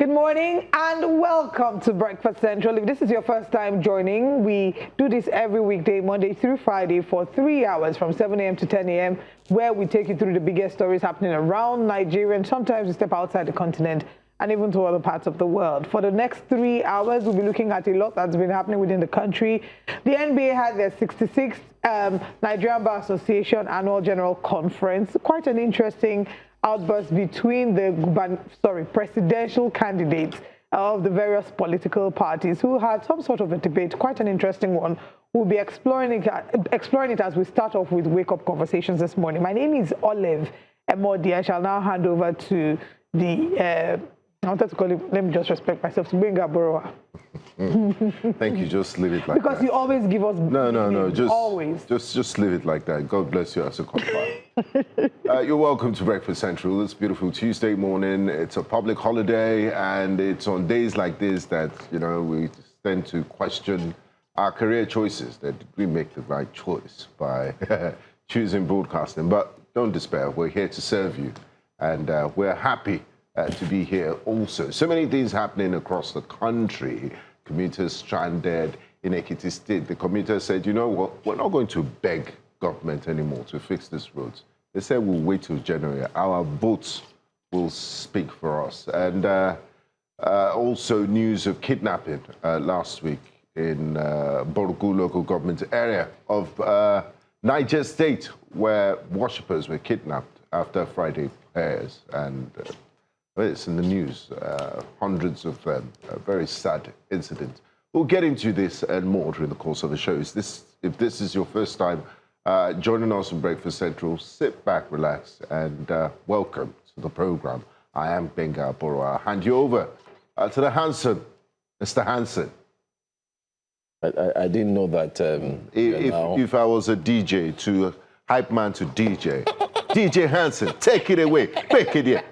Good morning and welcome to Breakfast Central. If this is your first time joining, we do this every weekday, Monday through Friday, for 3 hours from 7 a.m. to 10 a.m., where we take you through the biggest stories happening around Nigeria, and sometimes we step outside the continent and even to other parts of the world. For the next 3 hours, we'll be looking at a lot that's been happening within the country. The NBA had their 66th Nigerian Bar Association Annual General Conference. Quite an interesting outburst between the presidential candidates of the various political parties who had some sort of a debate, quite an interesting one. We'll be exploring it as we start off with wake-up conversations this morning. My name is Olive Emodi. I shall now hand over to the, I wanted to call him, let me just respect myself, to Benga Borough. Thank you, just leave it like because that. you always give us No, just leave it like that. God bless you as a company. You're welcome to Breakfast Central. It's beautiful Tuesday morning. It's a public holiday, and it's on days like this that, you know, we tend to question our career choices. That we make the right choice by choosing broadcasting. But don't despair. We're here to serve you, and we're happy to be here also. So many things happening across the country. Commuters stranded in Ekiti State. The commuters said, you know what, we're not going to beg government anymore to fix these roads. They said we'll wait till January. Our votes will speak for us. And also news of kidnapping last week in Borgu local government area of Niger State, where worshippers were kidnapped after Friday prayers. And it's in the news, hundreds of them, a very sad incident. We'll get into this and more during the course of the show. If this is your first time joining us on Breakfast Central, sit back, relax, and welcome to the program. I am Benga Borough. I'll hand you over to the handsome, Mr. Hanson. I didn't know that. If I was a DJ to hype man to DJ, DJ Hanson, take it away, pick it here.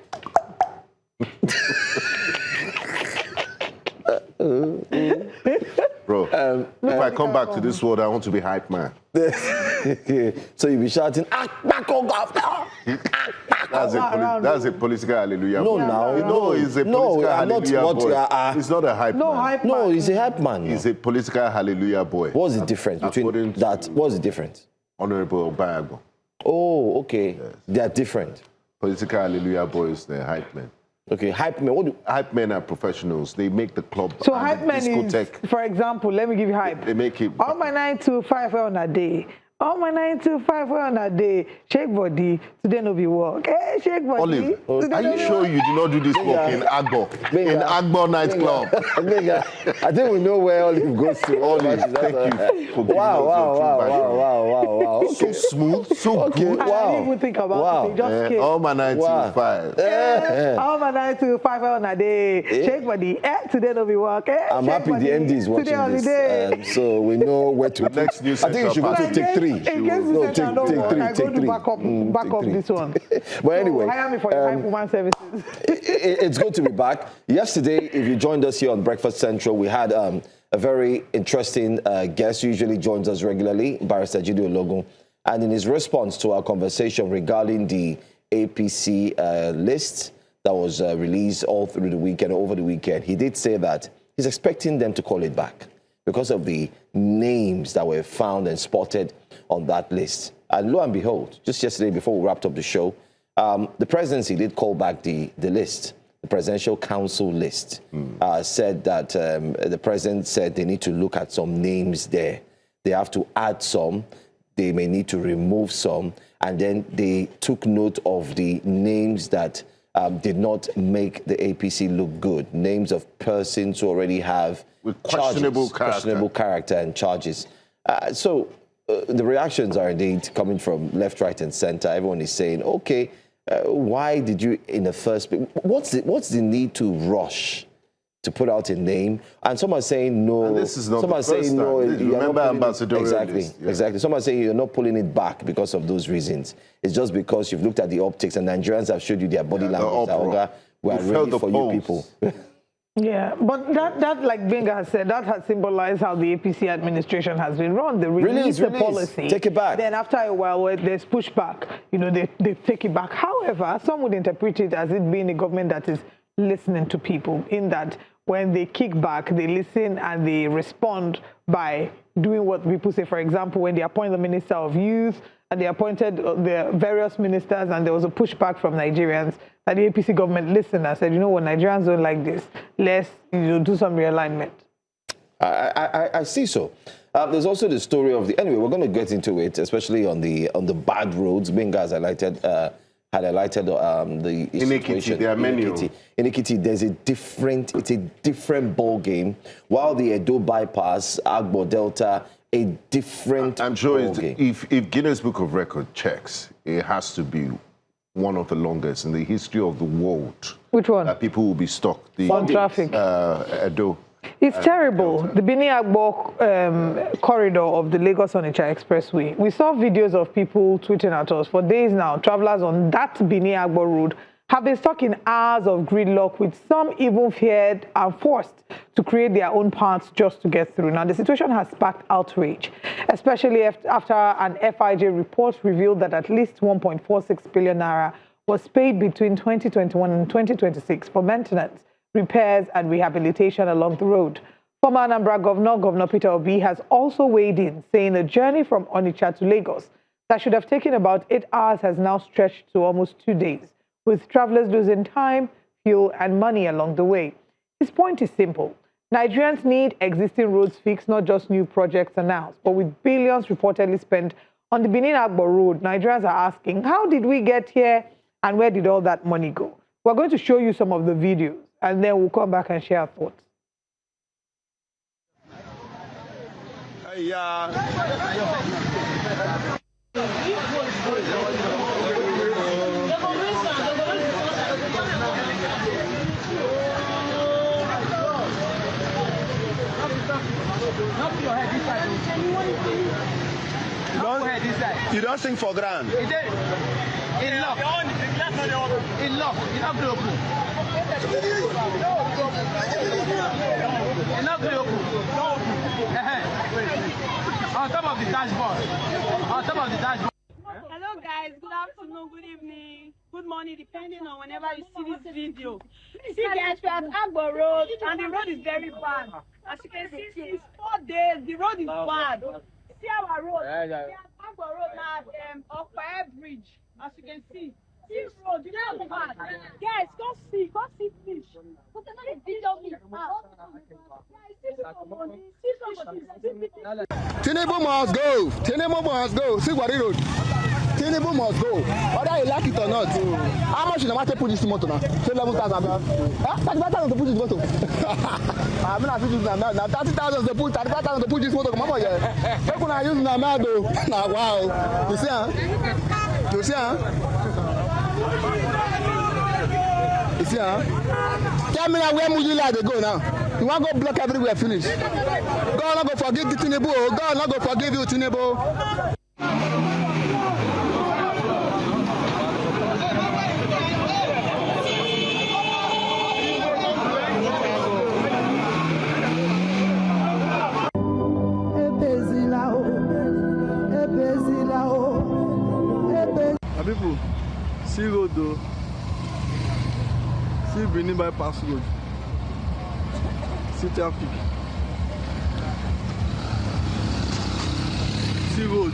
Bro, if I come back to this world, I want to be hype man. So you'll be shouting, back on governor! That's a political hallelujah boy. No, he's a political hallelujah boy. He's not a hype man. No, he's a hype man. He's a political hallelujah boy. What's the difference between that? What's the difference? Honorable Obayago. Oh, okay. Yes. They are different. Political hallelujah boys, they're hype men. Okay, hype men. Hype men are professionals. They make the club. So hype men is, for example, let me give you hype. They make it. All my 9 to 5 on a day. All my 9 to 5 on a day. Shake body. Today no be work. Hey, shake body. Olive, are you sure you did not do this work in Agbor? In Agbor nightclub? I think we know where Olive goes to. Olive, thank you for giving us Wow. So smooth, so good. I didn't even think about it. Just came. All my 9 to 5. All my 9 to 5 on a day. Shake body. Today no be work. I'm happy the MD is watching this. So we know where to. Next news. I think you should go to take 3. In case you said no work, I go to back up this one. But anyway, so hire me for your hype woman services. It's good to be back. Yesterday, if you joined us here on Breakfast Central, we had a very interesting guest who usually joins us regularly, Barrister Jide Ologun. And in his response to our conversation regarding the APC list that was released all through the weekend, over the weekend, he did say that he's expecting them to call it back because of the names that were found and spotted on that list. And lo and behold, just yesterday before we wrapped up the show, the presidency did call back the list, the presidential council list. Said that the president said they need to look at some names there. They have to add some, they may need to remove some, and then they took note of the names that did not make the APC look good. Names of persons who already have with questionable character and charges. So the reactions are indeed coming from left, right, and center. Everyone is saying, okay, why did you in the first place? What's the need to rush to put out a name? And some are saying no. And this is not some the are first saying no. time. Remember ambassadorial exactly, list. Yeah. Exactly. Some are saying you're not pulling it back because of those reasons. It's just because you've looked at the optics and Nigerians have showed you their body language. We are ready for you people. Yeah, but that like Benga has said, that has symbolized how the APC administration has been run. They release the policy. Take it back. Then after a while, there's pushback. You know, they take it back. However, some would interpret it as it being a government that is listening to people, in that when they kick back, they listen and they respond by doing what people say. For example, when they appoint the Minister of Youth and they appointed the various ministers and there was a pushback from Nigerians, that the APC government listened and said, you know what, Nigerians don't like this. Let's do some realignment. I see so. There's also the story of the... Anyway, we're going to get into it, especially on the bad roads. Benga has highlighted the Ekiti, there are many. In Ekiti, there's it's a different ball game. While the Edo bypass, Agbor Delta, a different I'm sure ball game. If Guinness Book of Record checks, it has to be one of the longest in the history of the world. Which one? That people will be stuck. On traffic. Edo. It's terrible. The Benin-Agbor corridor of the Lagos-Onitsha Expressway. We saw videos of people tweeting at us for days now. Travelers on that Benin-Agbor Road have been stuck in hours of gridlock, with some even feared and forced to create their own paths just to get through. Now, the situation has sparked outrage, especially after an FIJ report revealed that at least 1.46 billion naira was paid between 2021 and 2026 for maintenance, repairs and rehabilitation along the road. Former Anambra Governor Peter Obi has also weighed in, saying the journey from Onitsha to Lagos that should have taken about 8 hours has now stretched to almost 2 days, with travelers losing time, fuel and money along the way. His point is simple. Nigerians need existing roads fixed, not just new projects announced. But with billions reportedly spent on the Benin-Agbor Road, Nigerians are asking, how did we get here and where did all that money go? We're going to show you some of the videos, and then we'll come back and share our thoughts. You don't sing for grand. In love. In love. On top of the dashboard. On top of the dashboard. Hello guys, good afternoon, good evening, good morning, depending on whenever you see this video. See guys, we're at Agbor Road and the road is very bad. As you can see, since 4 days, the road is bad. See our road. We are at Agbor Road now, Okpae Bridge. As you can see, this road is very bad. Guys, come see fish. Tinubu must go. Tinubu must go. See what he wrote. Tinubu must go. Whether you like it or not. How much you want to put this motor now? Say 11,000. Huh? 35,000 to put this motor. I'm not 50,000 now. 30,000 to put 35,000 to put this motor. Come on, yeah. How can I use now? Now, wow. You see, huh? You see, huh? You see, huh? Tell me now, where would you like to go now? You want to go block everywhere, finish. God not go forgive you, Tinubu. God not go forgive you, Tinubu. People, see road though. See Benin bypass road. See traffic. See road.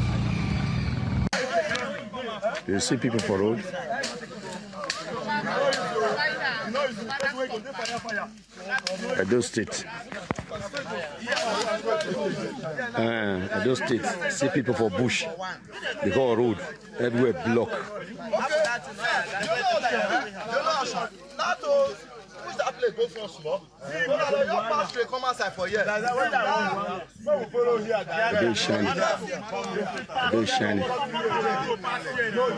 You see people for road. Edo State. Edo State. See people for bush. They go road. Everywhere block. Go for small. Come outside for here. They shiny. They shiny.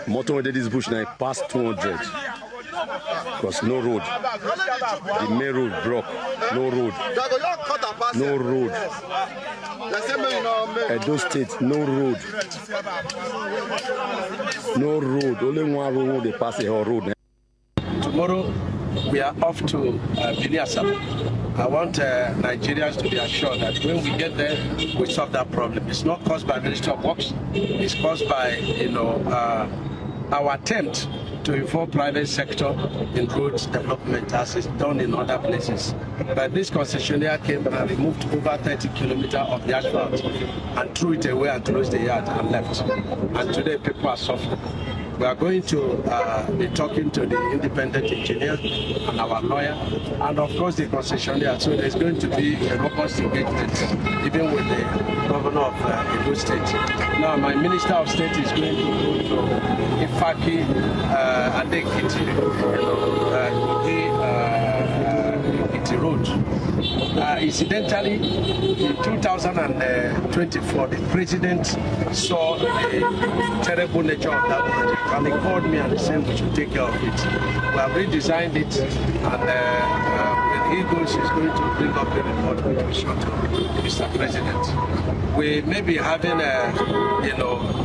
Motor with this bush now past 200. Because no road. The main road block. No road. No road. Edo State, no road. No road. Only one road they pass a whole road. Tomorrow we are off to Benin-Agbor. I want Nigerians to be assured that when we get there, we solve that problem. It's not caused by Ministry of Works. It's caused by, our attempt to involve private sector in road development as is done in other places. But this concessionaire came and removed over 30 kilometers of the asphalt and threw it away and closed the yard and left. And today people are suffering. We are going to be talking to the independent engineer and our lawyer, and of course the concessionaire. So there's going to be a robust engagement, even with the governor of Edo State. Now, my minister of state is going to go to Ifaki and Ekiti Road. Incidentally, in 2024, the president saw the terrible nature of that project, and he called me and he said we should take care of it. We have redesigned it, and when he goes, he's going to bring up a report which will show to Mr. President. We may be having,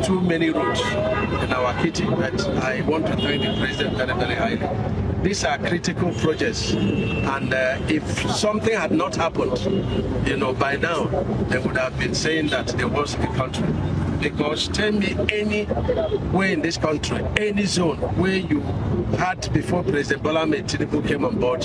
too many roads in our kitty, but I want to thank the president very, very highly. These are critical projects, and if something had not happened, by now, they would have been saying that there was a country. Because tell me any way in this country, any zone where you had before President Bola Ahmed Tinubu came on board,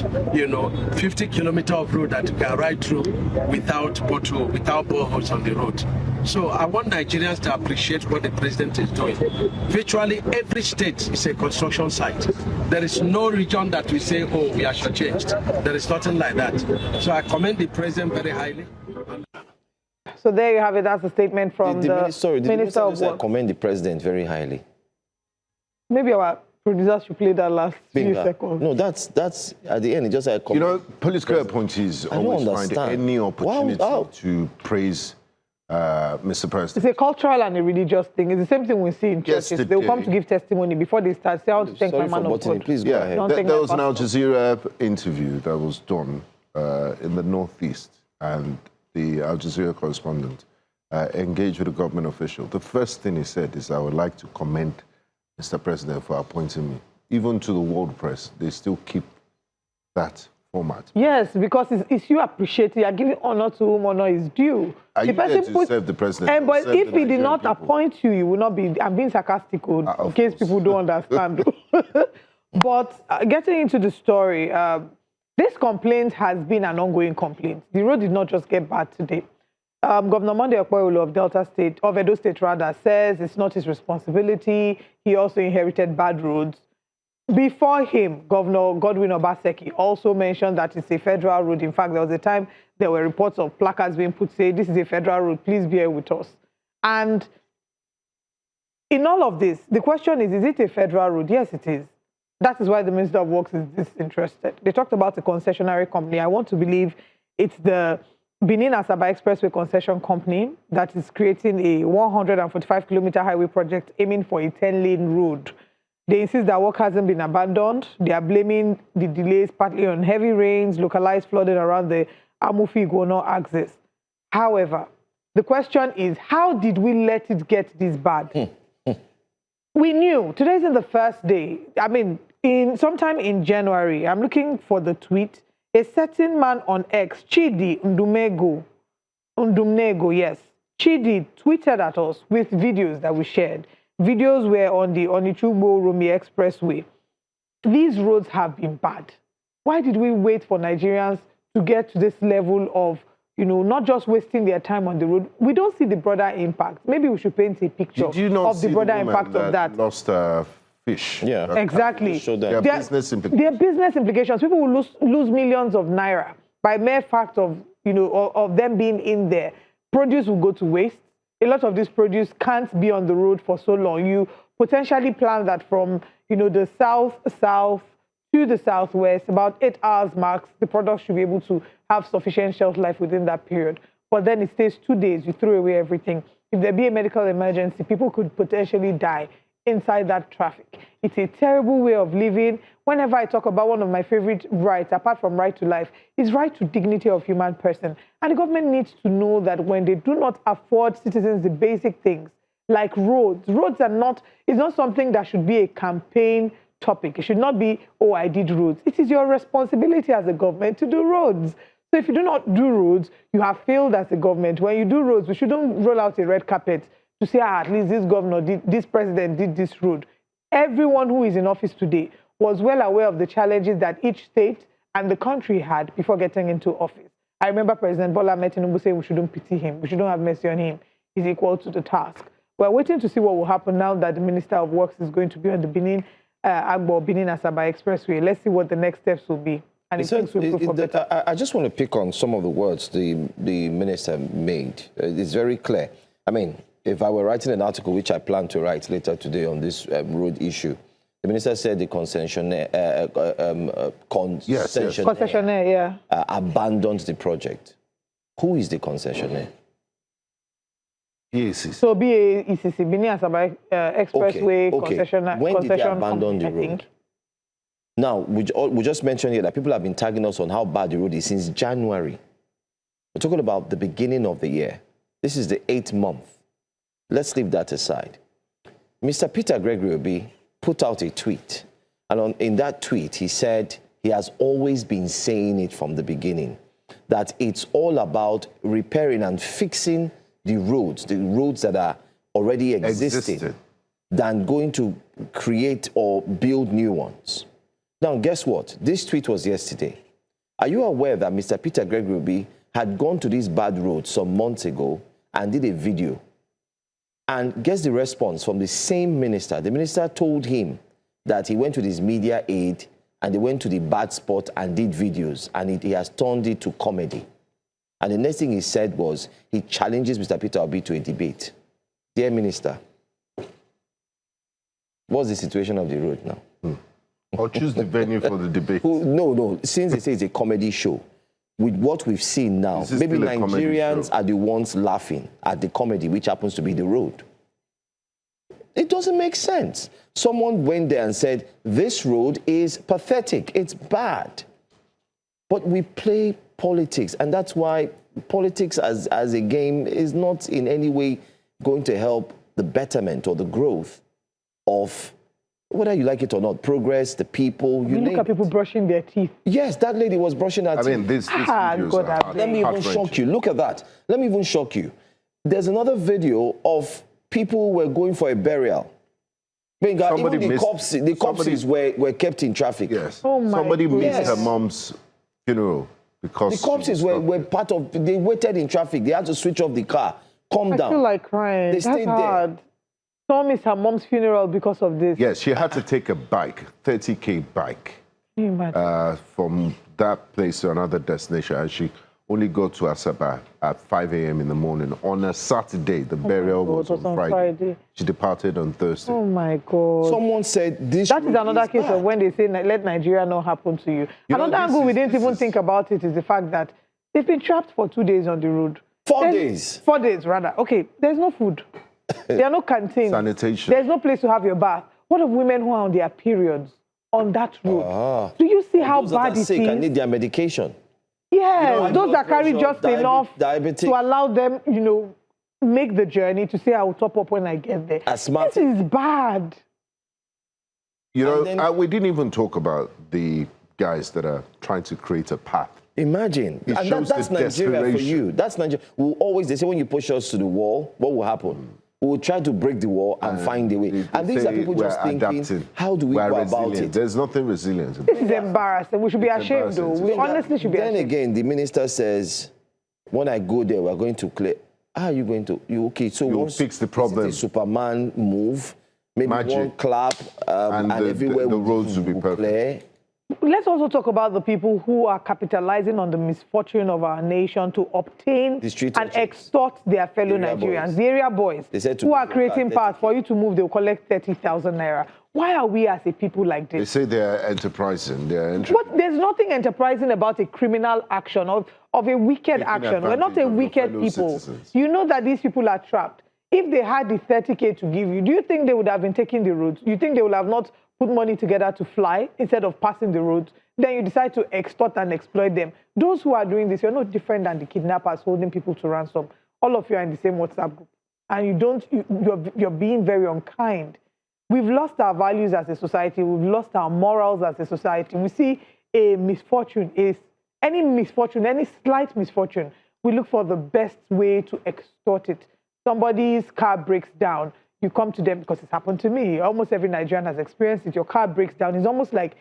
50 kilometers of road that you can ride through without pothole, without boreholes on the road. So I want Nigerians to appreciate what the president is doing. Virtually every state is a construction site. There is no region that we say, oh, we are shortchanged. There is nothing like that. So I commend the president very highly. So there you have it. That's a statement from the Minister of Works. I commend the president very highly. Maybe our producers should play that last few seconds. No, that's at the end. It just like political appointees always find any opportunity to praise Mr. President. It's a cultural and a religious thing. It's the same thing we see in churches. They will come to give testimony before they start. Say how to thank my man of God. Please go ahead. There was an Al Jazeera interview that was done in the Northeast, and the Al Jazeera correspondent engaged with a government official. The first thing he said is, I would like to commend Mr. President for appointing me. Even to the world press, they still keep that format. Yes, because it's you appreciate it. You are giving honor to whom honor is due. Are you there to serve the president? But if he did not appoint you, you will not be. I'm being sarcastic in case people don't understand. But getting into the story, this complaint has been an ongoing complaint. The road did not just get bad today. Governor Monday Okpeyolo of Edo State rather, says it's not his responsibility. He also inherited bad roads. Before him, Governor Godwin Obaseki also mentioned that it's a federal road. In fact, there was a time there were reports of placards being put saying, this is a federal road, please bear with us. And in all of this, the question is it a federal road? Yes, it is. That is why the Minister of Works is disinterested. They talked about a concessionary company. I want to believe it's the Benin-Agbor Expressway Concession Company that is creating a 145-kilometer highway project aiming for a 10-lane road. They insist that work hasn't been abandoned. They are blaming the delays partly on heavy rains, localized flooding around the Amufi-Igbono axis. However, the question is, how did we let it get this bad? We knew. Today's in the first day. I mean, sometime in January, I'm looking for the tweet. A certain man on X, Chidi Ndumnego, yes, Chidi tweeted at us with videos that we shared. Videos were on the Onitsha and Lagos Expressway. These roads have been bad. Why did we wait for Nigerians to get to this level of, not just wasting their time on the road? We don't see the broader impact. Maybe we should paint a picture of the broader impact of that. Lost fish. Yeah, exactly. Their business implications. Their business implications. People will lose millions of naira by mere fact of, of them being in there. Produce will go to waste. A lot of this produce can't be on the road for so long. You potentially plan that from, the south to the southwest, about 8 hours max, the product should be able to have sufficient shelf life within that period. But then it stays 2 days, you throw away everything. If there be a medical emergency, people could potentially die inside that traffic. It's a terrible way of living. Whenever I talk about one of my favorite rights, apart from right to life, is right to dignity of human person. And the government needs to know that when they do not afford citizens the basic things, like roads are not, it's not something that should be a campaign topic. It should not be, oh, I did roads. It is your responsibility as a government to do roads. So if you do not do roads, you have failed as a government. When you do roads, we shouldn't roll out a red carpet to say, at least this governor did, this president did this road. everyone who is in office today was well aware of the challenges that each state and the country had before getting into office. I remember President Bola Tinubu saying we shouldn't pity him, we shouldn't have mercy on him. He's equal to the task. We're waiting to see what will happen now that the Minister of Works is going to be on the Benin-Agbor Benin-Asaba Expressway. Let's see what the next steps will be. And I just want to pick on some of the words the minister made. It's very clear. I mean, if I were writing an article, which I plan to write later today on this road issue, the minister said the concessionaire abandoned the project. Who is the concessionaire? Yes. So BAECC, Benin-Asaba Expressway concession. When did they abandon the road? Now, we just mentioned here that people have been tagging us on how bad the road is since January. We're talking about the beginning of the year. This is the 8th month. Let's leave that aside. Mr. Peter Obi put out a tweet. And in that tweet, he said he has always been saying it from the beginning, that it's all about repairing and fixing the roads that are already existing, than going to create or build new ones. Now, guess what? This tweet was yesterday. Are you aware that Mr. Peter Obi had gone to this bad road some months ago and did a video? And guess the response from the same minister. The minister told him that he went with his media aide and they went to the bad spot and did videos, and he has turned it to comedy. And the next thing he said was he challenges Mr. Peter Obi to a debate. Dear Minister, what's the situation of the road now? Or choose the venue for the debate. No. Since they say it's a comedy show, with what we've seen now, maybe Nigerians are the ones laughing at the comedy, which happens to be the road. It doesn't make sense. Someone went there and said, this road is pathetic, it's bad. But we play politics, and that's why politics as a game is not in any way going to help the betterment or the growth of, whether you like it or not, progress, the people. You look at people brushing their teeth. Yes, that lady was brushing her teeth. I mean, this let me even shock you. Look at that. Let me even shock you. There's another video of people who were going for a burial. Even the corpses were kept in traffic. Yes. Oh somebody missed her mom's funeral because the corpses were part of. They waited in traffic. They had to switch off the car. Calm down. I feel like crying. They stayed there. Someone missed her mom's funeral because of this. Yes, she had to take a bike, 30K bike, from that place to another destination, and she only got to Asaba at 5 a.m. in the morning on a Saturday. The burial was on Friday. She departed on Thursday. Oh my God. Someone said this. That is another case of when they say, let Nigeria not happen to you. Another angle we didn't even think about it is the fact that they've been trapped for 2 days on the road. 4 days. 4 days, rather. Okay, there's no food. There are no canteens. Sanitation. There's no place to have your bath. What of women who are on their periods on that road? Do you see how bad it is? Those that need their medication. Yes, those that carry just enough to allow them, make the journey to say I will top up when I get there. This is bad. We didn't even talk about the guys that are trying to create a path. Imagine. And that's Nigeria for you. That's Nigeria. They say when you push us to the wall, what will happen? We will try to break the wall and find a way. And these are people just thinking, how do we go about it? There's nothing resilient. This is embarrassing. We should be ashamed, though. We honestly should be ashamed. Then again, the minister says, when I go there, we're going to clear. How are you going to? Okay, so we'll fix the problem. It's a Superman move. Maybe one clap, and everywhere the roads will be perfect. Clear. Let's also talk about the people who are capitalizing on the misfortune of our nation to obtain and extort their fellow Nigerians. The area boys who are creating paths for you to move, they'll collect 30,000 naira. Why are we as a people like this? They say they're enterprising. But there's nothing enterprising about a criminal action, of a wicked action. We're not a wicked people. You know that these people are trapped. If they had the 30K to give you, do you think they would have been taking the route? You think they would have not put money together to fly instead of passing the roads? Then you decide to extort and exploit them. Those who are doing this, you're no different than the kidnappers holding people to ransom. All of you are in the same WhatsApp group. And you're being very unkind. We've lost our values as a society. We've lost our morals as a society. We see a misfortune, any slight misfortune, we look for the best way to extort it. Somebody's car breaks down. you come to them because it's happened to me. Almost every Nigerian has experienced it. Your car breaks down. It's almost like,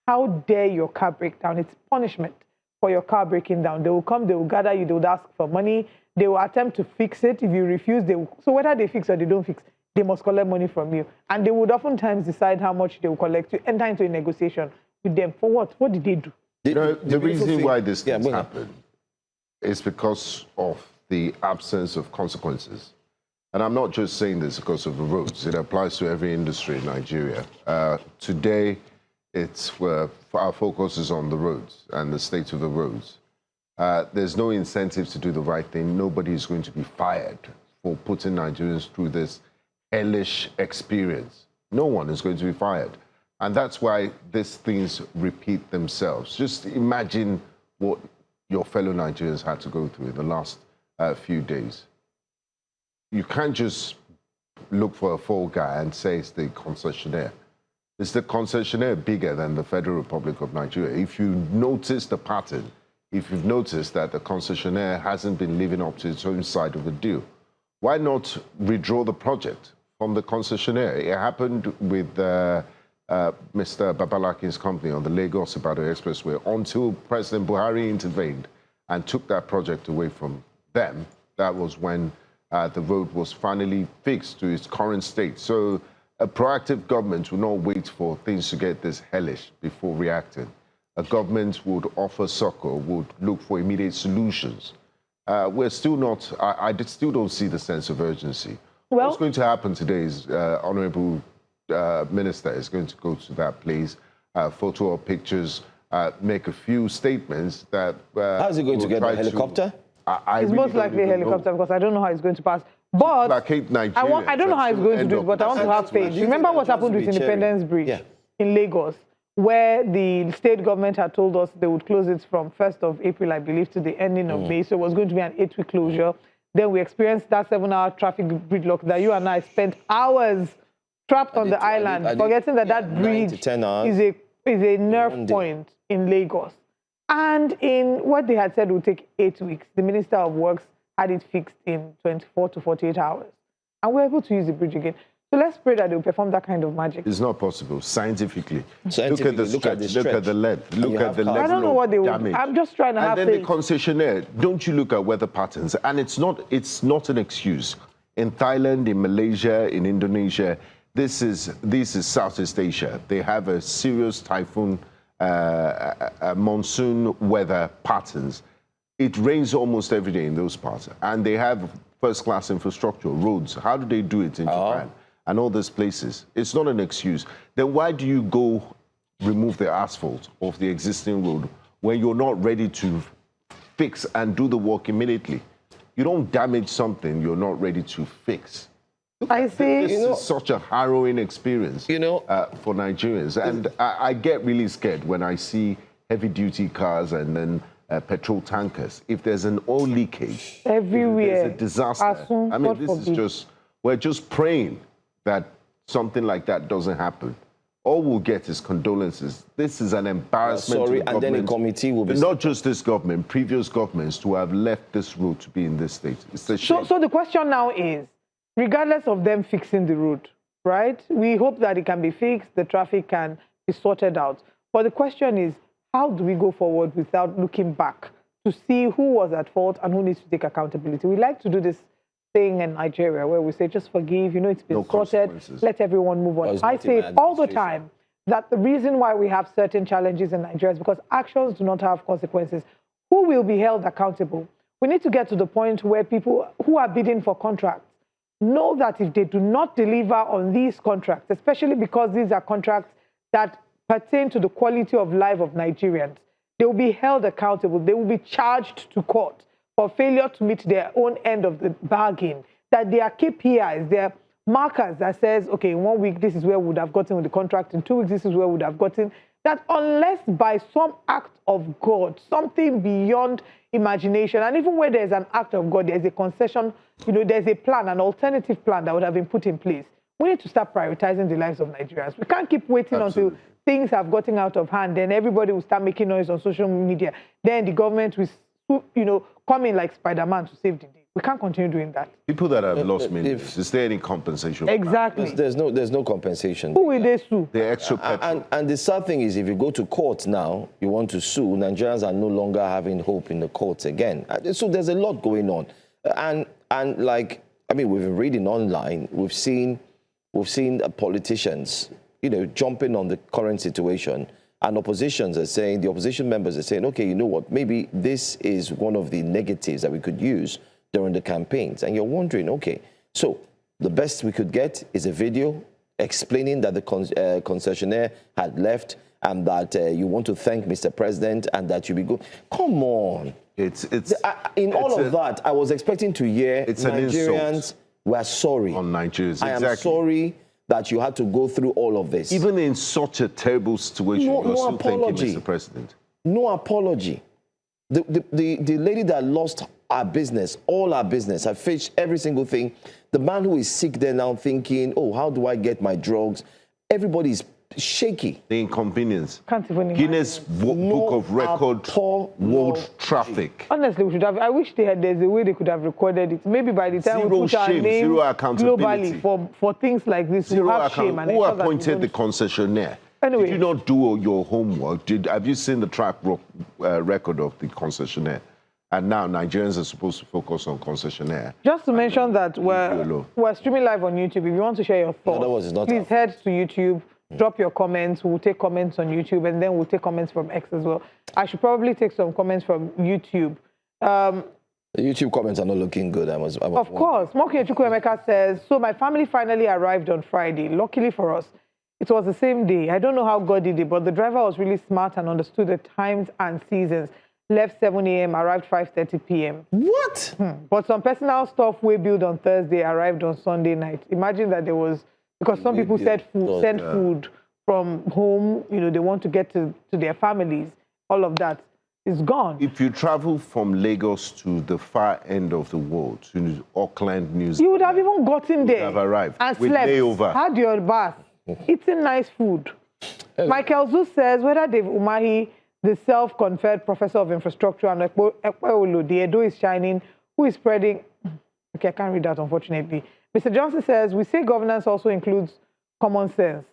how dare your car break down? It's punishment for your car breaking down. They will come, they will gather you, they will ask for money. They will attempt to fix it. If you refuse, they will. So whether they fix or they don't fix, they must collect money from you. And they would oftentimes decide how much they will collect to enter into a negotiation with them. For what? What did they do? The reason why this thing happened is because of the absence of consequences. And I'm not just saying this because of the roads. It applies to every industry in Nigeria. Today, our focus is on the roads and the state of the roads. There's no incentive to do the right thing. Nobody is going to be fired for putting Nigerians through this hellish experience. No one is going to be fired. And that's why these things repeat themselves. Just imagine what your fellow Nigerians had to go through in the last few days. You can't just look for a fall guy and say it's the concessionaire. Is the concessionaire bigger than the Federal Republic of Nigeria? If you notice the pattern, if you've noticed that the concessionaire hasn't been living up to its own side of the deal, why not withdraw the project from the concessionaire? It happened with Mr. Babalakin's company on the Lagos-Ibadan Expressway until President Buhari intervened and took that project away from them. That was when the road was finally fixed to its current state. So a proactive government will not wait for things to get this hellish before reacting. A government would offer succor, would look for immediate solutions. We're still not, I still don't see the sense of urgency. Well, what's going to happen today is Honorable Minister is going to go to that place, photo or pictures, make a few statements that... How is he going to get a helicopter? It's most likely a helicopter because I don't know how it's going to pass. But I don't know how it's going to do it, but I want to have faith. Remember what happened with Independence Bridge in Lagos, where the state government had told us they would close it from 1st of April, I believe, to the ending of May. So it was going to be an 8-week closure. Then we experienced that 7-hour traffic gridlock that you and I spent hours trapped on the island, forgetting that that bridge is a nerve point in Lagos. And in what they had said would take 8 weeks, the Minister of Works had it fixed in 24 to 48 hours. And we're able to use the bridge again. So let's pray that they'll perform that kind of magic. It's not possible, scientifically. Look at the stretch, look at the length, look at the level I don't know what they will do. I'm just trying to have faith. And then the concessionaire, don't you look at weather patterns? And it's not an excuse. In Thailand, in Malaysia, in Indonesia, this is Southeast Asia. They have a serious typhoon, monsoon weather patterns. It rains almost every day in those parts. And they have first-class infrastructure, roads. How do they do it in Japan? And all these places. It's not an excuse. Then why do you go remove the asphalt of the existing road when you're not ready to fix and do the work immediately? You don't damage something you're not ready to fix. I see. This is such a harrowing experience, for Nigerians. And I get really scared when I see heavy-duty cars and then petrol tankers. If there's an oil leakage, everywhere, there's a disaster. I mean, this is just, we're just praying that something like that doesn't happen. All we'll get is condolences. This is an embarrassment. Sorry, and then a committee will be... Not just this government, previous governments to have left this road to be in this state. It's a shame. So the question now is, regardless of them fixing the road, right? We hope that it can be fixed, the traffic can be sorted out. But the question is, how do we go forward without looking back to see who was at fault and who needs to take accountability? We like to do this thing in Nigeria where we say, just forgive, it's been sorted, let everyone move on. I say it all the time that the reason why we have certain challenges in Nigeria is because actions do not have consequences. Who will be held accountable? We need to get to the point where people who are bidding for contracts know that if they do not deliver on these contracts, especially because these are contracts that pertain to the quality of life of Nigerians, they will be held accountable. They will be charged to court for failure to meet their own end of the bargain, that there are KPIs, there are markers that says, okay, in 1 week, this is where we would have gotten with the contract. In 2 weeks, this is where we would have gotten. That unless by some act of God, something beyond imagination, and even where there's an act of God, there's a concession, there's a plan, an alternative plan that would have been put in place. We need to start prioritizing the lives of Nigerians. We can't keep waiting until things have gotten out of hand. Then everybody will start making noise on social media. Then the government will, come in like Spider-Man to save the day. We can't continue doing that. People that have lost millions, is there any compensation? Exactly. There's no compensation. Who will they sue? The extra petrol. And the sad thing is, if you go to court now, you want to sue, Nigerians are no longer having hope in the courts again. So there's a lot going on. And like, I mean, we've been reading online, we've seen politicians, you know, jumping on the current situation, and the opposition members are saying, okay, you know what, maybe this is one of the negatives that we could use during the campaigns. And you're wondering, okay, so the best we could get is a video explaining that the concessionaire had left and that you want to thank Mr. President and that you be good. Come on. In all of that, I was expecting to hear Nigerians were sorry. On Nigerians, exactly. I am sorry that you had to go through all of this. Even in such a terrible situation, you're still thanking Mr. President. No apology. The lady that lost our business, all our business, I faced every single thing. The man who is sick there now thinking, oh, how do I get my drugs? Everybody's shaky. The inconvenience. Can't even Guinness Book of Record World Traffic. Honestly, we should have. I wish there's a way they could have recorded it. Maybe by the time we put our name globally for things like this, we have shame. And who appointed the concessionaire? Anyway, did you not do your homework? Have you seen the track record of the concessionaire? And now Nigerians are supposed to focus on concessionaire. Just to mention that we're streaming live on YouTube. If you want to share your thoughts, please head to YouTube. Drop your comments. We'll take comments on YouTube, and then we'll take comments from X as well. I should probably take some comments from YouTube. The YouTube comments are not looking good. Of course. Moki Chukwuemeka says, so my family finally arrived on Friday. Luckily for us, it was the same day. I don't know how God did it, but the driver was really smart and understood the times and seasons. Left 7 a.m., arrived 5:30 p.m. What? But some personal stuff we built on Thursday arrived on Sunday night. Imagine that there was... Because some people send food from home, you know, they want to get to their families. All of that is gone. If you travel from Lagos to the far end of the world, to Auckland, New Zealand, you would have even gotten there. Have arrived and with slept, layover. Had your bath, eating nice food. Michael Zu says, whether Dave Umahi, the self-conferred professor of infrastructure, and Ekweolu, the Edo is shining, who is spreading... Okay, I can't read that, unfortunately. Mr. Johnson says, we say governance also includes common sense.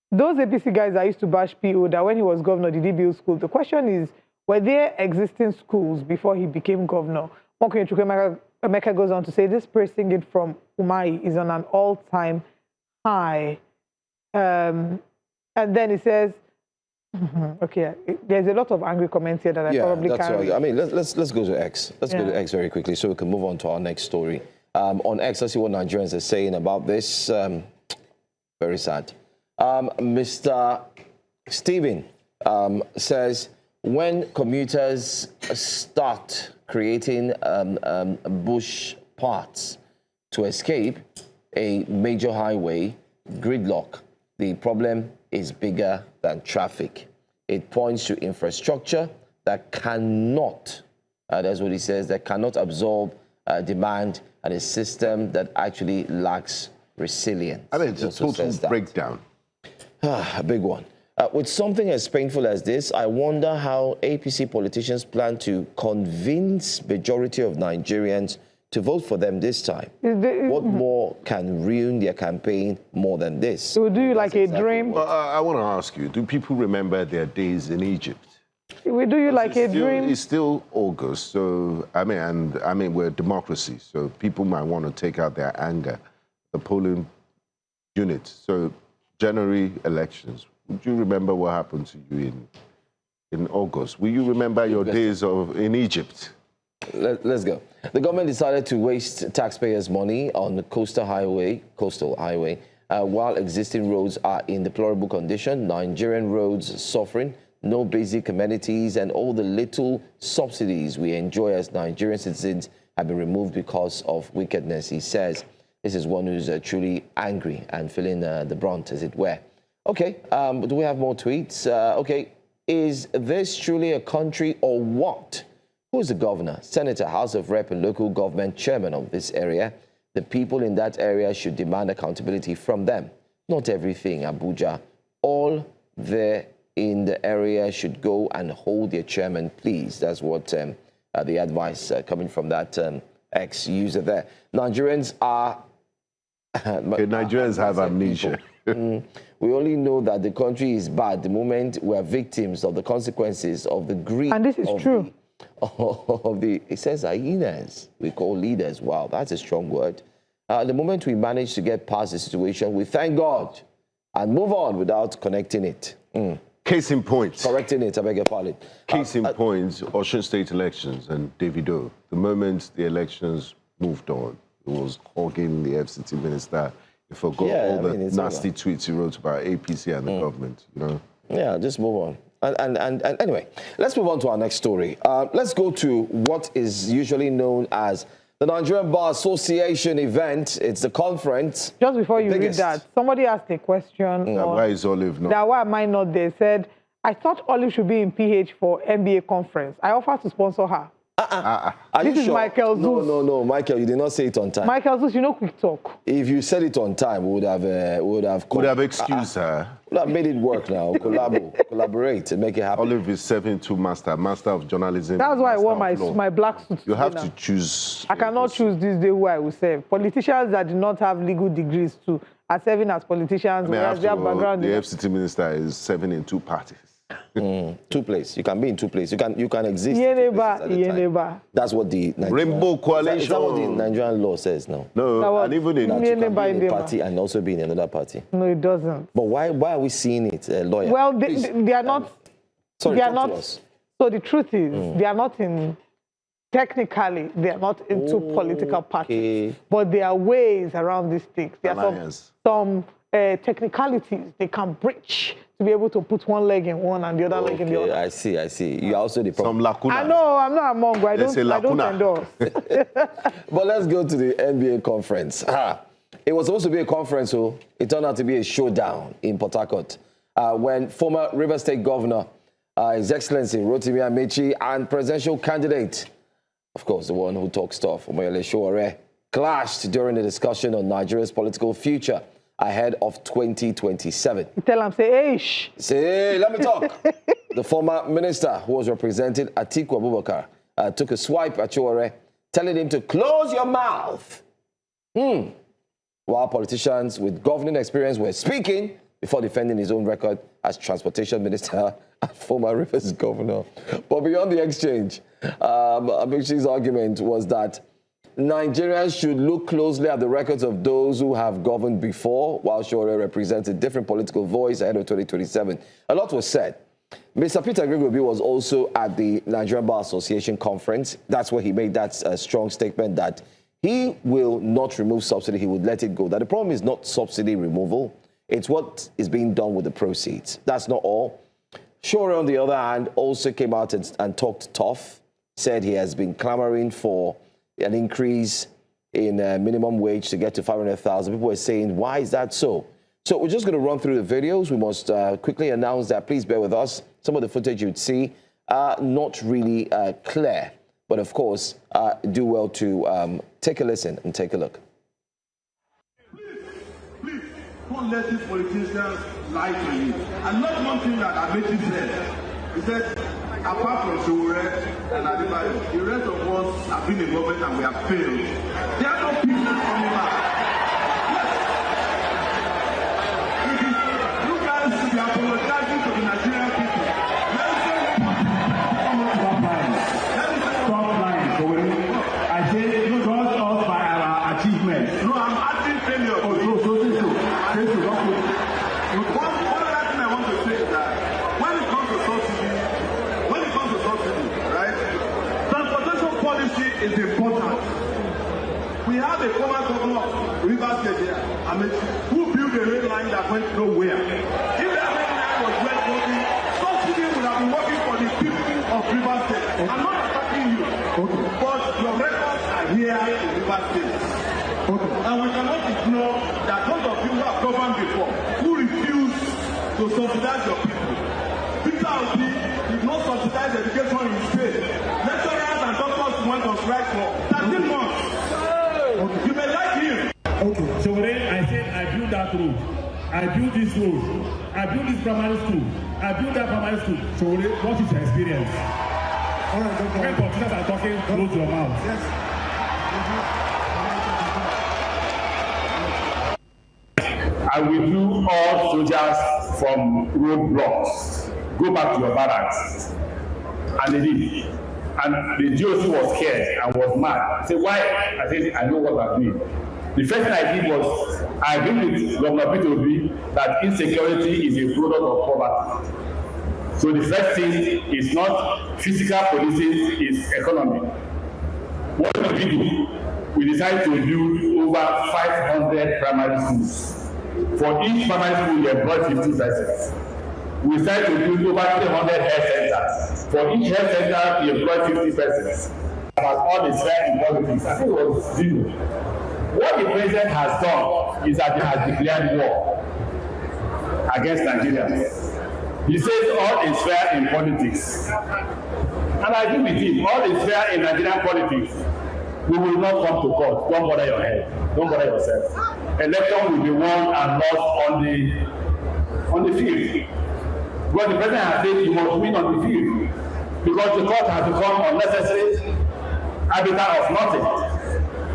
Those APC guys that used to bash PO, that when he was governor, did he build schools? The question is, were there existing schools before he became governor? Moki Chukwuemeka goes on to say, this praise singing from Umahi is on an all-time high. And then he says, okay, there's a lot of angry comments here that I probably can't read. I mean, let's go to X. Let's go to X very quickly so we can move on to our next story. On X, let's see what Nigerians are saying about this. Very sad. Mr. Stephen says, when commuters start creating bush paths to escape a major highway gridlock, the problem is bigger than traffic. It points to infrastructure that cannot, that's what he says, that cannot absorb demand, and a system that actually lacks resilience. I mean, it's a total breakdown. A big one. With something as painful as this, I wonder how APC politicians plan to convince majority of Nigerians to vote for them this time. What more can ruin their campaign more than this? It will do you like a dream. Well, I want to ask you, do people remember their days in Egypt? We do you like a dream. It's still August, so I mean we're a democracy, so people might want to take out their anger. The polling unit. So January elections. Would you remember what happened to you in August? Will you remember your days in Egypt? Let's go. The government decided to waste taxpayers' money on the coastal highway, while existing roads are in deplorable condition. Nigerian roads suffering. No basic amenities, and all the little subsidies we enjoy as Nigerian citizens have been removed because of wickedness, he says. This is one who's truly angry and feeling the brunt, as it were. Okay, do we have more tweets? Okay, is this truly a country or what? Who's the governor, senator, House of Rep, and local government chairman of this area? The people in that area should demand accountability from them. Not everything, Abuja. All there in the area should go and hold their chairman, please. That's what the advice coming from that ex-user there. Nigerians are... Okay, Nigerians have amnesia. We only know that the country is bad the moment we are victims of the consequences of the greed. And this is true. It says hyenas we call leaders. Wow, that's a strong word. The moment we manage to get past the situation, we thank God and move on without connecting it. Case in point. Correcting it, I beg your pardon. Case in point, Osun State elections and Davido. The moment the elections moved on, it was hogging the FCT minister. He forgot all the nasty tweets he wrote about APC and the government, you know. Yeah, just move on. And anyway, let's move on to our next story. Let's go to what is usually known as the Nigerian Bar Association event. It's the conference. Just before you read that, somebody asked a question. Why is Olive not? Now, why am I not there? Said, I thought Olive should be in PH for NBA conference. I offered to sponsor her. This is Michael Zeus. No, Michael, you did not say it on time. Michael Zeus, you know quick talk. If you said it on time, we would have excused her. Would have made it work now. Collaborate and make it happen. Olive is serving two master of journalism. That's why I wore my black suit. You have to choose. I cannot choose this day who I will serve. Politicians that do not have legal degrees too are serving as politicians. Whereas their background. The FCT minister is serving in two parties. Two places. You can be in two places. You can exist. That's what the Rainbow Coalition. Is that what the Nigerian law says now? No, and even in that you can be in a party and also be in another party. No, it doesn't. But why are we seeing it, lawyer? Well, they are not. Sorry, they are not. So the truth is, they are not in. Technically, they are not into political parties, but there are ways around these things. There are some technicalities they can breach to be able to put one leg in one and the other leg in the other. I see. You are also the problem. Some lacunas. I know, I'm not a mongo. I don't endorse. But let's go to the NBA conference. It was supposed to be a conference, so it turned out to be a showdown in Port Harcourt when former River State Governor, His Excellency Rotimi Amaechi, and presidential candidate, of course, the one who talks tough, Omoyele Sowore, clashed during the discussion on Nigeria's political future ahead of 2027. You tell him, say, ish. Say, let me talk. The former minister who was representing Atiku Abubakar took a swipe at Sowore, telling him to close your mouth. While politicians with governing experience were speaking before defending his own record as transportation minister and former Rivers governor. But beyond the exchange, Amaechi's argument was that Nigerians should look closely at the records of those who have governed before, while Sowore represents a different political voice ahead of 2027. A lot was said. Mr. Peter Obi was also at the Nigerian Bar Association conference. That's where he made that strong statement that he will not remove subsidy, he would let it go. That the problem is not subsidy removal, it's what is being done with the proceeds. That's not all. Sowore, on the other hand, also came out and talked tough, said he has been clamoring for an increase in minimum wage to get to 500,000. People were saying, why is that so? So we're just going to run through the videos. We must quickly announce that. Please bear with us. Some of the footage you'd see are not really clear. But of course, do well to take a listen and take a look. Please, don't let these politicians lie to you. And not one thing that Amaechi said. He said, apart from Sowore and Adebayo, the rest of us have been in government and we have failed. There are no people coming back. Yes. You guys should be apologizing to the Nigerian people. Stop lying, Sowore. I say, you judge us by our achievements. No, I'm asking failure. Oh, One other thing I want to say is that when it comes to subsidy, right, transportation policy is important. We have a former governor of Rivers State here, Amaechi, who built a rail line that went nowhere. If that rail line was well working, subsidy would have been working for the people of Rivers State. Okay. I'm not attacking you, but your records are here in Rivers State. Okay. And we cannot ignore that those of you who have governed before, who refuse to subsidize your people. Peter Obi did not subsidize education in his state. Lecturers and doctors went on strike for 13 months. Okay. You may like him. Okay. So when I said I built that road, I built this road, I built this primary school, I built that primary school. So what is your experience? All right, when politicians are talking, close your mouth. Yes. I will do all soldiers from roadblocks. Go back to your barracks. And they did. And the GOC was scared and was mad. Say, why? I said, I know what I'm doing. The first thing I did was, I agreed with Governor Peter Obi that insecurity is a product of poverty. So the first thing is not physical policing, it's economy. What did we do? We decided to build over 500 primary schools. For each primary school, we employ 50 persons. We decided to build over 300 health centers. For each health center, we employ 50 persons. About all the fair in politics, I think it was zero. What the president has done is that he has declared war against Nigerians. He says all is fair in politics. And I agree with him, all is fair in Nigerian politics. We will not come to court. Don't bother your head. Don't bother yourself. Election will be won and lost on the field. But the president has said you must win on the field because the court has become unnecessary arbiter of nothing.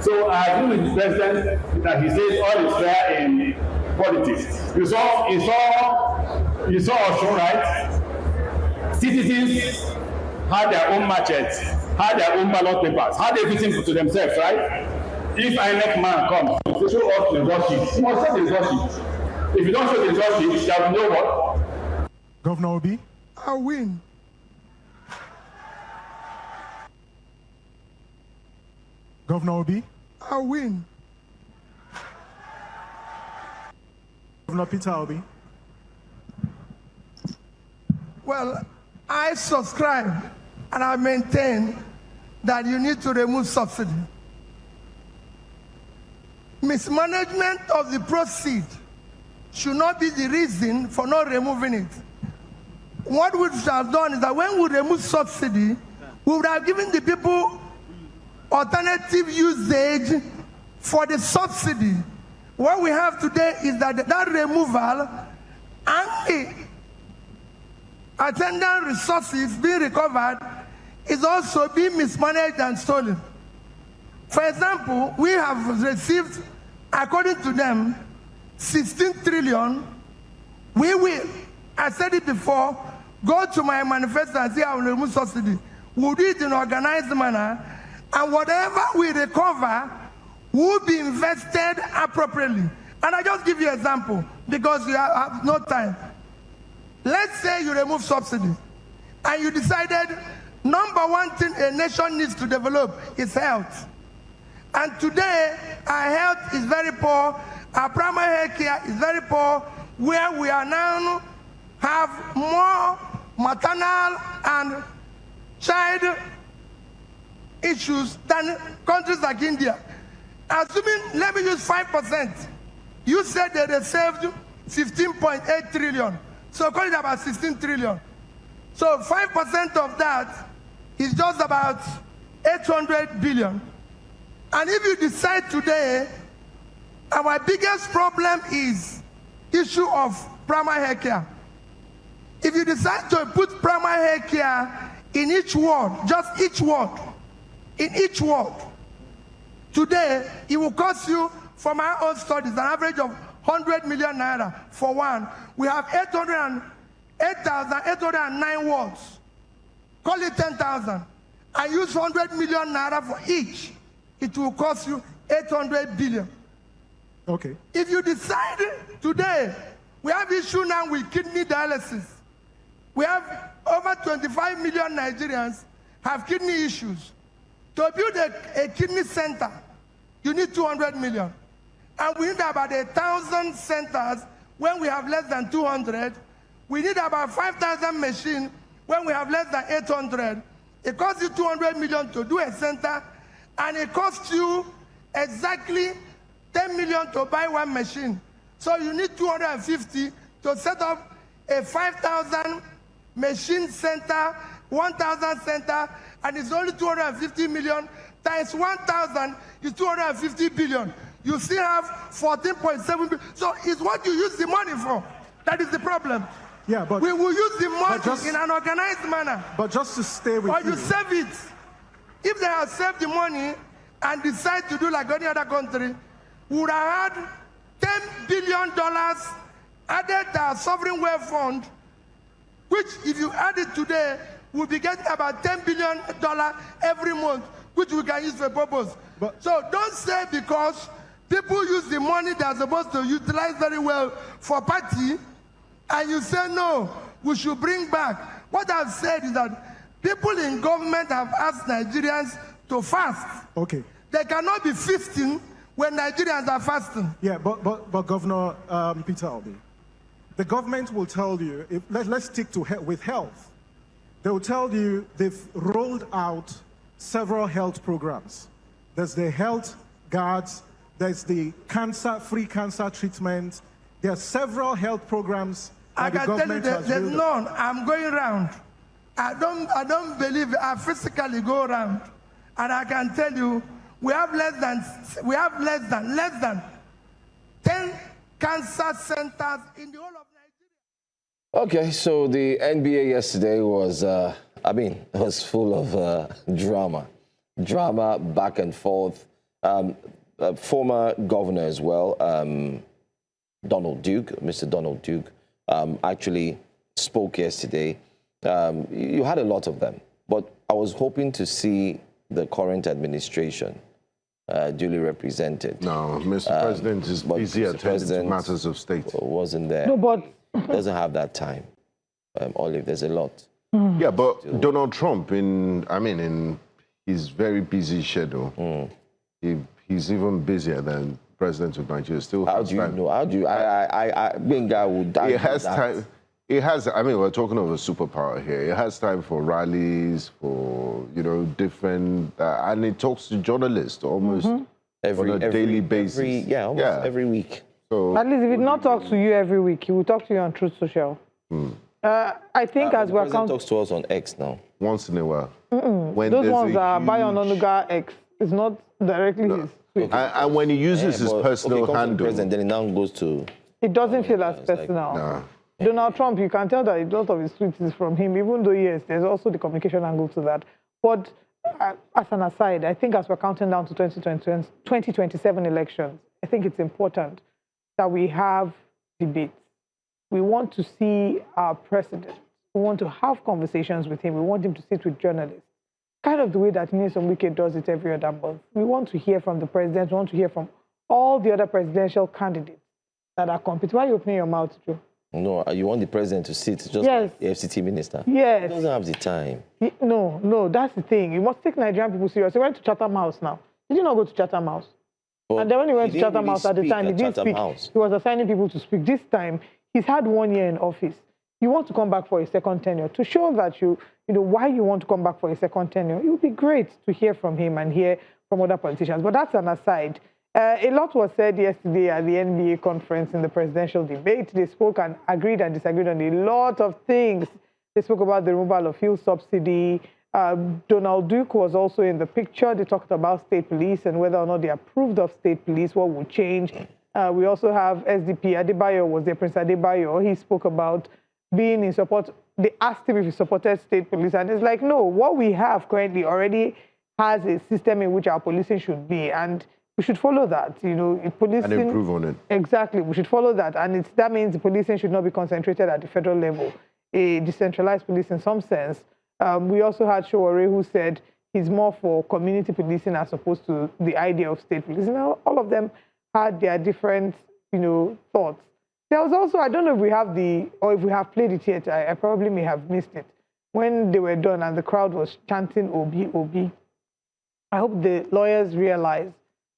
So I agree with the president that he says all is fair in politics. You saw Osun, right? Citizens had their own machetes, had their own ballot papers, had everything to themselves, right? If INEC man comes to show us the result sheet, you must show the result sheet. If you don't show the result sheet, there will be no what? Governor Obi? I win. Governor Obi? I win. Governor Peter Obi? Well, I subscribe and I maintain that you need to remove subsidy. Mismanagement of the proceed should not be the reason for not removing it. What we should have done is that when we remove subsidy, we would have given the people alternative usage for the subsidy. What we have today is that that removal and the attendant resources being recovered is also being mismanaged and stolen. For example, we have received, according to them, 16 trillion. We will, I said it before, go to my manifesto and say I will remove subsidy. We'll do it in an organized manner, and whatever we recover will be invested appropriately. And I just give you an example, because you have no time. Let's say you remove subsidy, and you decided number one thing a nation needs to develop is health. And today, our health is very poor, our primary health care is very poor, where we are now have more maternal and child issues than countries like India. Assuming, let me use 5%. You said that they saved 15.8 trillion. So call it about 16 trillion. So 5% of that is just about 800 billion. And if you decide today, our biggest problem is issue of primary health care. If you decide to put primary health care in each ward, just each ward, in each ward, today it will cost you, from our own studies, an average of 100 million naira for one. We have 8,809 wards. Call it 10,000. I use 100 million naira for each. It will cost you 800 billion. Okay. If you decide today, we have issue now with kidney dialysis. We have over 25 million Nigerians have kidney issues. To build a kidney center, you need 200 million. And we need about 1,000 centers when we have less than 200. We need about 5,000 machines when we have less than 800. It costs you 200 million to do a center, and it costs you exactly 10 million to buy one machine. So you need 250 to set up a 5,000 machine center, 1,000 center, and it's only 250 million times 1,000 is 250 billion. You still have 14.7 billion. So it's what you use the money for. That is the problem. Yeah, but we will use the money in an organized manner. But just to stay with or you save it. If they have saved the money and decide to do like any other country, we would have had $10 billion added to our sovereign wealth fund, which, if you add it today, we'll be getting about $10 billion every month, which we can use for purpose. So don't say because people use the money they're supposed to utilize very well for party, and you say, no, we should bring back. What I've said is that people in government have asked Nigerians to fast. Okay. They cannot be feasting when Nigerians are fasting. Yeah, but Governor Peter Obi, the government will tell you, let's stick to with health. They will tell you they've rolled out several health programs. There's the health guards, there's the free cancer treatment. There are several health programs I that can the tell you government has there's rolled none. I'm going around. I don't believe I physically go around. And I can tell you, we have less than 10 cancer centers in the whole of Nigeria. Okay, so the NBA yesterday was, it was full of drama back and forth. Former governor as well, Mr. Donald Duke, actually spoke yesterday. You had a lot of them, but I was hoping to see the current administration duly represented. No, Mr. President is busy attending to matters of state. Wasn't there. No, but doesn't have that time. Olive, there's a lot. Yeah, but Donald Trump, in his very busy schedule, he's even busier than President of Nigeria. Still, how do you know? How do you? Benga would die. It has time. It has. We're talking of a superpower here. It has time for rallies, for different, and it talks to journalists almost on a daily basis. Almost every week. So at least if he not talk to you every week, he will talk to you on Truth Social. I think as we're President talks to us on X now. Once in a while. When those ones are by on Onuga X. It's not directly his. And when he uses his personal handle, President, then it now goes to. It doesn't feel as personal. Nah. Donald Trump, you can tell that a lot of his tweets is from him, even though, yes, there's also the communication angle to that. But as an aside, I think as we're counting down to 2027 elections, I think it's important that we have debates. We want to see our president. We want to have conversations with him. We want him to sit with journalists. Kind of the way that Nyesom Wike does it every other month. We want to hear from the president. We want to hear from all the other presidential candidates that are competing. Why are you opening your mouth, Joe? No, you want the president to sit just like the FCT minister. Yes. He doesn't have the time. No, that's the thing. You must take Nigerian people serious. He went to Chatham House now. Did you not go to Chatham House? But and then when he went to Chatham House at the time, he didn't speak. He was assigning people to speak. This time, he's had 1 year in office. You want to come back for a second tenure. To show that you know why you want to come back for a second tenure, it would be great to hear from him and hear from other politicians. But that's an aside. A lot was said yesterday at the NBA conference in the presidential debate. They spoke and agreed and disagreed on a lot of things. They spoke about the removal of fuel subsidy. Donald Duke was also in the picture. They talked about state police and whether or not they approved of state police, what would change. We also have SDP. Adebayo was there, Prince Adebayo. He spoke about being in support. They asked him if he supported state police, and it's like, no, what we have currently already has a system in which our policing should be, and we should follow that, policing, and improve on it. Exactly, we should follow that, and that means the policing should not be concentrated at the federal level, a decentralized police in some sense. We also had Sowore, who said he's more for community policing as opposed to the idea of state policing. All of them had their different, thoughts. There was also, I don't know if we have if we have played it yet, I probably may have missed it, when they were done and the crowd was chanting Obi, Obi. I hope the lawyers realize,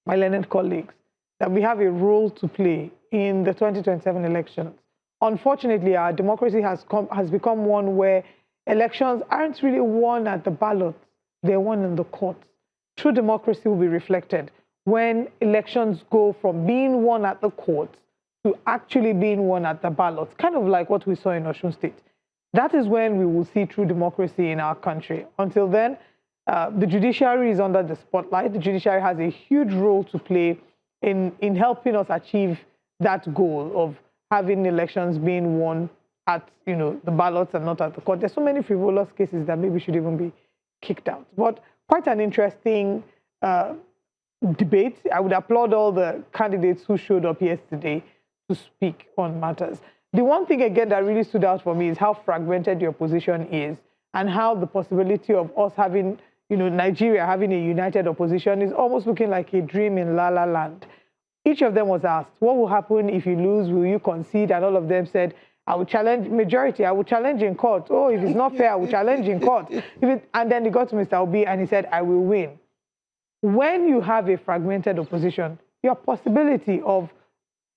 my learned colleagues, that we have a role to play in the 2027 elections. Unfortunately, our democracy has become one where elections aren't really won at the ballot, they're won in the courts. True democracy will be reflected when elections go from being won at the courts to actually being won at the ballots, kind of like what we saw in Osun State. That is when we will see true democracy in our country. Until then, the judiciary is under the spotlight. The judiciary has a huge role to play in helping us achieve that goal of having elections being won at the ballots and not at the court. There's so many frivolous cases that maybe should even be kicked out. But quite an interesting debate. I would applaud all the candidates who showed up yesterday to speak on matters. The one thing, again, that really stood out for me is how fragmented the opposition is and how the possibility of us having, Nigeria having a united opposition is almost looking like a dream in La La Land. Each of them was asked, what will happen if you lose? Will you concede? And all of them said, I will challenge, majority, I will challenge in court. Oh, if it's not fair, I will challenge in court. And then they got to Mr. Obi and he said, I will win. When you have a fragmented opposition, your possibility of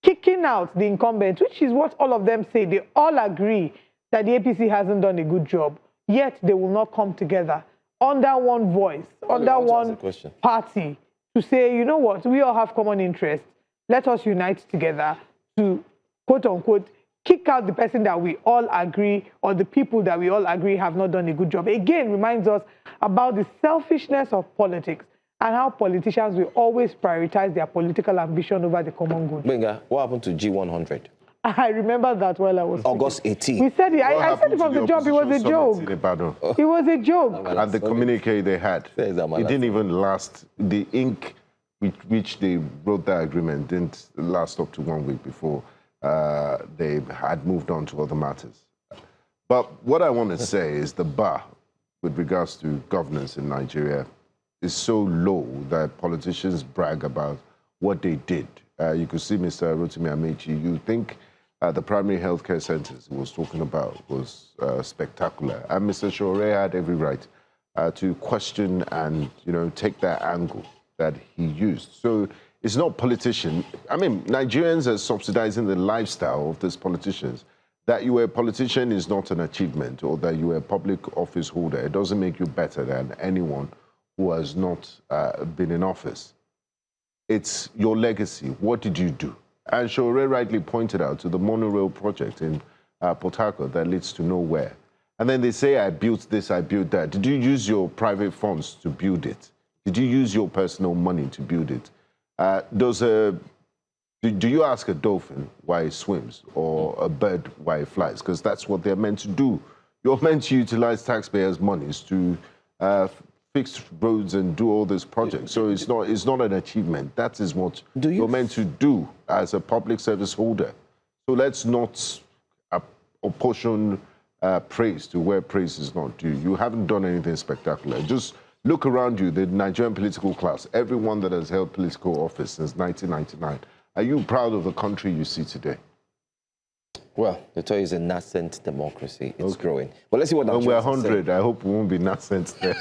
kicking out the incumbent, which is what all of them say, they all agree that the APC hasn't done a good job, yet they will not come together under one voice, under one party to say, you know what, we all have common interests. Let us unite together to, quote unquote, kick out the person that we all agree or the people that we all agree have not done a good job. Again, reminds us about the selfishness of politics and how politicians will always prioritize their political ambition over the common good. Benga, what happened to G100? I remember that while I was August 18. We said it. I said it from the jump. It was a joke. It was a joke. And the communique they had, it didn't even last. The ink with which they wrote that agreement didn't last up to 1 week before they had moved on to other matters. But what I want to say is the bar with regards to governance in Nigeria is so low that politicians brag about what they did. You could see Mr. Rotimi Amaechi. You think the primary healthcare centers he was talking about was spectacular. And Mr. Sowore had every right to question and, take that angle that he used. So it's not politician. I mean, Nigerians are subsidizing the lifestyle of these politicians. That you were a politician is not an achievement, or that you were a public office holder. It doesn't make you better than anyone who has not been in office. It's your legacy. What did you do? And Sowore rightly pointed out to the monorail project in Port Harcourt that leads to nowhere. And then they say, I built this, I built that. Did you use your private funds to build it? Did you use your personal money to build it? Do you ask a dolphin why it swims or a bird why it flies? Because that's what they're meant to do. You're meant to utilize taxpayers' monies to fix roads and do all these projects. So it's not an achievement. That is what you're meant to do as a public service holder. So let's not apportion praise to where praise is not due. You haven't done anything spectacular. Just look around you, the Nigerian political class, everyone that has held political office since 1999. Are you proud of the country you see today? Well, the toy is a nascent democracy. It's growing. But let's see what Nigerians when we're 100, I hope we won't be nascent there.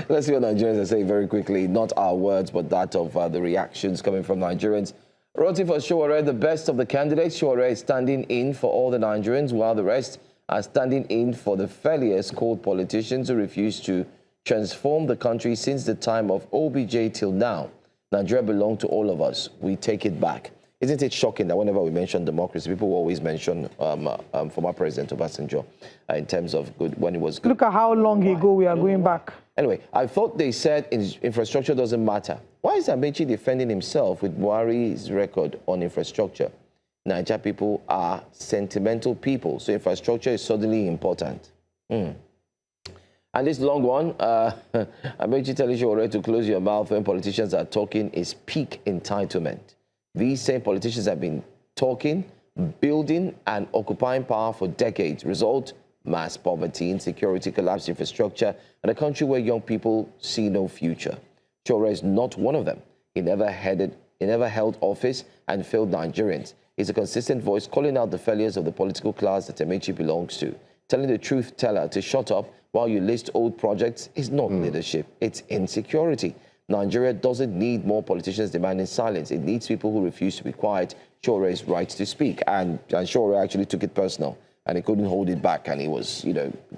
Let's see what Nigerians are saying very quickly. Not our words, but that of the reactions coming from Nigerians. Voting for Sowore, the best of the candidates. Sowore is standing in for all the Nigerians, while the rest are standing in for the failures called politicians who refuse to transform the country since the time of OBJ till now. Nigeria belongs to all of us. We take it back. Isn't it shocking that whenever we mention democracy, people will always mention former President Obasanjo in terms of good when it was good. Look at how long ago we are going back. Anyway, I thought they said infrastructure doesn't matter. Why is Amaechi defending himself with Buhari's record on infrastructure? Nigeria people are sentimental people, so infrastructure is suddenly important. And this long one, Amaechi telling Sowore to close your mouth when politicians are talking is peak entitlement. These same politicians have been talking, building, and occupying power for decades. Result, mass poverty, insecurity, collapsed infrastructure, and a country where young people see no future. Sowore is not one of them. He never held office and failed Nigerians. He's a consistent voice calling out the failures of the political class that Amaechi belongs to. Telling the truth teller to shut up while you list old projects is not leadership, it's insecurity. Nigeria doesn't need more politicians demanding silence. It needs people who refuse to be quiet. Sowore's right to speak. And Sowore actually took it personal, and he couldn't hold it back, and he was,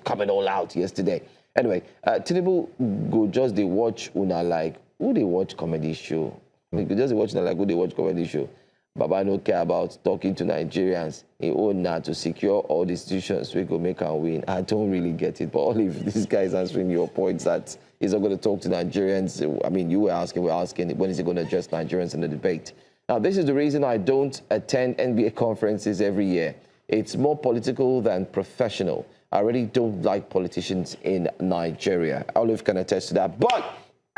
coming all out yesterday. Anyway, Tinubu go just they watch una like who they watch comedy show. They just watch una like who they watch comedy show. Baba no care about talking to Nigerians. He own now to secure all the institutions we go make and win. I don't really get it. But all if this guy is answering your points that he's not going to talk to Nigerians. I mean, we're asking, when is he going to address Nigerians in the debate? Now, this is the reason I don't attend NBA conferences every year. It's more political than professional. I really don't like politicians in Nigeria. Olive can attest to that. But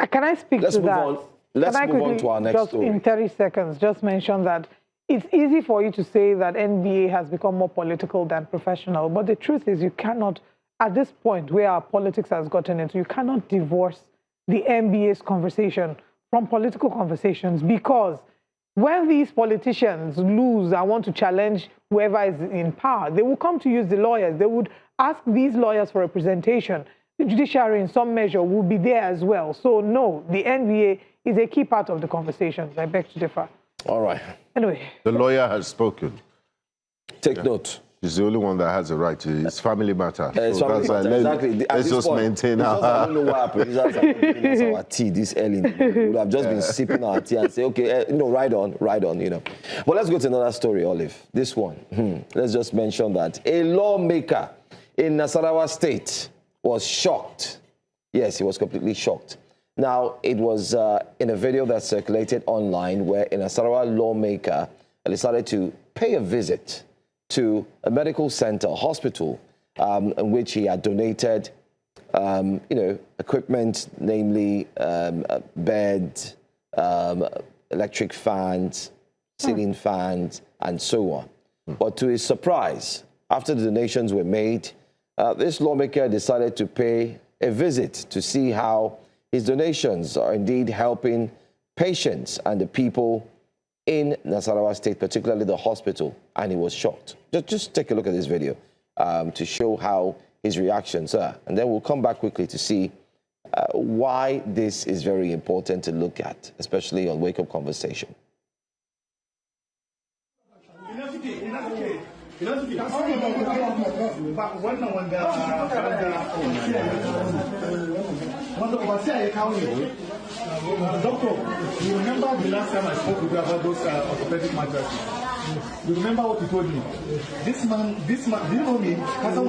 can I speak to that? let's move on to our next just story. In 30 seconds, just mention that it's easy for you to say that NBA has become more political than professional, but the truth is you cannot, at this point where our politics has gotten into, you cannot divorce the NBA's conversation from political conversations, because when these politicians lose and want to challenge whoever is in power, they will come to use the lawyers. They would ask these lawyers for representation. The judiciary, in some measure, will be there as well. So, no, the NBA is a key part of the conversations. I beg to differ. All right. Anyway. The lawyer has spoken. Take note. She's the only one that has a right to. It's family matter. It's family matter. Exactly. Let's just maintain our. I don't know what happened. It's our tea this early. We would have just been sipping our tea and say, okay, ride on, But let's go to another story, Olive. This one. Let's just mention that a lawmaker in Nasarawa State was shocked. Yes, he was completely shocked. Now, it was in a video that circulated online where a Nasarawa lawmaker decided to pay a visit to a medical center, a hospital, in which he had donated, equipment, namely bed, electric fans, ceiling fans, and so on. But to his surprise, after the donations were made, this lawmaker decided to pay a visit to see how his donations are indeed helping patients and the people in Nasarawa State, particularly the hospital, and he was shocked. Just take a look at this video to show how his reactions are. And then we'll come back quickly to see why this is very important to look at, especially on Wake Up Conversation. Doctor, you remember the last time I spoke with you about those orthopedic mattresses? You remember what you told me? This man, do you know me? Under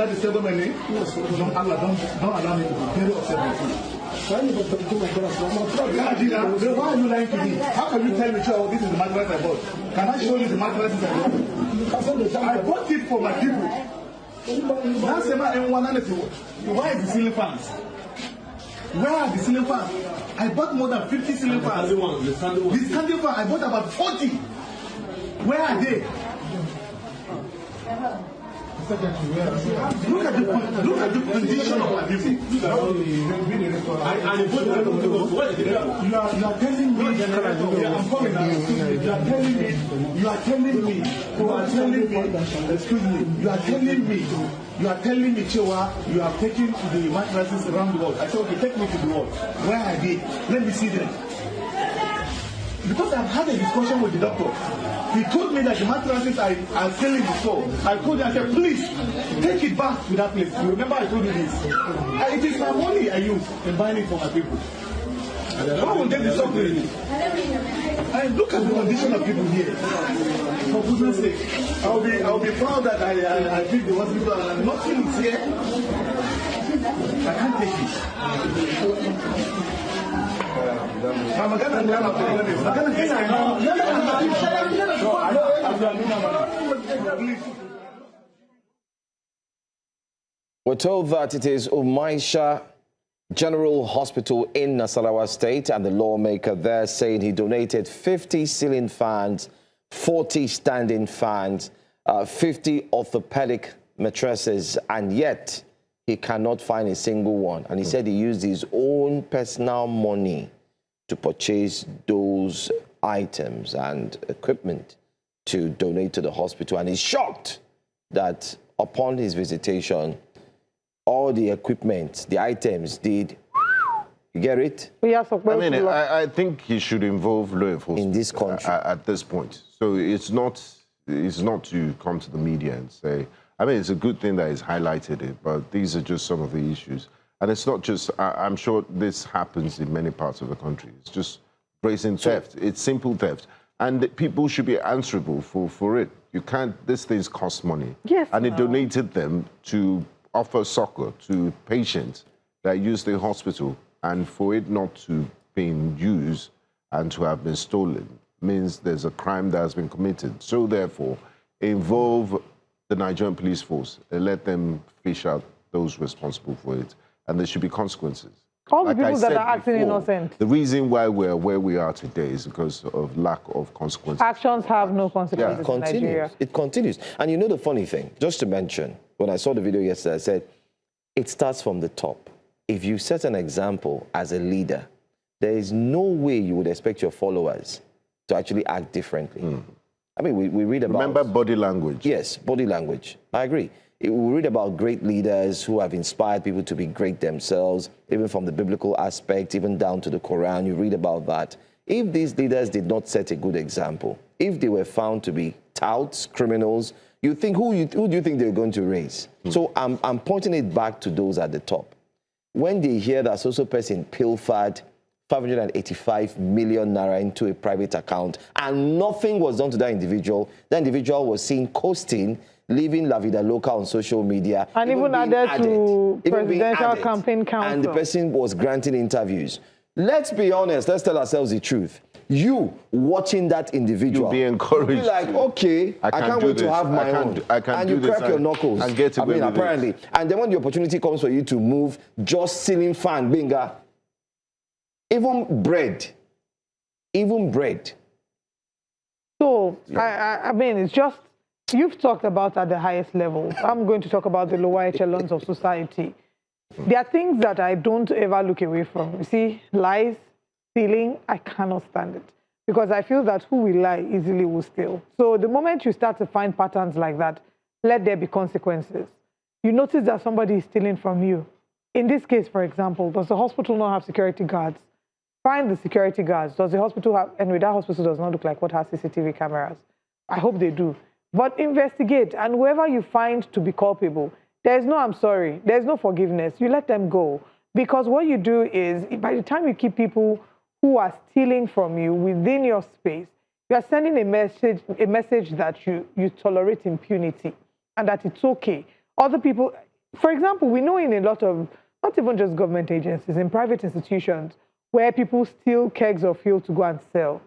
the table, don't allow me to be very upset with you. Why are you lying to me? How can you tell me, oh, this is the mattress I bought? Can I show you the mattresses I bought? I bought it for my people. Why is the ceiling fans? Where are the ceiling fans? I bought more than 50 ceiling fans. The standing fan, I bought about 40. Where are they? Look at the condition of my people. You are telling me. I'm coming now. You are telling me. Excuse me. You are telling me, Chewa, you are taking the mattresses around the world. I said, okay, take me to the world. Where are they? Let me see them. Because I've had a discussion with the doctor. He told me that the mattresses are selling the store. I told him, I said, please, take it back to that place. You remember I told you this? It is my money I use in buying it for my people. How will get this up with me? And look at the condition of people here. For goodness sake, I'll be proud that I did the hospital and nothing is here. I can't take it. We're told that it is Omoyele General Hospital in Nasarawa State, and the lawmaker there saying he donated 50 ceiling fans, 40 standing fans, 50 orthopedic mattresses, and yet he cannot find a single one. And he said he used his own personal money to purchase those items and equipment to donate to the hospital. And he's shocked that upon his visitation, all the equipment, the items did, you get it? Yes, I mean, I think he should involve law enforcement in this country at this point. So it's not to come to the media and say, I mean, it's a good thing that he's highlighted it, but these are just some of the issues. And it's not just, I'm sure this happens in many parts of the country. It's just brazen theft. It's simple theft. And people should be answerable for it. You can't, these things cost money. Yes. And he donated them to offer succor to patients that use the hospital. And for it not to be used and to have been stolen means there's a crime that has been committed. So therefore, involve the Nigerian police force and let them fish out those responsible for it. And there should be consequences. All the Like I people that said are acting before, innocent. The reason why we're where we are today is because of lack of consequences. Actions have no consequences in Nigeria. It continues. And you know the funny thing, just to mention, when I saw the video yesterday, I said, it starts from the top. If you set an example as a leader, there is no way you would expect your followers to actually act differently. I mean, we read about... Remember body language. Yes, body language. I agree. We read about great leaders who have inspired people to be great themselves, even from the biblical aspect, even down to the Quran. You read about that. If these leaders did not set a good example, if they were found to be touts, criminals, you think who do you think they're going to raise? So I'm pointing it back to those at the top. When they hear that social person pilfered 585 million naira into a private account and nothing was done to that individual was seen coasting, living La Vida Loca on social media. And even added to presidential campaign council. And the person was granting interviews. Let's be honest, let's tell ourselves the truth. You watching that individual, you'll be encouraged. You'll be like, okay, I can't wait to have my own. And you crack your knuckles. And get away with apparently. it. And then when the opportunity comes for you to move, just ceiling fan, binga. Even bread. So, I mean, it's just, you've talked about at the highest level. I'm going to talk about the lower echelons of society. There are things that I don't ever look away from. You see, lies, stealing, I cannot stand it. Because I feel that who will lie easily will steal. So the moment you start to find patterns like that, let there be consequences. You notice that somebody is stealing from you. In this case, for example, does the hospital not have security guards? Find the security guards. Does the hospital have, and that hospital does not look like what has CCTV cameras. I hope they do. But investigate, and whoever you find to be culpable, there's no I'm sorry, there's no forgiveness. You let them go. Because what you do is, by the time you keep people who are stealing from you within your space, you are sending a message that you tolerate impunity and that it's okay. Other people, for example, we know in a lot of, not even just government agencies, in private institutions, where people steal kegs of fuel to go and sell.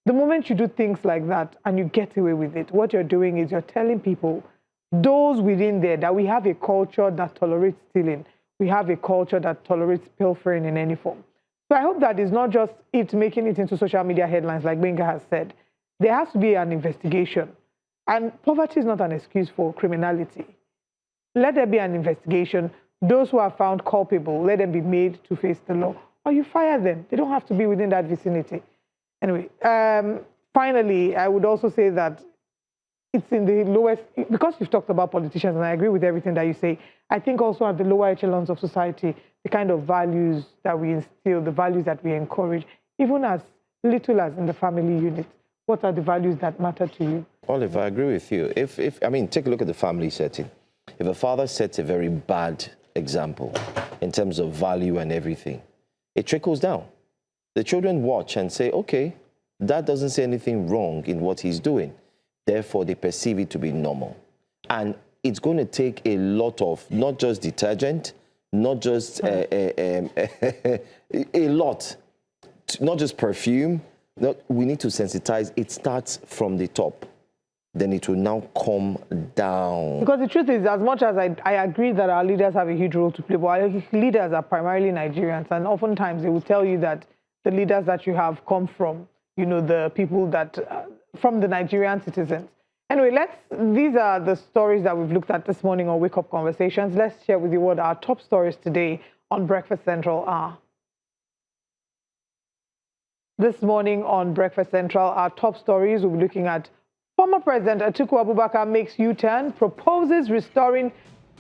The moment you do things like that and you get away with it, what you're doing is you're telling people, those within there, that we have a culture that tolerates stealing. We have a culture that tolerates pilfering in any form. So I hope that it's not just it making it into social media headlines like Benga has said. There has to be an investigation. And poverty is not an excuse for criminality. Let there be an investigation. Those who are found culpable, let them be made to face the law. Or you fire them. They don't have to be within that vicinity. Anyway, finally, I would also say that it's in the lowest, because you've talked about politicians, and I agree with everything that you say, I think also at the lower echelons of society, the kind of values that we instill, the values that we encourage, even as little as in the family unit, what are the values that matter to you? Olive, I agree with you. I mean, take a look at the family setting. If a father sets a very bad example in terms of value and everything, it trickles down. The children watch and say, okay, that doesn't say anything wrong in what he's doing. Therefore, they perceive it to be normal. And it's going to take a lot of, not just detergent, not just a lot, not just perfume. We need to sensitize. It starts from the top. Then it will now come down. Because the truth is, as much as I agree that our leaders have a huge role to play, but our leaders are primarily Nigerians, and oftentimes they will tell you that the leaders that you have come from, you know, the people that, from the Nigerian citizens. Anyway, these are the stories that we've looked at this morning on Wake Up Conversations. Let's share with you what our top stories today on Breakfast Central are. This morning on Breakfast Central, our top stories, we'll be looking at former President Atiku Abubakar makes U-turn, proposes restoring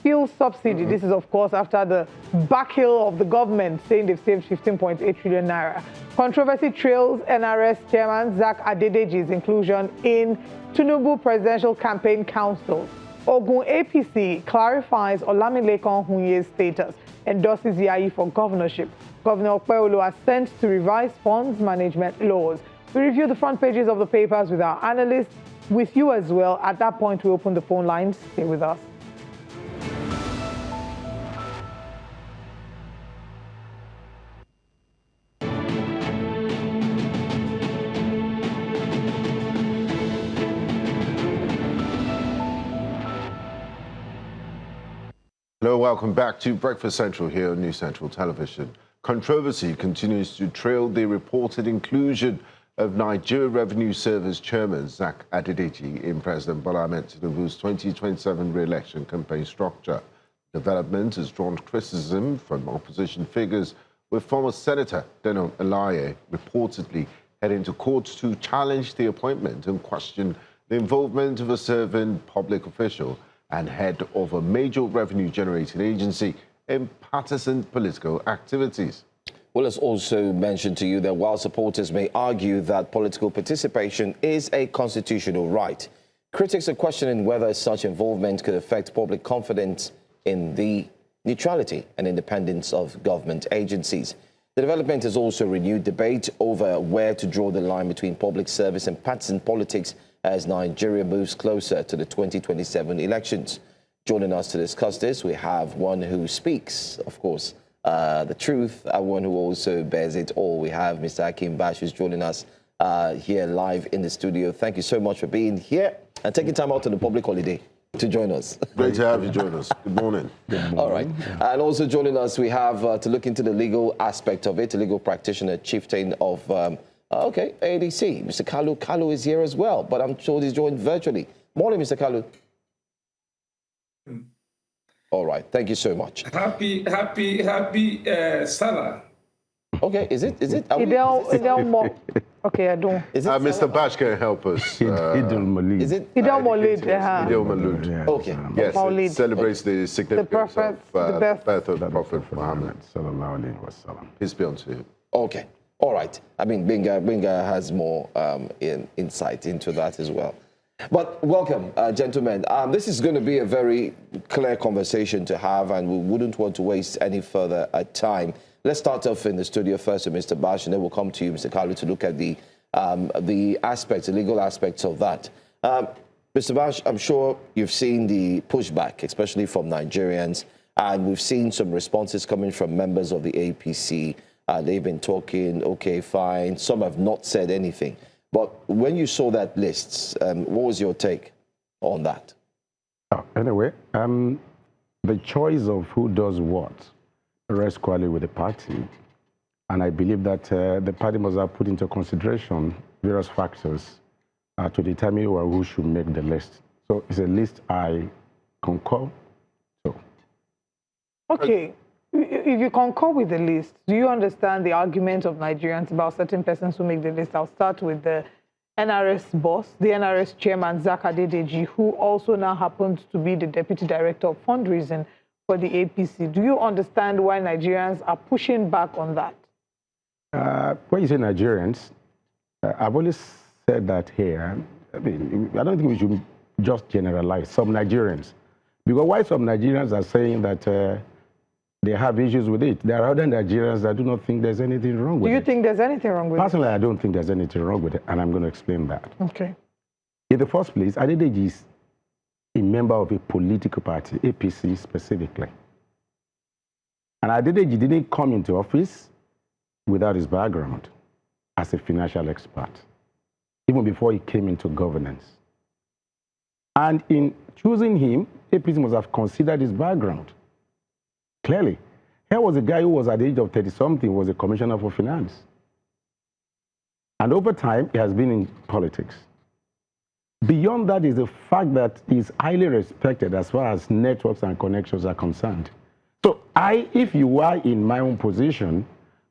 fuel subsidy. This is, of course, after the backhill of the government saying they've saved 15.8 trillion naira. Controversy trails NRS Chairman Zacch Adedeji's inclusion in Tinubu Presidential Campaign Council. Ogun APC clarifies Olamilekan Hunye's status, endorses Yayi for governorship. Governor Peter Obi sent to revise funds management laws. We review the front pages of the papers with our analysts, with you as well. At that point, we open the phone lines. Stay with us. Hello, welcome back to Breakfast Central here on New Central Television. controversy continues to trail the reported inclusion of Nigeria Revenue Service Chairman Zacch Adedeji in President Bola Ahmed Tinubu's 2027 re-election campaign structure. Development has drawn criticism from opposition figures, with former Senator Deno Elaye reportedly heading to court to challenge the appointment and question the involvement of a serving public official and head of a major revenue-generating agency in partisan political activities. Well, let's also mention to you that while supporters may argue that political participation is a constitutional right, critics are questioning whether such involvement could affect public confidence in the neutrality and independence of government agencies. The development has also renewed debate over where to draw the line between public service and partisan politics as Nigeria moves closer to the 2027 elections. Joining us to discuss this, we have one who speaks, of course, the truth, and one who also bears it all. We have Mr. Akim Bash, who's joining us here live in the studio. Thank you so much for being here and taking time out on the public holiday to join us. Great to have you join us. Good morning. Good morning. All right. And also joining us, we have to look into the legal aspect of it, a legal practitioner, chieftain of, ADC. Mr. Kalu is here as well, but I'm sure he's joined virtually. Morning, Mr. Kalu. All right. Thank you so much. Happy Salah. Okay. Is it? Okay, I don't. Is it Mr. Bash can help us. Is it? Idil Maulid. Idil Maulud. Okay. Yes, Maulid. it celebrates the significance of the birth of the Prophet Muhammad. Peace be unto him. Okay. All right. I mean, Binga has more insight into that as well. But welcome, gentlemen. This is going to be a very clear conversation to have, and we wouldn't want to waste any further time. Let's start off in the studio first with Mr. Bash, and then we'll come to you, Mr. Kalu, to look at the aspects, the legal aspects of that. Mr. Bash, I'm sure you've seen the pushback, especially from Nigerians, and we've seen some responses coming from members of the APC. They've been talking, okay, fine. Some have not said anything. But when you saw that list, what was your take on that? Anyway, the choice of who does what rests squarely with the party. And I believe that the party must have put into consideration various factors to determine who should make the list. So it's a list I concur. Okay. If you concur with the list, do you understand the argument of Nigerians about certain persons who make the list? I'll start with the NRS boss, the NRS Chairman Zacch Adedeji, who also now happens to be the Deputy Director of Fundraising for the APC. Do you understand why Nigerians are pushing back on that? When you say Nigerians, I've always said that here. I mean, I don't think we should just generalize some Nigerians. Because why some Nigerians are saying that they have issues with it, there are other Nigerians that do not think there's anything wrong with it. Do you think there's anything wrong with it? Personally, I don't think there's anything wrong with it, and I'm going to explain that. Okay. In the first place, Adedeji is a member of a political party, APC specifically. And Adedeji didn't come into office without his background as a financial expert, even before he came into governance. And in choosing him, APC must have considered his background. Clearly, here was a guy who was at the age of 30-something, was a commissioner for finance. And over time, he has been in politics. Beyond that is the fact that he's highly respected as far as networks and connections are concerned. So if you are in my own position,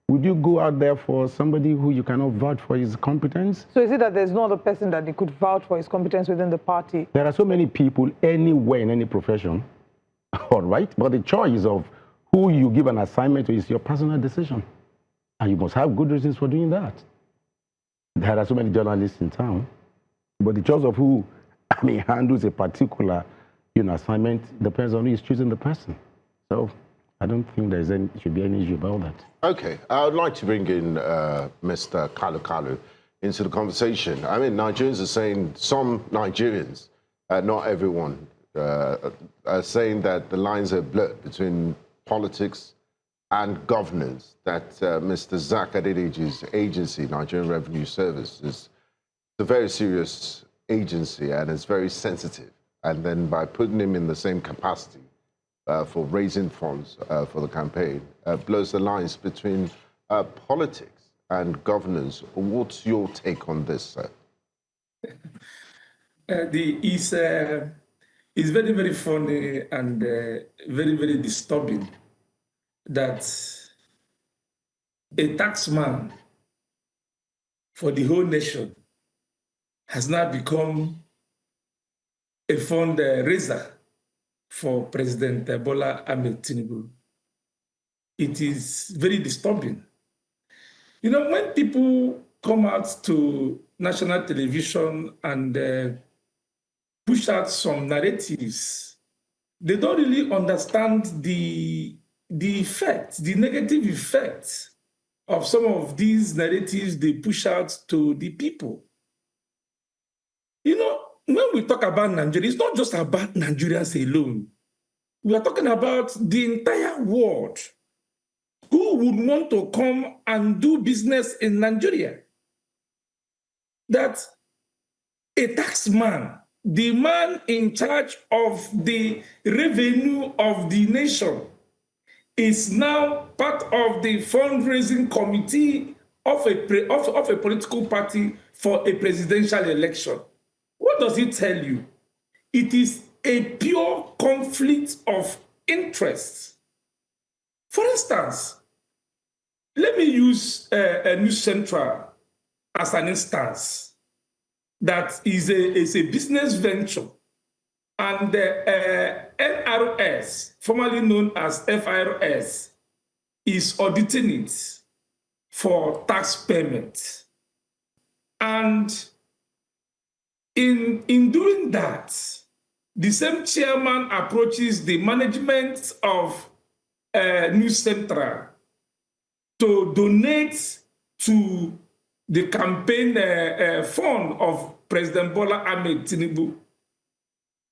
would you go out there for somebody who you cannot vouch for his competence? So is it that there's no other person that they could vouch for his competence within the party? There are so many people anywhere in any profession, all right? But the choice of who you give an assignment to is your personal decision. And you must have good reasons for doing that. There are so many journalists in town, but the choice of who handles a particular assignment depends on who is choosing the person. So I don't think should be any issue about that. Okay, I would like to bring in Mr. Kalu into the conversation. I mean, Nigerians are saying, some Nigerians, not everyone, are saying that the lines are blurred between politics and governance, that Mr. Zacch Adedeji's agency, Nigerian Revenue Service, is a very serious agency and it's very sensitive. And then by putting him in the same capacity for raising funds for the campaign blurs the lines between politics and governance. What's your take on this, sir? It's very, very funny and very, very disturbing that a taxman for the whole nation has now become a fundraiser for President Bola Ahmed Tinubu. It is very disturbing. You know, when people come out to national television and push out some narratives, they don't really understand the effect, the negative effect of some of these narratives they push out to the people. You know, when we talk about Nigeria, it's not just about Nigerians alone. We are talking about the entire world. Who would want to come and do business in Nigeria? That a taxman, the man in charge of the revenue of the nation, is now part of the fundraising committee of a political party for a presidential election. What does it tell you? It is a pure conflict of interests. For instance, let me use a News Central as an instance. That is a business venture, and the NRS, formerly known as FIRS, is auditing it for tax payment. And in doing that, the same chairman approaches the management of News Central to donate to the campaign fund of President Bola Ahmed Tinubu.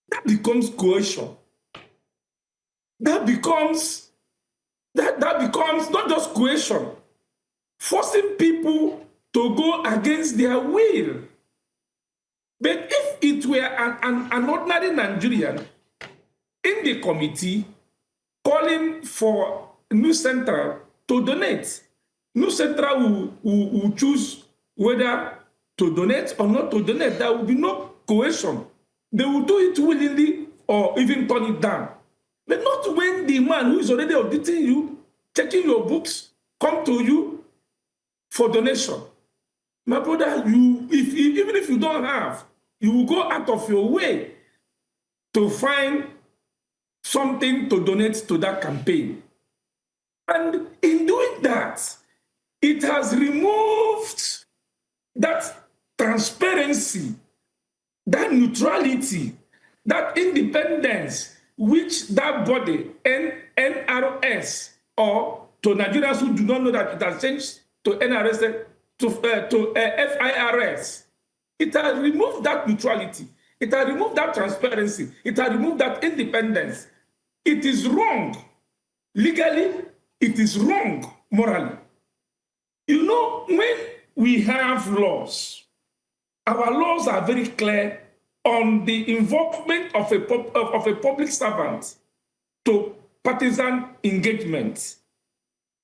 That becomes coercion. That becomes not just coercion, forcing people to go against their will. But if it were an ordinary Nigerian in the committee calling for News Central to donate, News Central will choose whether to donate or not to donate. There will be no coercion. They will do it willingly or even turn it down. But not when the man who is already auditing you, checking your books, come to you for donation. My brother, even if you don't have, you will go out of your way to find something to donate to that campaign. And in doing that, it has removed that transparency, that neutrality, that independence which that body, NRS, or to Nigerians who do not know that it has changed to NRS, to FIRS, it has removed that neutrality. It has removed that transparency. It has removed that independence. It is wrong. Legally, it is wrong morally. You know, when we have laws, our laws are very clear on the involvement of a public servant to partisan engagement.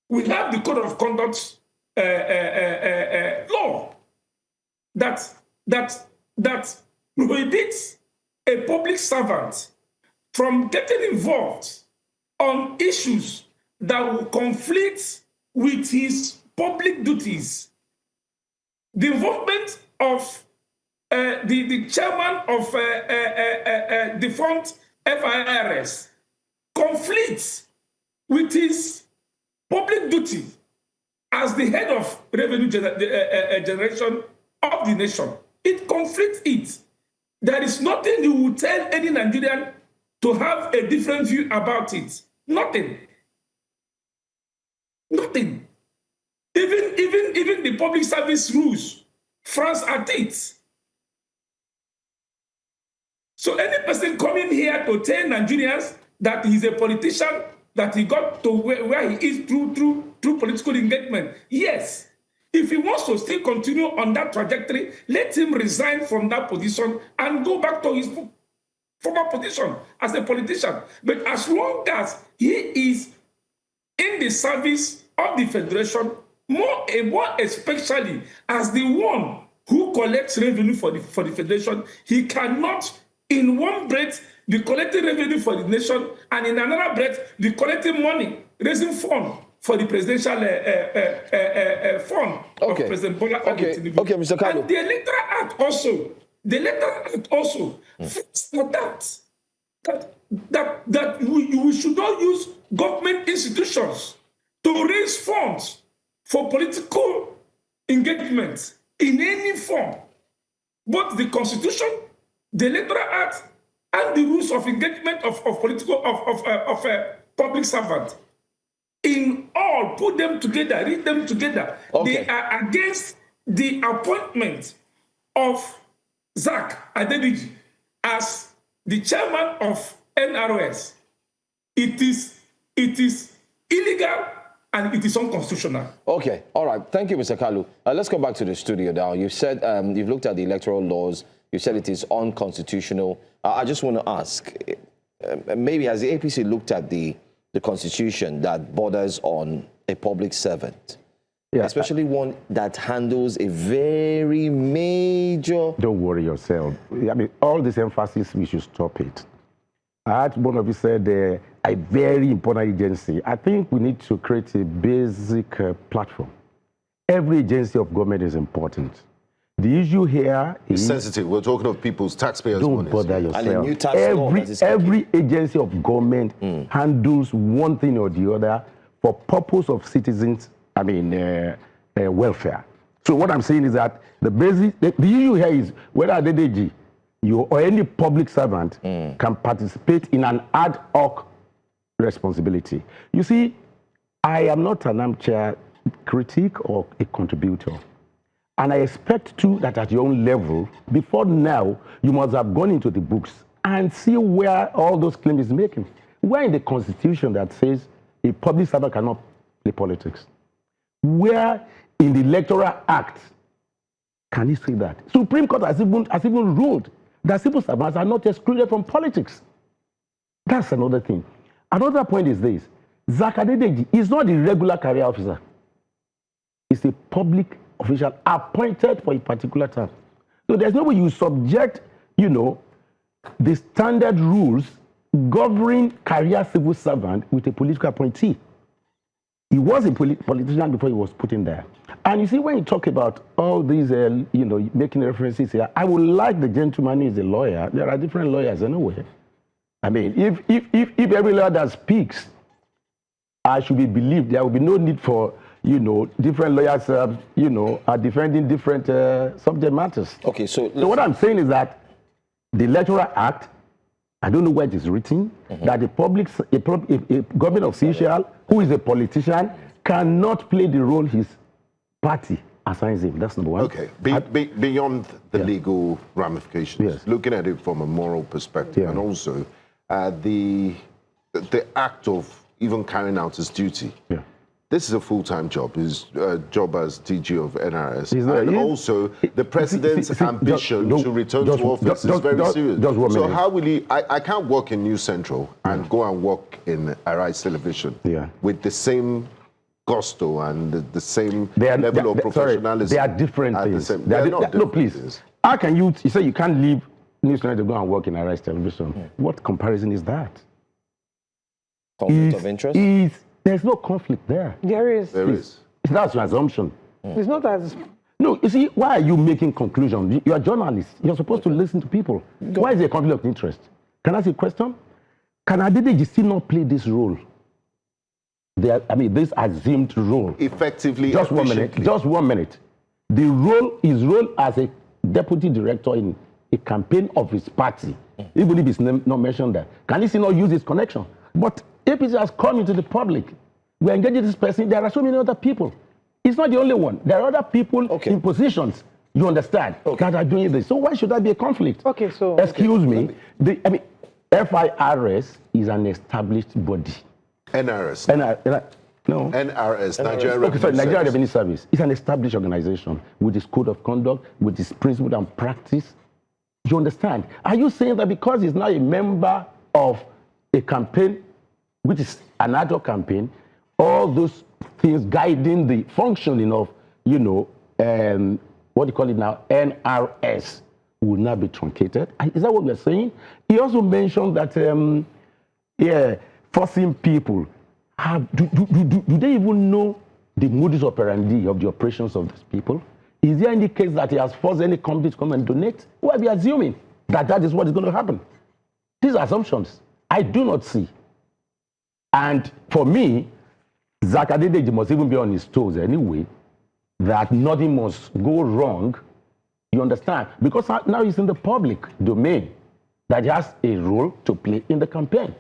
We have the Code of Conduct law that prohibits a public servant from getting involved on issues that will conflict with his public duties. The involvement of the chairman of defunct FIRS conflicts with his public duty as the head of revenue generation of the nation. It conflicts it. There is nothing you will tell any Nigerian to have a different view about it. Nothing. Nothing. Even the public service rules, France at it. So any person coming here to tell Nigerians that he's a politician, that he got to where he is through political engagement, yes. If he wants to still continue on that trajectory, let him resign from that position and go back to his former position as a politician. But as long as he is in the service of the federation, more especially as the one who collects revenue for the federation, he cannot in one breath be collecting revenue for the nation and in another breath be collecting money, raising fund for the presidential fund of President Bola Tinubu. Okay, Mr. Kalu. And the Electoral Act also, for that we should not use government institutions to raise funds for political engagement in any form. Both the Constitution, the Electoral Act, and the rules of engagement of public servants. In all, put them together, read them together. Okay. They are against the appointment of Zacch Adedeji as the chairman of NRS. It is illegal and it is unconstitutional. Okay, all right. Thank you, Mr. Kalu. Let's go back to the studio now. You said you've looked at the electoral laws. You said it is unconstitutional. I just want to ask, maybe has the APC looked at the constitution that borders on a public servant? Yeah, especially one that handles a very major... Don't worry yourself. I mean, all this emphasis, we should stop it. I heard one of you said a very important agency. I think we need to create a basic platform. Every agency of government is important. The issue here is... sensitive. We're talking of people's taxpayers' money. Don't bother yourself. And a new tax law every agency of government handles one thing or the other for purpose of citizens, welfare. So what I'm saying is that the issue here is whether Adedeji, you or any public servant can participate in an ad hoc responsibility. You see, I am not an armchair critic or a contributor. And I expect too that at your own level, before now, you must have gone into the books and see where all those claims is making. Where in the Constitution that says a public servant cannot play politics? Where in the Electoral Act can he say that? Supreme Court has even ruled that civil servants are not excluded from politics. That's another thing. Another point is this. Zacch Adedeji is not a regular career officer. He's a public official appointed for a particular term. So there's no way you subject, the standard rules governing career civil servant with a political appointee. He was a politician before he was put in there. And you see, when you talk about all these, making references here, I would like the gentleman who is a lawyer. There are different lawyers anyway. I mean, if every lawyer that speaks, I should be believed, there will be no need for different lawyers, are defending different subject matters. Okay, so what I'm saying is that the Electoral Act, I don't know where it is written, that a government official who is a politician cannot play the role his party assigns him. That's number one. Okay, beyond the legal ramifications, looking at it from a moral perspective, and also the act of even carrying out his duty. Yeah. This is a full-time job. His job as DG of NRS. And also, the president's ambition to return to office is very serious. So how will he... I can't work in News Central and go and work in Arise Television with the same gusto and the same level of professionalism. They are different things. No, please. How can you say you can't leave News Central to go and work in Arise Television? What comparison is that? Conflict of interest? There's no conflict there. There is. There is. That's your assumption. It's not as... No, you see, why are you making conclusions? You are journalists. You're supposed to listen to people. Why is there a conflict of interest? Can I ask you a question? Can Adedeji still not play this role? This assumed role. Effectively, Just 1 minute. Just 1 minute. His role as a deputy director in a campaign of his party, even if it's not mentioned there, can he still not use his connection? But APC has come into the public. We're engaging this person. There are so many other people. It's not the only one. There are other people in positions, you understand, that are doing this. So why should there be a conflict? Okay, so... Excuse me. FIRS is an established body. NRS. No. NRS, Nigeria Revenue Service. It's an established organization with its code of conduct, with its principle and practice. You understand? Are you saying that because he's now a member of a campaign, which is an adult campaign, all those things guiding the functioning of, you know, what do you call it now, NRS, will not be truncated? Is that what we're saying? He also mentioned that, forcing people, do they even know the modus operandi of the operations of these people? Is there any case that he has forced any company to come and donate? Well, we are assuming that that is what is going to happen. These are assumptions I do not see. And for me, Zacch Adedeji must even be on his toes anyway, that nothing must go wrong. You understand? Because now he's in the public domain, that he has a role to play in the campaign.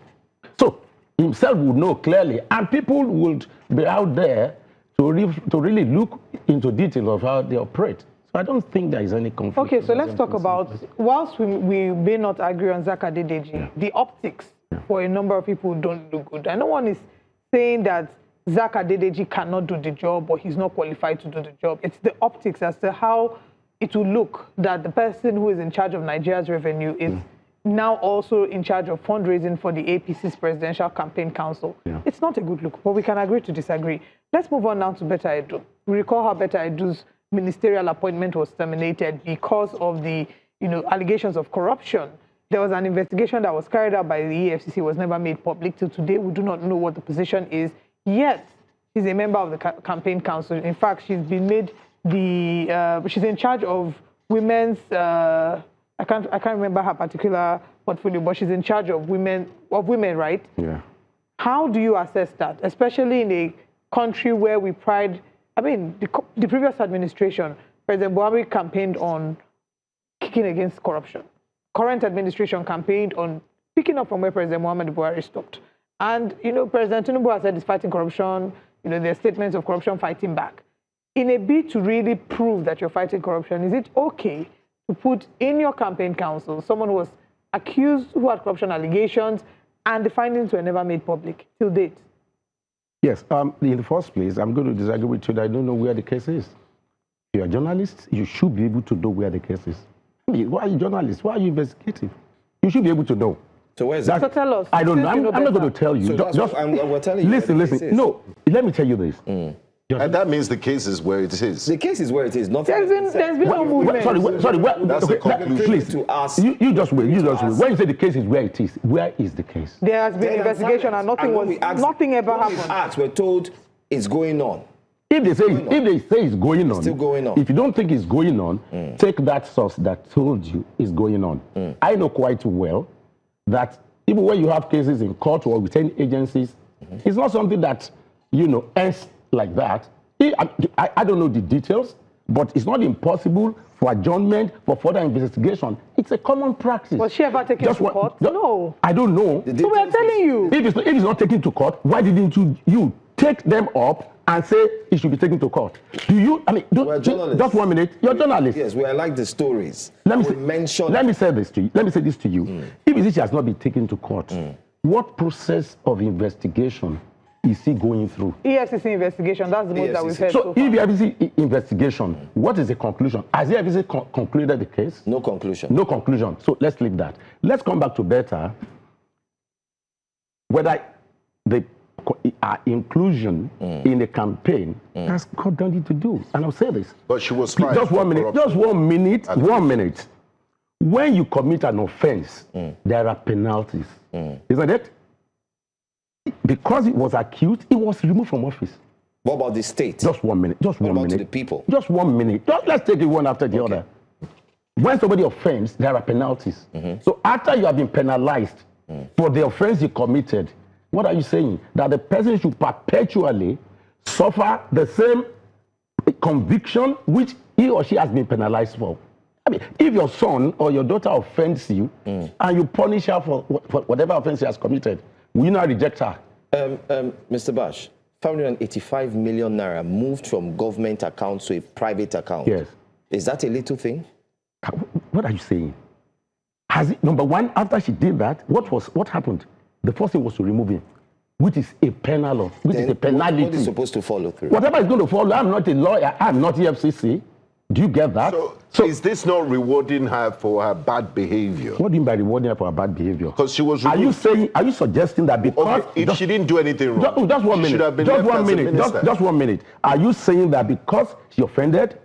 So himself would know clearly, and people would be out there to really look into details of how they operate. So I don't think there is any conflict. Okay, so let's talk about, whilst we may not agree on Zacch Adedeji, the optics for a number of people don't look good. And no one is saying that Zacch Adedeji cannot do the job or he's not qualified to do the job. It's the optics as to how it will look that the person who is in charge of Nigeria's revenue is now also in charge of fundraising for the APC's Presidential Campaign Council. It's not a good look, but we can agree to disagree. Let's move on now to Betta Edu. We recall how Betta Edu's ministerial appointment was terminated because of the allegations of corruption. There was an investigation that was carried out by the EFCC, was never made public. Till today, we do not know what the position is. Yet, she's a member of the campaign council. In fact, she's been made she's in charge of women's, I can't remember her particular portfolio, but she's in charge of women, right? Yeah. How do you assess that, especially in a country where we pride, I mean, the previous administration, President Buhari campaigned on kicking against corruption. Current administration campaigned on picking up from where President Muhammadu Buhari stopped. And, President Tinubu has said he's fighting corruption, there's statements of corruption fighting back. In a bid to really prove that you're fighting corruption, is it okay to put in your campaign council someone who was accused, who had corruption allegations, and the findings were never made public till date? Yes, in the first place, I'm going to disagree with you that I don't know where the case is. If you're a journalist, you should be able to know where the case is. Why are you journalists? Why are you investigating? You should be able to know. So where's it? So tell us. I don't know. I'm not going to tell you. So that's what we're telling you. Listen. No, let me tell you this. And that means the case is where it is. The case is where it is. There's been no movement. Sorry. That's the conclusion. Please, to ask. You just wait. When you say the case is where it is, where is the case? There has been investigation and nothing ever happened. We're told it's going on. If they say it's going on, still going on. If you don't think it's going on, take that source that told you it's going on. I know quite well that even when you have cases in court or with any agencies, it's not something that ends like that. I don't know the details, but it's not impossible for adjournment for further investigation. It's a common practice. Was she ever taken to court? No. I don't know. So we're telling you. If it's not taken to court, why didn't you take them up and say it should be taken to court? We're journalists. Just 1 minute. You're journalists. Yes, we like the stories. Let me say this to you. If it has not been taken to court, what process of investigation is he going through? EFCC investigation, that's the most that we've heard so far. If EFCC investigation, what is the conclusion? Has EFCC concluded the case? No conclusion. No conclusion. So let's leave that. Let's come back to Betta. Whether the inclusion in a campaign, that's got nothing to do. And I'll say this. But she was fine. Just 1 minute. Just 1 minute. 1 minute. When you commit an offense, there are penalties. Isn't it? Because it was accused, it was removed from office. What about the state? Just 1 minute. Just 1 minute. To the people? Just 1 minute. Let's take it one after the other. When somebody offends, there are penalties. So after you have been penalized for the offense you committed, what are you saying? That the person should perpetually suffer the same conviction which he or she has been penalized for? I mean, if your son or your daughter offends you and you punish her for whatever offense she has committed, will you not reject her? Mr. Bash, 585 million naira moved from government account to a private account. Yes. Is that a little thing? What are you saying? Number one, after she did that, what happened? The first thing was to remove him, which is a penal, which is a penalty. What is supposed to follow through? Whatever is going to follow, I'm not a lawyer, I'm not EFCC, Do you get that? So is this not rewarding her for her bad behavior? What do you mean by rewarding her for her bad behavior? Because she was removed. Are you suggesting that because... Okay, if she didn't do anything wrong, just 1 minute. Should have been Just left 1 as a minute. minister. Just 1 minute. Are you saying that because she offended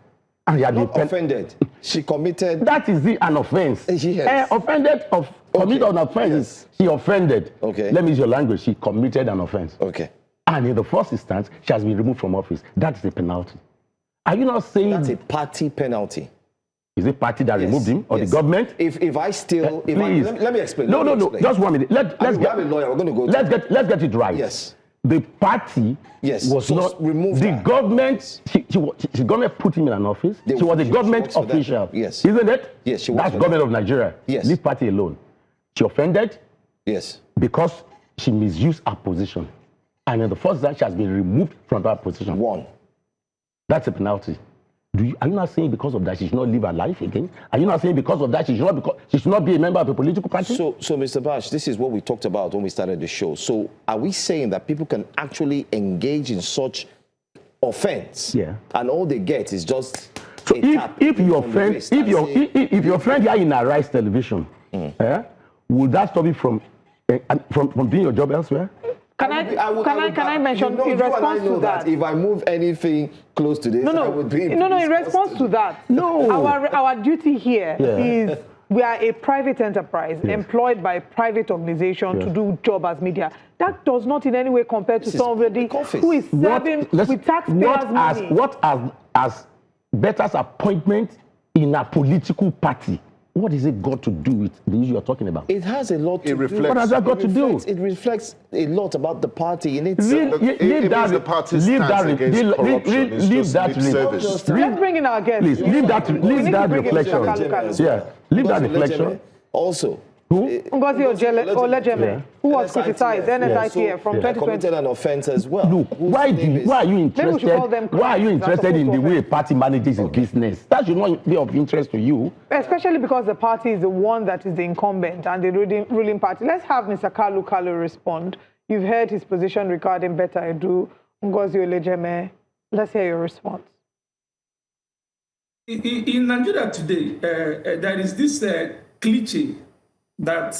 and he had Not offended. She committed... That is an offense. Yes. Committed an offense. Yes. She offended. Okay. Let me use your language. She committed an offense. Okay. And in the first instance, she has been removed from office. That is a penalty. Are you not saying... That's a party penalty. Is it party that removed him or the government? If I still... let me explain. No. Just 1 minute. Let's get a lawyer. We're going to go... Let's get it right. Yes. The party was not removed. The government, the government put him in an office. She was a government official. Yes. Isn't it? Yes, she was. That's government of Nigeria. Yes. Leave party alone. She offended. Yes. Because she misused her position. And in the first time, she has been removed from that position. One. That's a penalty. Are you not saying because of that she should not live her life again? Are you not saying because of that she should not be a member of a political party? So Mr. Bash, this is what we talked about when we started the show. So are we saying that people can actually engage in such offense? Yeah. And all they get is just so if your friend here in Arise Television, would that stop you from doing your job elsewhere? Can I mention in response to that? If I move anything close to this, I would be in response to that. No. Our duty here is we are a private enterprise employed by a private organization to do job as media. That does not in any way compare to somebody who is serving with taxpayers' money. What as Betta's appointment in a political party? What has it got to do with the issue you're talking about? It has a lot to do. What has that got to do? It reflects a lot about the party in itself. Leave that Let's bring in our guests. Please, leave that reflection. Yeah, leave that reflection. Also, Ngozi Olejeme, who was criticized, NSITF from 2020. Committed an offense as well. Look, why are you interested in the way a party manages its business? That should not be of interest to you. Especially because the party is the one that is the incumbent and the ruling party. Let's have Mr. Kalu respond. You've heard his position regarding Betta Edu, Ngozi Olejeme. Let's hear your response. In Nigeria today, there is this cliche that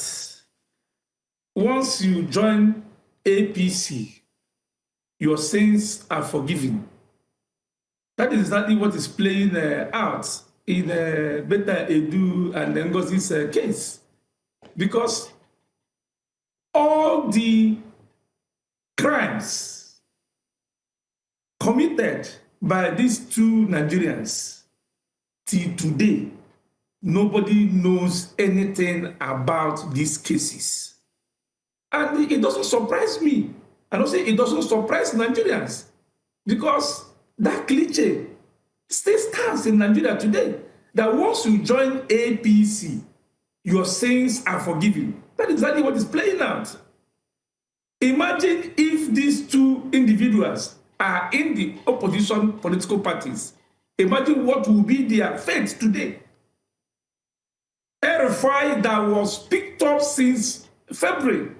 once you join APC, your sins are forgiven. That is exactly what is playing out in Betta Edu and Ngozi's case. Because all the crimes committed by these two Nigerians till today, nobody knows anything about these cases. And it doesn't surprise me. I don't say it doesn't surprise Nigerians, because that cliche still stands in Nigeria today, that once you join APC, your sins are forgiven. That is exactly what is playing out. Imagine if these two individuals are in the opposition political parties. Imagine what will be their fate today. RFI that was picked up since February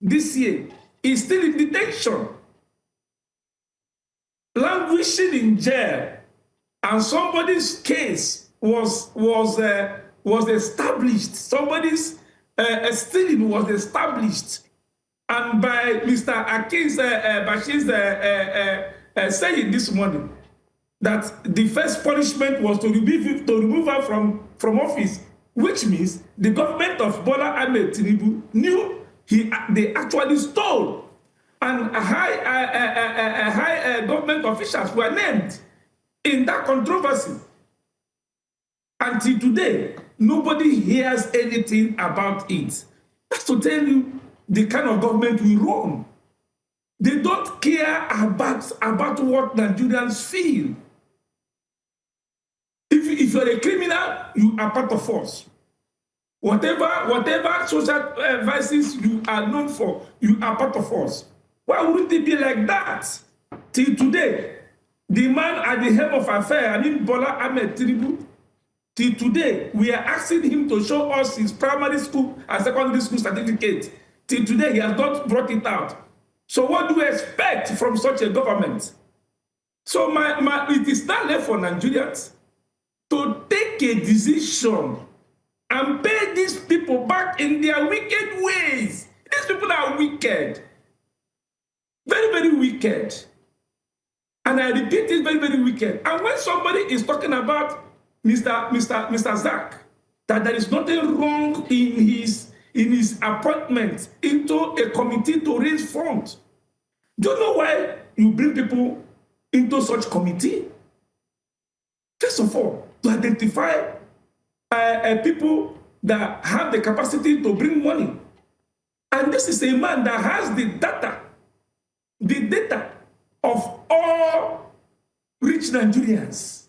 this year is still in detention, languishing in jail, and somebody's case was established. Somebody's stealing was established, and by Mr. Akin's Bashir's saying this morning that the first punishment was to remove her from office, which means the government of Bola Ahmed Tinubu knew they actually stole, and high government officials were named in that controversy. Until today, nobody hears anything about it. That's to tell you the kind of government we run. They don't care about what Nigerians feel. If you're a criminal, you are part of us. Whatever social vices you are known for, you are part of us. Why wouldn't it be like that? Till today, the man at the helm of affairs, Bola Ahmed Tinubu, till today, we are asking him to show us his primary school and secondary school certificate. Till today, he has not brought it out. So what do we expect from such a government? So it is not left for Nigerians to take a decision and pay these people back in their wicked ways. These people are wicked. Very, very wicked. And I repeat it, very, very wicked. And when somebody is talking about Mr. Zacch, that there is nothing wrong in his appointment into a committee to raise funds, do you know why you bring people into such committee? First of all, to identify people that have the capacity to bring money. And this is a man that has the data of all rich Nigerians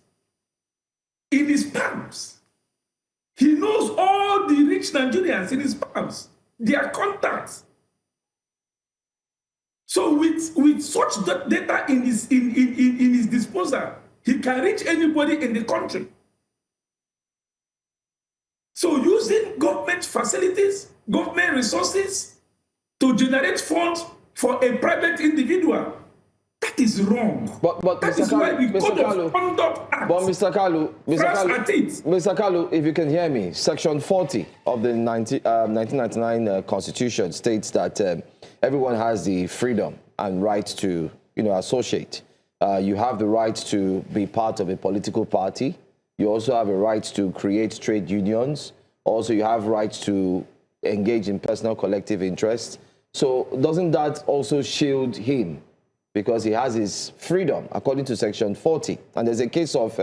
in his palms. He knows all the rich Nigerians in his palms, their contacts. So with such data in his disposal, he can reach anybody in the country. So using government facilities, government resources to generate funds for a private individual, that is wrong. But that is why the Code of Conduct Act. But Mr. Kalu, if you can hear me, Section 40 of the 1999 Constitution states that everyone has the freedom and right to, associate. You have the right to be part of a political party. You also have a right to create trade unions. Also, you have rights to engage in personal collective interests. So doesn't that also shield him? Because he has his freedom, according to Section 40. And there's a case of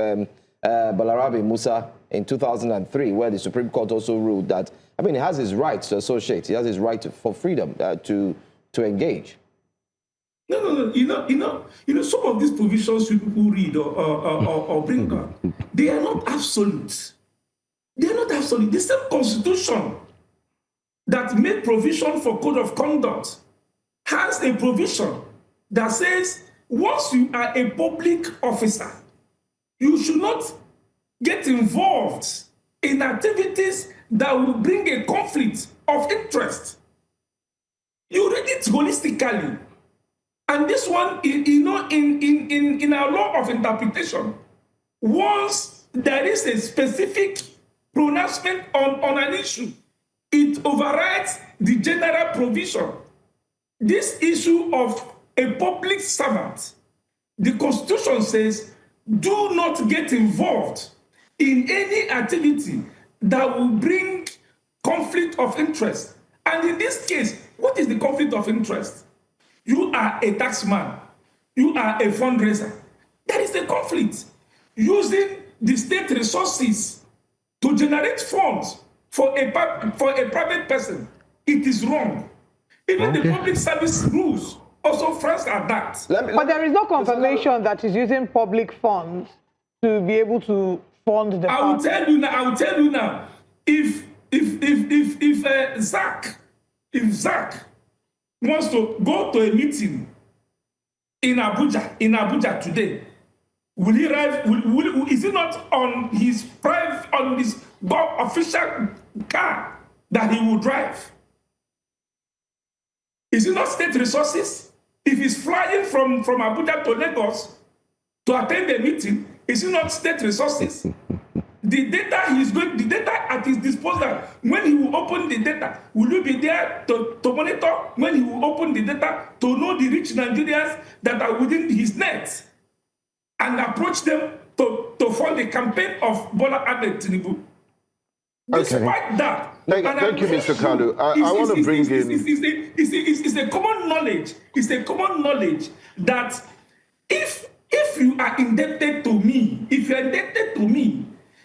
Balarabe Musa in 2003, where the Supreme Court also ruled that, he has his right to associate. He has his right for freedom to engage. No. Some of these provisions you people read or bring up, they are not absolute. They are not absolute. The same Constitution that made provision for Code of Conduct has a provision that says once you are a public officer, you should not get involved in activities that will bring a conflict of interest. You read it holistically. And this one, in our law of interpretation, once there is a specific pronouncement on an issue, it overrides the general provision. This issue of a public servant, the Constitution says, do not get involved in any activity that will bring conflict of interest. And in this case, what is the conflict of interest? You are a taxman. You are a fundraiser. There is a conflict. Using the state resources to generate funds for a private person, it is wrong. Even the public service rules also France adapt. But there is no confirmation that is using public funds to be able to fund the party. I will tell you now. If Zacch wants to go to a meeting in Abuja today, will he arrive? Is it not on his official car that he will drive? Is it not state resources? If he's flying from Abuja to Lagos to attend the meeting, is it not state resources? The data at his disposal, when he will open the data, will you be there to monitor when he will open the data to know the rich Nigerians that are within his net and approach them to fund the campaign of Bola Ahmed Tinubu? Despite that, thank you, Mr. Kalu. I want to bring in. It's a common knowledge. It's a common knowledge that if you are indebted to me,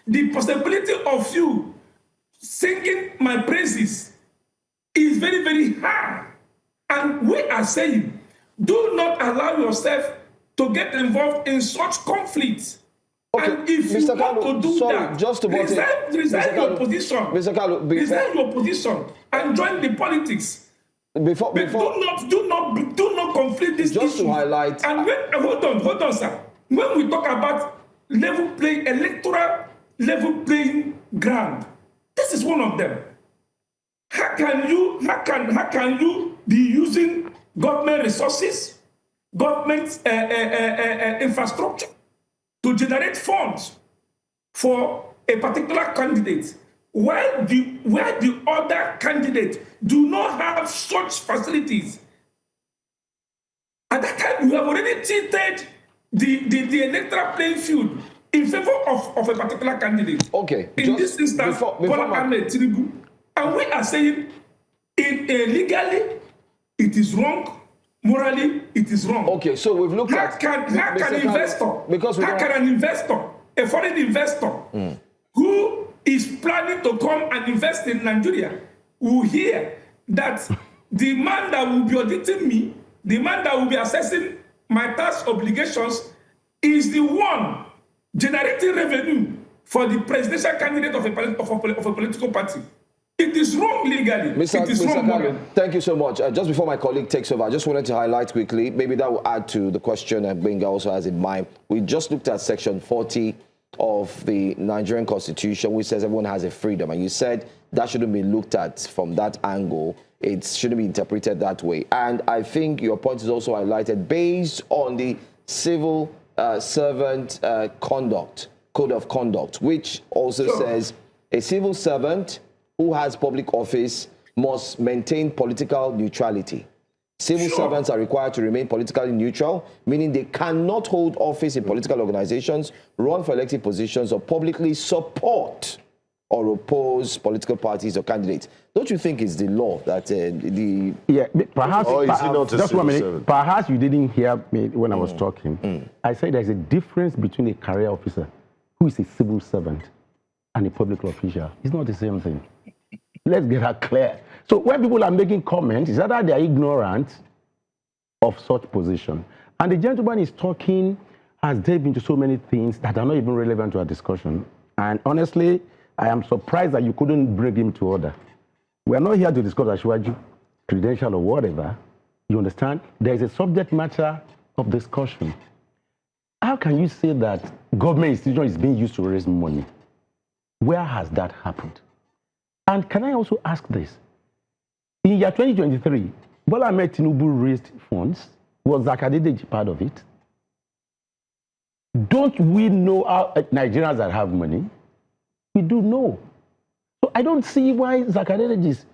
the possibility of you singing my praises is very, very high. And we are saying, do not allow yourself to get involved in such conflicts. Okay, and if Mr. you want to do that, resign your position. Mr. Kalu, resign your position and join the politics. Before do not conflict this just issue. To highlight. And hold on, sir. When we talk about electoral level playing ground, this is one of them. How can you be using government resources, government infrastructure to generate funds for a particular candidate, where the other candidates do not have such facilities. At that time, we have already tilted the electoral playing field in favor of a particular candidate. Okay. In this instance, Bola Ahmed Tinubu. And we are saying, legally, it is wrong. Morally, it is wrong. Okay, so we've looked how can an investor, a foreign investor, who is planning to come and invest in Nigeria, will hear that the man that will be auditing me, the man that will be assessing my tax obligations, is the one generating revenue for the presidential candidate of a political party. It is wrong legally. It is wrong morally. Thank you so much. Just before my colleague takes over, I just wanted to highlight quickly, maybe that will add to the question Benga also has in mind. We just looked at section 40 of the Nigerian Constitution, which says everyone has a freedom. And you said that shouldn't be looked at from that angle. It shouldn't be interpreted that way. And I think your point is also highlighted based on the civil servant code of conduct, which also says a civil servant who has public office must maintain political neutrality. Civil servants are required to remain politically neutral, meaning they cannot hold office in political organizations, run for elected positions, or publicly support or oppose political parties or candidates. Don't you think it's the law that Yeah, perhaps, just 1 minute. Servant? Perhaps you didn't hear me when I was talking. I said there's a difference between a career officer who is a civil servant and a public official. It's not the same thing. Let's get that clear. So when people are making comments, it's either they're ignorant of such position. And the gentleman is talking, has delved into so many things that are not even relevant to our discussion. And honestly, I am surprised that you couldn't bring him to order. We are not here to discuss Ashwaju, credential or whatever. You understand? There is a subject matter of discussion. How can you say that government institution is being used to raise money? Where has that happened? And can I also ask this? In year 2023, Bola Ahmed Tinubu raised funds. Was Zacch Adedeji part of it? Don't we know how Nigerians that have money? We do know. So I don't see why Zacch Adedeji is...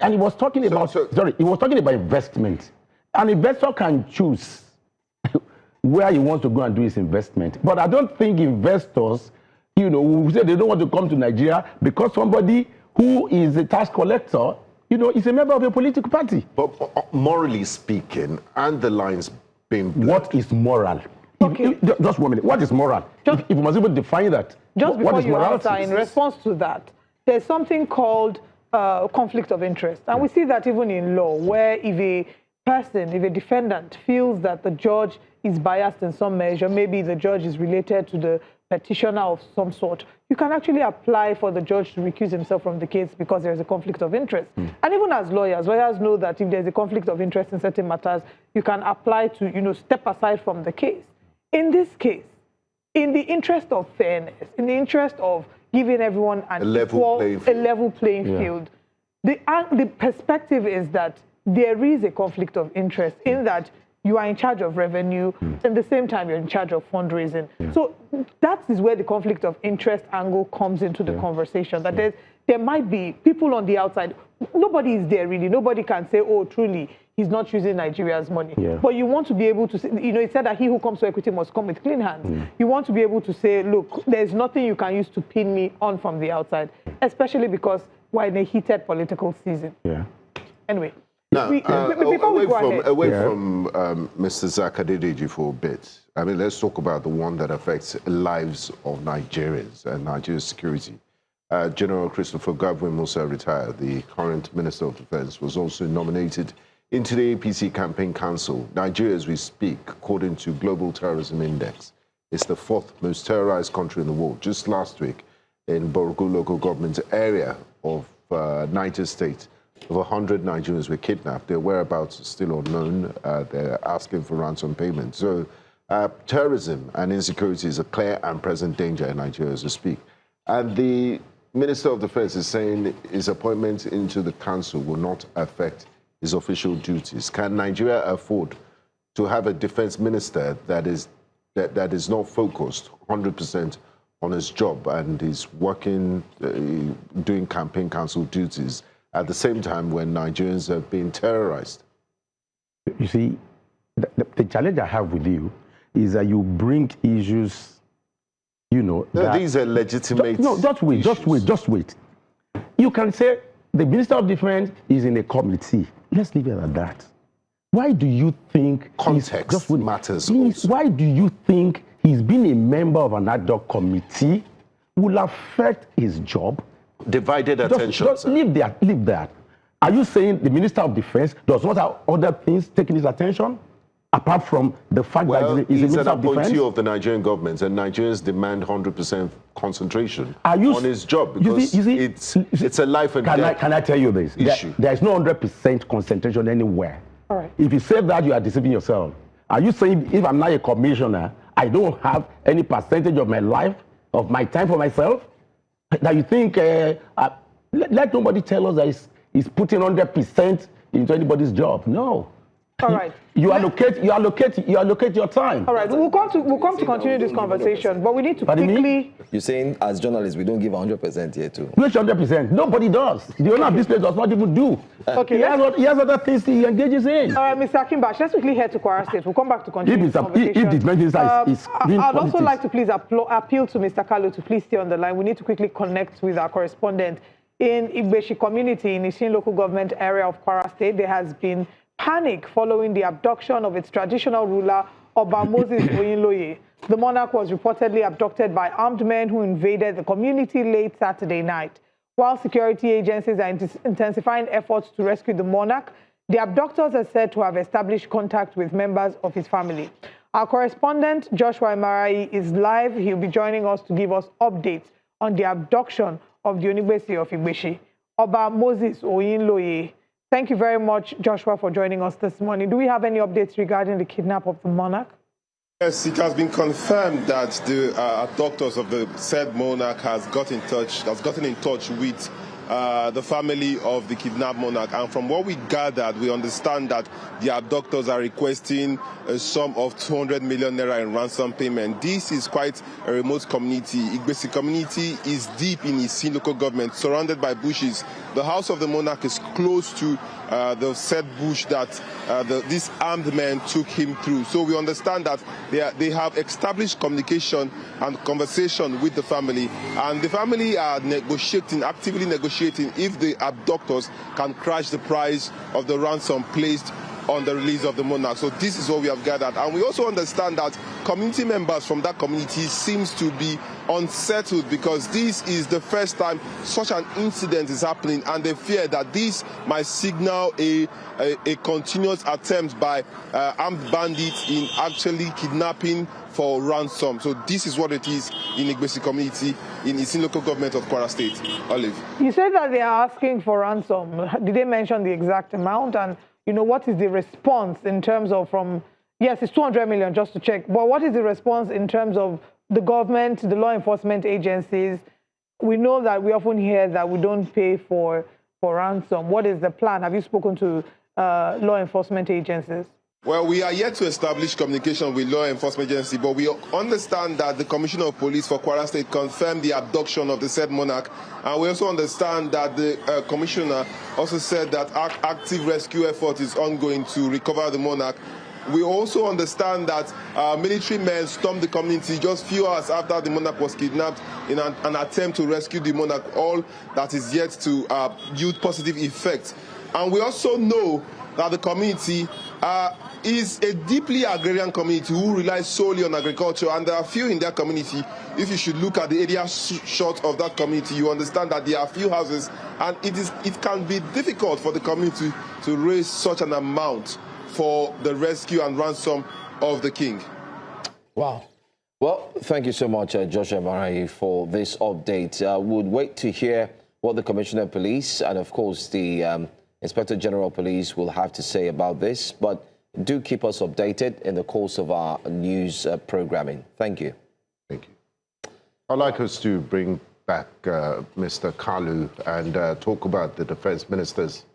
and he was talking about... he was talking about investment. An investor can choose where he wants to go and do his investment. But I don't think investors, who say they don't want to come to Nigeria because somebody who is a tax collector, is a member of a political party. But morally speaking, and the lines being blurred. What is moral? Okay. Just 1 minute. What is moral? If you must even define that. Just what before is you morality? answer, in response to that, there's something called conflict of interest. And we see that even in law, where if a defendant feels that the judge is biased in some measure, maybe the judge is related to the petitioner of some sort, you can actually apply for the judge to recuse himself from the case because there is a conflict of interest. And even as lawyers know that if there's a conflict of interest in certain matters, you can apply to, step aside from the case. In this case, in the interest of fairness, in the interest of giving everyone a level playing field, the perspective is that there is a conflict of interest in that you are in charge of revenue, at the same time you're in charge of fundraising. So that is where the conflict of interest angle comes into the conversation, that there might be people on the outside, nobody is there really, nobody can say, oh, truly, he's not using Nigeria's money. But you want to be able to say, it said that he who comes to equity must come with clean hands. You want to be able to say, look, there's nothing you can use to pin me on from the outside, especially because we're in a heated political season. Anyway. Now, away from Mr. Zacch Adedeji for a bit. I mean, let's talk about the one that affects lives of Nigerians and Nigeria's security. General Christopher Godwin Musa retired. The current Minister of Defense was also nominated into the APC Campaign Council. Nigeria, as we speak, according to Global Terrorism Index, is the 4th most terrorized country in the world. Just last week, in Borough local government area of Niger State, over 100 Nigerians were kidnapped. Their whereabouts are still unknown. They're asking for ransom payment. So terrorism and insecurity is a clear and present danger in Nigeria as we speak. And the Minister of Defense is saying his appointment into the council will not affect his official duties. Can Nigeria afford to have a defense minister that is not focused 100% on his job and is working, doing campaign council duties at the same time when Nigerians are being terrorized? You see, the challenge I have with you is that you bring issues, you know. No, these are legitimate. No, just wait. You can say the Minister of Defense is in a committee. Let's leave it at that. Why do you think context matters? Why do you think he's been a member of an ad hoc committee will affect his job? Divided attention. Just leave that. Are you saying the Minister of Defense does not have other things taking his attention? Apart from the fact that he's an appointee of the Nigerian government, and Nigerians demand 100% concentration on his job because it's a life and death. Can I tell you this? Issue. There is no 100% concentration anywhere. All right. If you say that, you are deceiving yourself. Are you saying if I'm not a commissioner, I don't have any percentage of my life, of my time for myself? That you think, let nobody tell us that he's putting 100% into anybody's job. No. All right. You allocate your time. All right. We'll come to continue this conversation, but we need to quickly. You're saying as journalists we don't give 100% here too. Which 100%? Nobody does. The owner of this place does not even do. Okay. He has other things he engages in. All right, Mr. Akimbash, let's quickly head to Kwara State. We'll come back to continue this conversation. I'd also like to please appeal to Mr. Kalu to please stay on the line. We need to quickly connect with our correspondent in Igbesi community in Isin local government area of Kwara State. There has been panic following the abduction of its traditional ruler, Oba Moses Oyinloye. The monarch was reportedly abducted by armed men who invaded the community late Saturday night. While security agencies are intensifying efforts to rescue the monarch, the abductors are said to have established contact with members of his family. Our correspondent, Joshua Marai, is live. He'll be joining us to give us updates on the abduction of the Igbesi of Igbesi, Oba Moses Oyinloye. Thank you very much, Joshua, for joining us this morning. Do we have any updates regarding the kidnap of the monarch? Yes, it has been confirmed that the abductors of the said monarch has gotten in touch with the family of the kidnapped monarch. And from what we gathered, we understand that the abductors are requesting a sum of 200 million naira in ransom payment. This is quite a remote community. Igbesi community is deep in Isin local government, surrounded by bushes. The house of the monarch is close to the said bush that this armed men took him through. So we understand that they have established communication and conversation with the family, and the family are actively negotiating if the abductors can crash the price of the ransom placed on the release of the monarch. So this is what we have gathered. And we also understand that community members from that community seems to be unsettled because this is the first time such an incident is happening, and they fear that this might signal a continuous attempt by armed bandits in actually kidnapping for ransom. So this is what it is in Igbesi community in Isin local government of Kwara State. Olive. You said that they are asking for ransom. Did they mention the exact amount? And you know, what is the response in terms of yes, it's 200 million, just to check, but what is the response in terms of the government, the law enforcement agencies? We know that we often hear that we don't pay for ransom. What is the plan? Have you spoken to law enforcement agencies? Well, we are yet to establish communication with law enforcement agency, but we understand that the Commissioner of Police for Kwara State confirmed the abduction of the said monarch. And we also understand that the Commissioner also said that active rescue effort is ongoing to recover the monarch. We also understand that military men stormed the community just few hours after the monarch was kidnapped in an attempt to rescue the monarch, all that is yet to yield positive effects. And we also know that the community is a deeply agrarian community who relies solely on agriculture, and there are few in that community. If you should look at the area short of that community, you understand that there are few houses, and it can be difficult for the community to raise such an amount for the rescue and ransom of the king. Wow. Well, thank you so much, Joshua Marai, for this update. We'll wait to hear what the Commissioner of Police and, of course, the Inspector General of Police will have to say about this, but do keep us updated in the course of our news programming. Thank you. Thank you. I'd like us to bring back Mr. Kalu and talk about the defense minister's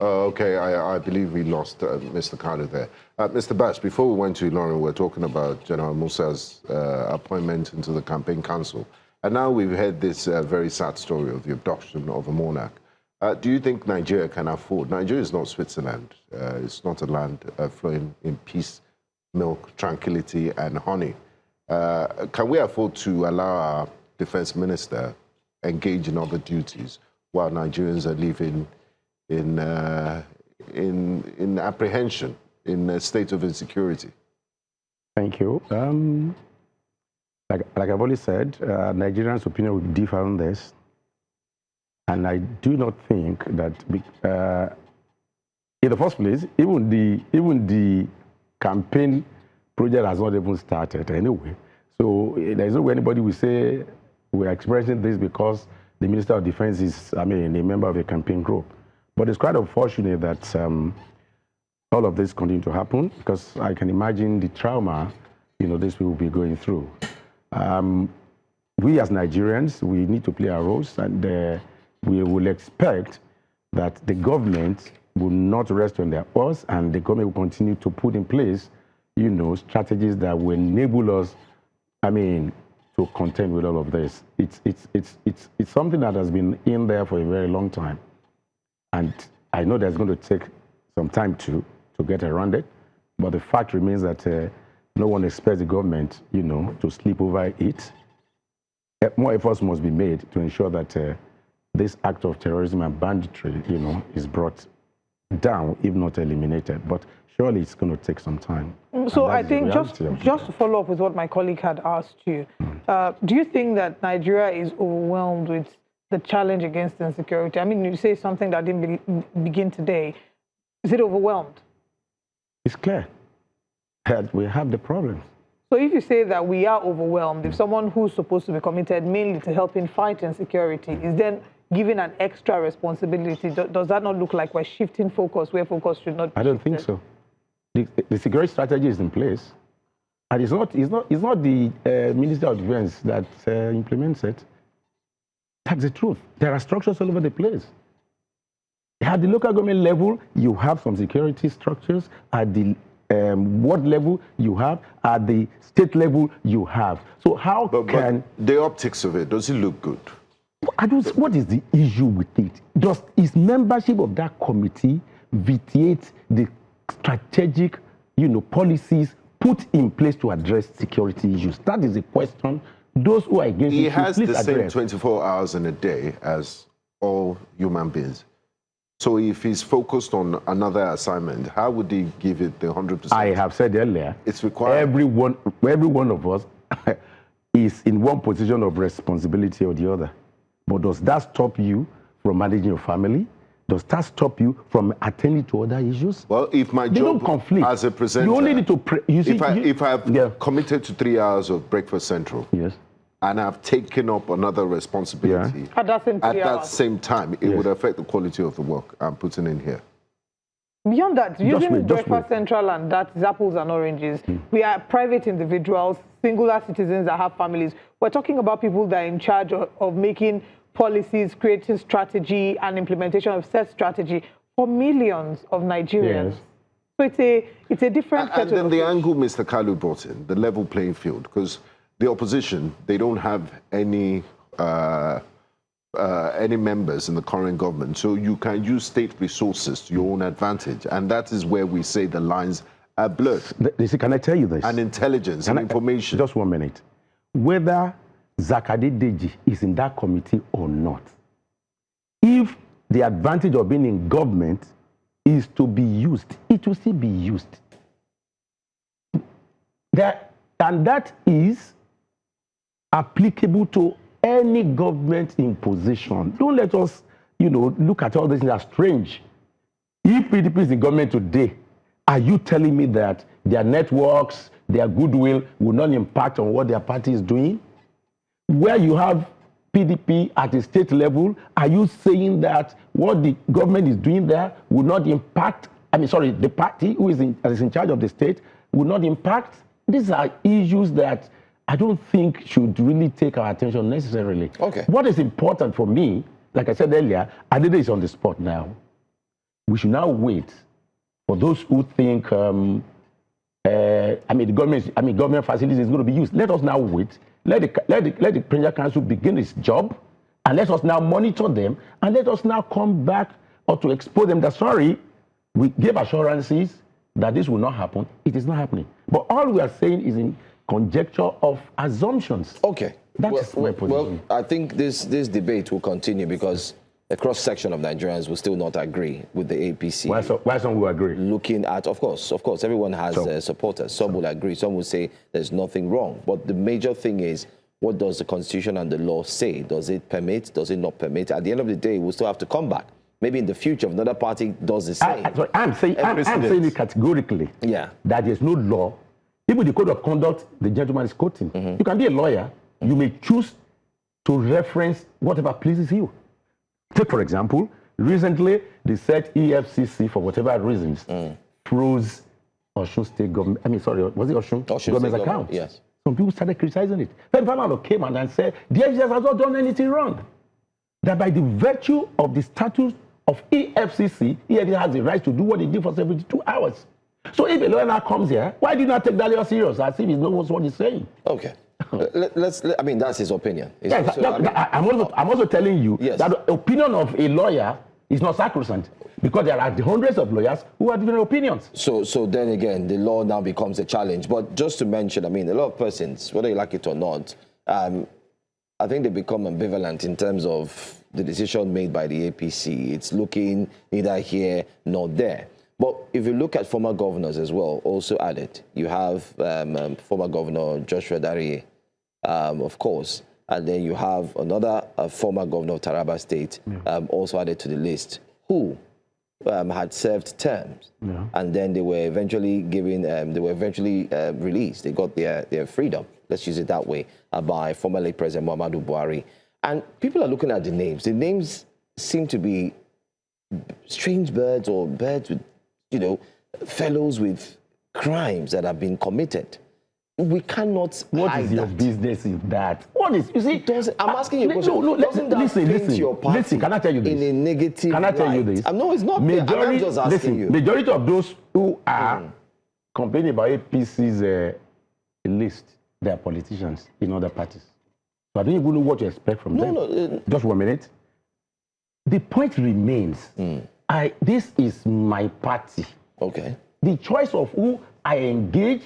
Okay, I believe we lost Mr. Kalu there. Mr. Bash, before we went to Lauren, we were talking about General Musa's appointment into the campaign council. And now we've heard this very sad story of the abduction of a monarch. Do you think Nigeria can afford? Nigeria is not Switzerland. It's not a land flowing in peace, milk, tranquility, and honey. Can we afford to allow our defense minister engage in other duties while Nigerians are living in apprehension, in a state of insecurity? Thank you. Like I've already said, Nigerians' opinion will differ on this. And I do not think that, in the first place, even the campaign project has not even started anyway. So there's no way anybody will say we're expressing this because the Minister of Defense is, a member of a campaign group. But it's quite unfortunate that all of this continue to happen, because I can imagine the trauma, these people will be going through. We as Nigerians, we need to play our roles, and we will expect that the government will not rest on their oars, and the government will continue to put in place, strategies that will enable us, to contend with all of this. It's something that has been in there for a very long time. And I know that's going to take some time to get around it, but the fact remains that no one expects the government, to sleep over it. More efforts must be made to ensure that this act of terrorism and banditry, is brought down, if not eliminated. But surely it's going to take some time. So I think just to follow up with what my colleague had asked you, do you think that Nigeria is overwhelmed with the challenge against insecurity? You say something that didn't begin today. Is it overwhelmed? It's clear that we have the problem. So if you say that we are overwhelmed, if someone who's supposed to be committed mainly to helping fight insecurity is then given an extra responsibility, does that not look like we're shifting focus where focus should not be? I don't think so. The security strategy is in place, and it's not the Minister of Defense that implements it. That's the truth. There are structures all over the place. At the local government level, you have some security structures. At the ward level, you have. At the state level, you have. So how can... But the optics of it, does it look good? What is the issue with it? Is membership of that committee vitiate the strategic, policies put in place to address security issues? That is the question. Those who are against it, he has the address. Same 24 hours in a day as all human beings. So if he's focused on another assignment, how would he give it the 100%? I have said earlier, it's required. Every one of us is in one position of responsibility or the other. But does that stop you from managing your family? Does that stop you from attending to other issues? Well, if my job as a presenter, you only need to if I've committed to 3 hours of Breakfast Central, yes, and I've taken up another responsibility at that same time, it would affect the quality of the work I'm putting in here. Beyond that, using Breakfast Central and that is apples and oranges, we are private individuals, singular citizens that have families. We're talking about people that are in charge of making policies, creating strategy and implementation of set strategy for millions of Nigerians. Yes. So it's a different and then the angle Mr. Kalu brought in, the level playing field, because the opposition, they don't have any members in the current government, so you can use state resources to your own advantage, and that is where we say the lines are blurred. Can I tell you this? And intelligence and information. Just 1 minute. Whether Zacch Adedeji is in that committee or not, if the advantage of being in government is to be used, it will still be used. And that is applicable to any government in position. Don't let us, look at all this as strange. If PDP is in government today, are you telling me that their networks, their goodwill will not impact on what their party is doing? Where you have PDP at the state level, are you saying that what the government is doing there will not impact, the party who is in charge of the state will not impact? These are issues that I don't think should really take our attention necessarily. Okay. What is important for me, like I said earlier, Adede is on the spot now. we should now wait for those who think, the government facilities is going to be used. Let us now wait. Let the Premier Council begin its job, and let us now monitor them, and let us now come back or to expose them that, sorry, we gave assurances that this will not happen. It is not happening. But all we are saying is in conjecture of assumptions. Okay. That's my position. Well, I think this debate will continue because a cross-section of Nigerians will still not agree with the APC. Why some will agree? Looking at, of course, everyone has supporters. Some will agree. Some will say there's nothing wrong. But the major thing is, what does the Constitution and the law say? Does it permit? Does it not permit? At the end of the day, we'll still have to come back. Maybe in the future, if another party does the same. I'm saying it categorically. Yeah. That there's no law. Even the code of conduct the gentleman is quoting. You can be a lawyer. You may choose to reference whatever pleases you. Take, for example, recently they said EFCC, for whatever reasons, froze Osun State government. Was it Osun government's account? Yes. Some people started criticizing it. Then Fernando came out and said, the FCC has not done anything wrong. That by the virtue of the status of EFCC, EFCC has the right to do what it did for 72 hours. So if a lawyer now comes here, why do you not take that lawyer serious as if he knows what he's saying? Okay. That's his opinion. Yes, I'm also telling you that the opinion of a lawyer is not sacrosanct because there are hundreds of lawyers who have different opinions. So then again, the law now becomes a challenge. But just to mention, a lot of persons, whether you like it or not, I think they become ambivalent in terms of the decision made by the APC. It's looking neither here nor there. But if you look at former governors as well, also added, you have former Governor Joshua Dariye, of course, and then you have another former governor of Taraba State, also added to the list, who had served terms, and then they were eventually released. They got their freedom, let's use it that way, by former late President Muhammadu Buhari. And people are looking at the names. The names seem to be strange birds or birds with, fellows with crimes that have been committed. We cannot What hide is your that. business in that? What is, you see? I'm asking you a question. Listen, can I tell you this? In a negative Can I tell you light? this? No, it's not fair. I'm just asking you. Majority of those who are complaining about APC's list, they are politicians in other parties. So I don't even know what to expect from them. Just 1 minute. The point remains, this is my party. Okay. The choice of who I engage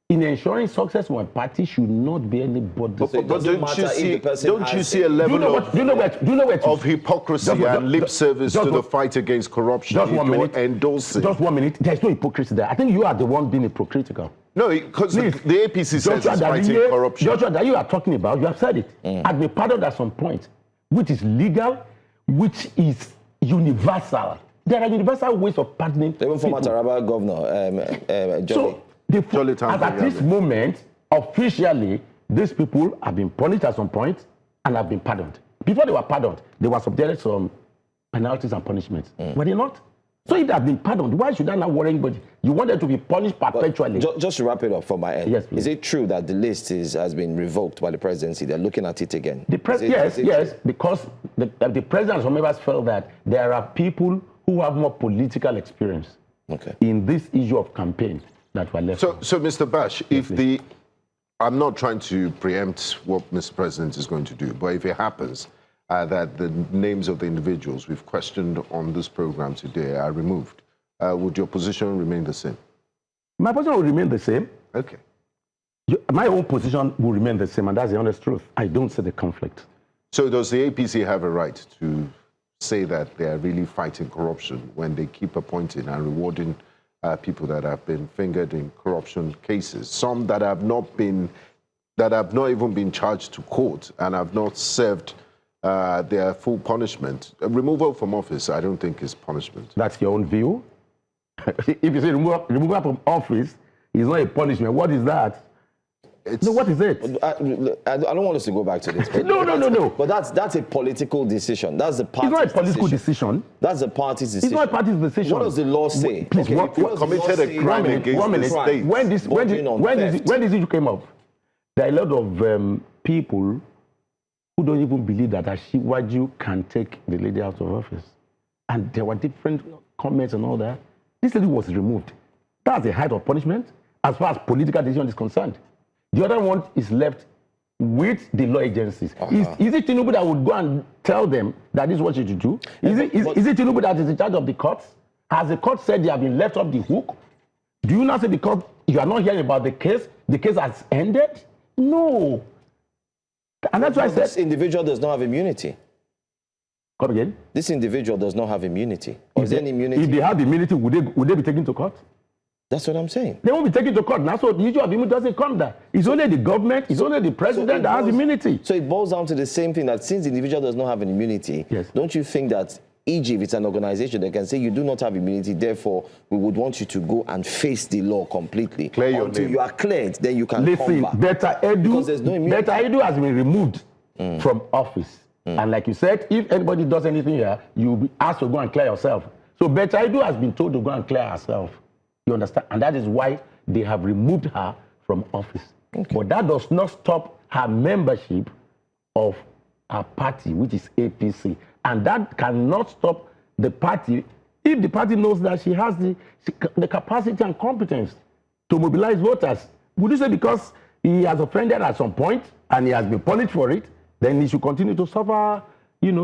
in ensuring success for my party should not be anybody. But don't you see a level of hypocrisy and lip service to the fight against corruption? Just 1 minute. Endorsing. Just 1 minute. There's no hypocrisy there. I think you are the one being hypocritical. No, because the APC says it's fighting corruption. Joshua, that you are talking about, you have said it. I've been pardoned at some point, which is legal, which is universal. There are universal ways of pardoning. Even former Taraba Governor, So, at this moment, officially, these people have been punished at some point and have been pardoned. Before they were pardoned, they were subjected to some penalties and punishments. Were they not? So if they have been pardoned, why should I not worry anybody? You want them to be punished perpetually. Just to wrap it up from my end. Yes, please. Is it true that the list has been revoked by the presidency? They're looking at it again. Yes, because the president and some members felt that there are people who have more political experience in this issue of campaign that were left. So Mr. Bash, I'm not trying to preempt what Mr. President is going to do, but if it happens that the names of the individuals we've questioned on this program today are removed, would your position remain the same? My position will remain the same. Okay. My own position will remain the same, and that's the honest truth. I don't see the conflict. So does the APC have a right to say that they are really fighting corruption when they keep appointing and rewarding people that have been fingered in corruption cases, some that have not even been charged to court and have not served their full punishment? Removal from office, I don't think is punishment. That's your own view. If you say removal from office is not a punishment, what is that? What is it? I don't want us to go back to this. No. But that's a political decision. That's the party's decision. It's not a political decision. That's the party's decision. It's not a party's decision. What does the law say? Please, what committed a crime against the state? When this issue came up, there are a lot of people who don't even believe that Ashiwaju can take the lady out of office. And there were different comments and all that. This lady was removed. That's the height of punishment as far as political decision is concerned. The other one is left with the law agencies. Is it Tinubu that would go and tell them that this is what you should do? Is it Tinubu that is in charge of the courts? Has the court said they have been left off the hook? Do you not say the court, you are not hearing about the case has ended? No. And that's why I said... This individual does not have immunity. Come again? This individual does not have immunity. Or is there any immunity? If they have immunity, would they be taken to court? That's what I'm saying. They won't be taken to court. That's what the issue of immunity doesn't come there. It's only the government, it's only the president that has immunity. So it boils down to the same thing, that since the individual does not have an immunity, don't you think that e.g., if it's an organization, they can say you do not have immunity, therefore we would want you to go and face the law completely. Clear your Until name. you are cleared, then you can Listen, come back. Better Edu, because there's no immunity. Better Edu has been removed from office. And like you said, if anybody does anything here, you'll be asked to go and clear yourself. So Better Edu has been told to go and clear herself. You understand? And that is why they have removed her from office. But that does not stop her membership of her party, which is APC. And that cannot stop the party if the party knows that she has the capacity and competence to mobilize voters. Would you say because he has offended at some point and he has been punished for it, then he should continue to suffer,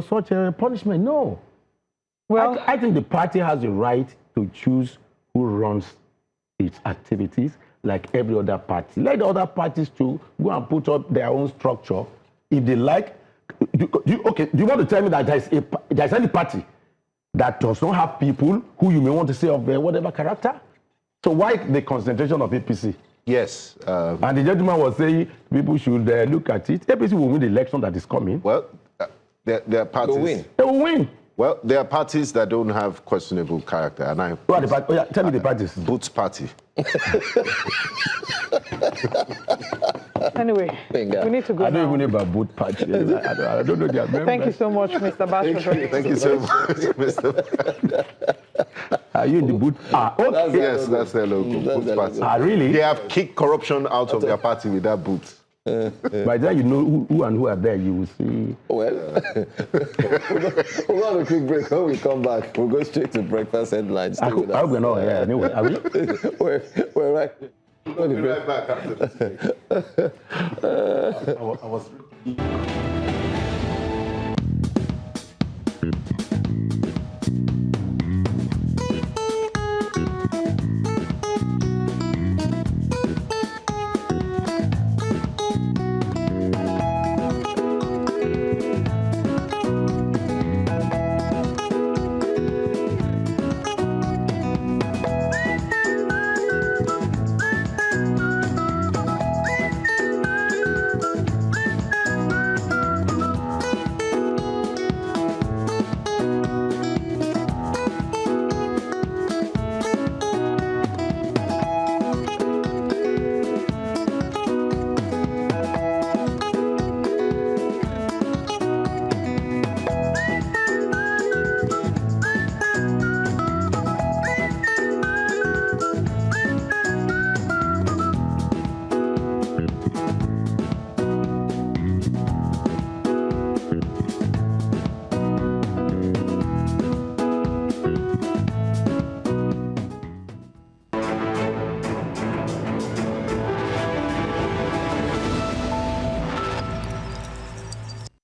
such a punishment? No. Well, I think the party has the right to choose who runs its activities like every other party. Let the other parties to go and put up their own structure. If they like, do you want to tell me that there's any party that does not have people who you may want to say of whatever character? So why the concentration of APC? Yes. And the gentleman was saying people should look at it. APC will win the election that is coming. Well, there are parties. They'll win. They will win. Well, there are parties that don't have questionable character. And Who are the parties? Tell me the parties. Boots Party. Anyway, we need to go I don't now. even know about both parties. I don't know their members. Thank you so much, Mr. Bash. Thank you so much, Mr. Are you in the boot? Okay. Yes, that's their logo. Boots Party. Really? They have kicked corruption out of their party with that boot. By then you know who and who are there, you will see. Well, we'll have a quick break. When we come back, we'll go straight to breakfast headlines. I hope we're not here anyway. Are we? We're right. We'll be right back after this. I was.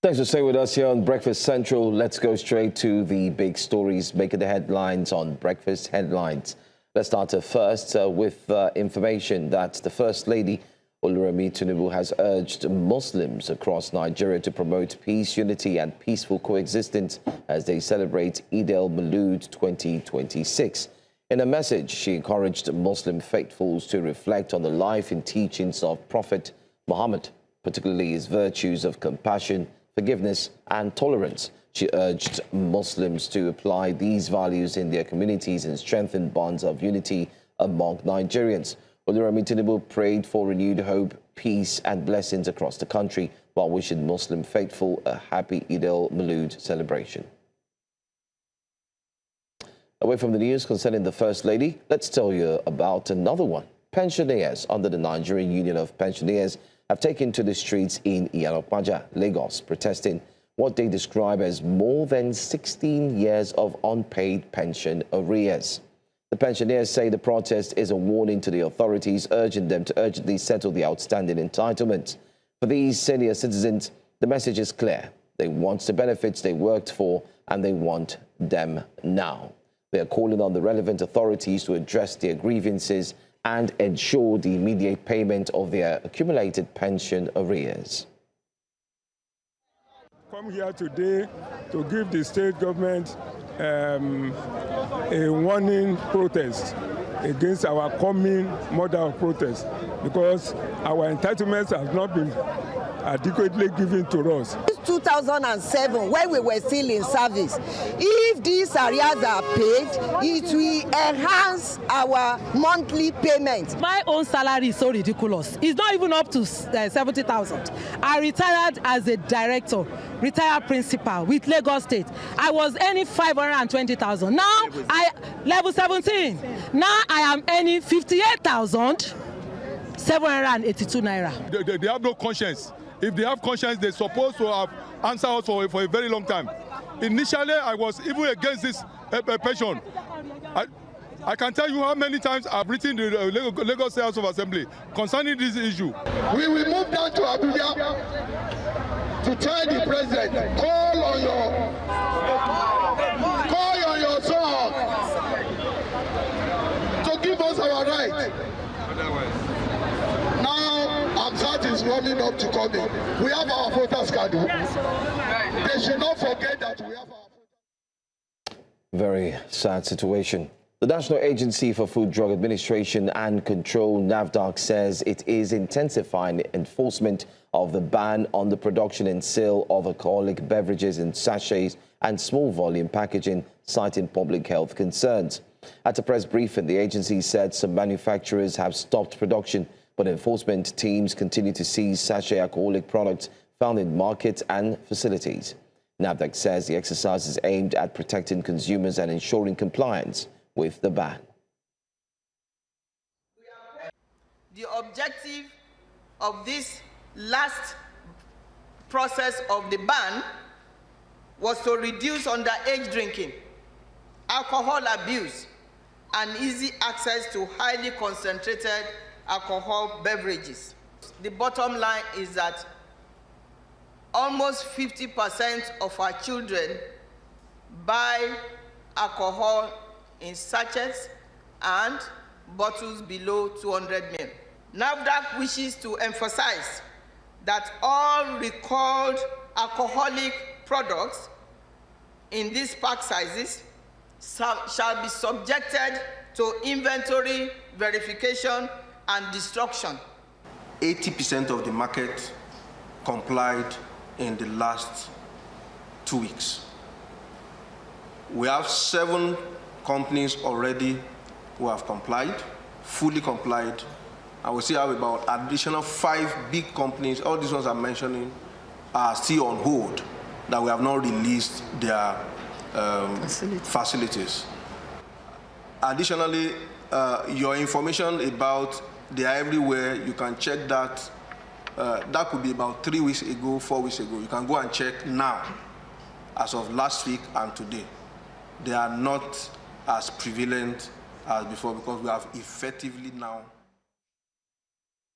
Thanks for staying with us here on Breakfast Central. Let's go straight to the big stories making the headlines on Breakfast Headlines. Let's start first with information that the First Lady, Rotimi Tinubu, has urged Muslims across Nigeria to promote peace, unity and peaceful coexistence as they celebrate Eid al-Maulud 2026. In a message, she encouraged Muslim faithfuls to reflect on the life and teachings of Prophet Muhammad, particularly his virtues of compassion, forgiveness and tolerance. She urged Muslims to apply these values in their communities and strengthen bonds of unity among Nigerians. Rotimi Tinubu prayed for renewed hope, peace and blessings across the country while wishing Muslim faithful a happy Eid al-Maulud celebration. Away from the news concerning the First Lady, let's tell you about another one. Pensioners under the Nigerian Union of Pensioners have taken to the streets in Iyanokpaja, Lagos, protesting what they describe as more than 16 years of unpaid pension arrears. The pensioners say the protest is a warning to the authorities, urging them to urgently settle the outstanding entitlements. For these senior citizens, the message is clear. They want the benefits they worked for, and they want them now. They are calling on the relevant authorities to address their grievances and ensure the immediate payment of their accumulated pension arrears. Come here today to give the state government a warning protest against our coming model of protest, because our entitlements have not been adequately given to us. 2007, when we were still in service, if these arrears are paid, it will enhance our monthly payment. My own salary is so ridiculous. It's not even up to 70,000. I retired as a director, retired principal with Lagos State. I was earning 520,000. Now level 17. Now I am earning 58,782 naira. They have no conscience. If they have conscience, they're supposed to have answered us for a very long time. Initially, I was even against this pension. I can tell you how many times I've written to the Lagos House of Assembly concerning this issue. We will move down to Abuja to tell the president, call on your son to give us our right. That is warming up to come in. We have our voters card. They should not forget that we have our. Very sad situation. The National Agency for Food, Drug Administration and Control, NAFDAC, says it is intensifying enforcement of the ban on the production and sale of alcoholic beverages in sachets and small volume packaging, citing public health concerns. At a press briefing, the agency said some manufacturers have stopped production, but enforcement teams continue to seize sachet alcoholic products found in markets and facilities. NAFDAC says the exercise is aimed at protecting consumers and ensuring compliance with the ban. The objective of this last process of the ban was to reduce underage drinking, alcohol abuse, and easy access to highly concentrated alcohol beverages. The bottom line is that almost 50% of our children buy alcohol in sachets and bottles below 200 ml. NAFDAC wishes to emphasize that all recalled alcoholic products in these pack sizes shall be subjected to inventory verification and destruction. 80% of the market complied in the last 2 weeks. We have 7 companies already who have complied, fully complied, and we still have about additional 5 big companies, all these ones I'm mentioning, are still on hold, that we have not released their facilities. Additionally, your information about they are everywhere, you can check that. That could be about 3 weeks ago, 4 weeks ago. You can go and check now, as of last week and today. They are not as prevalent as before because we have effectively now.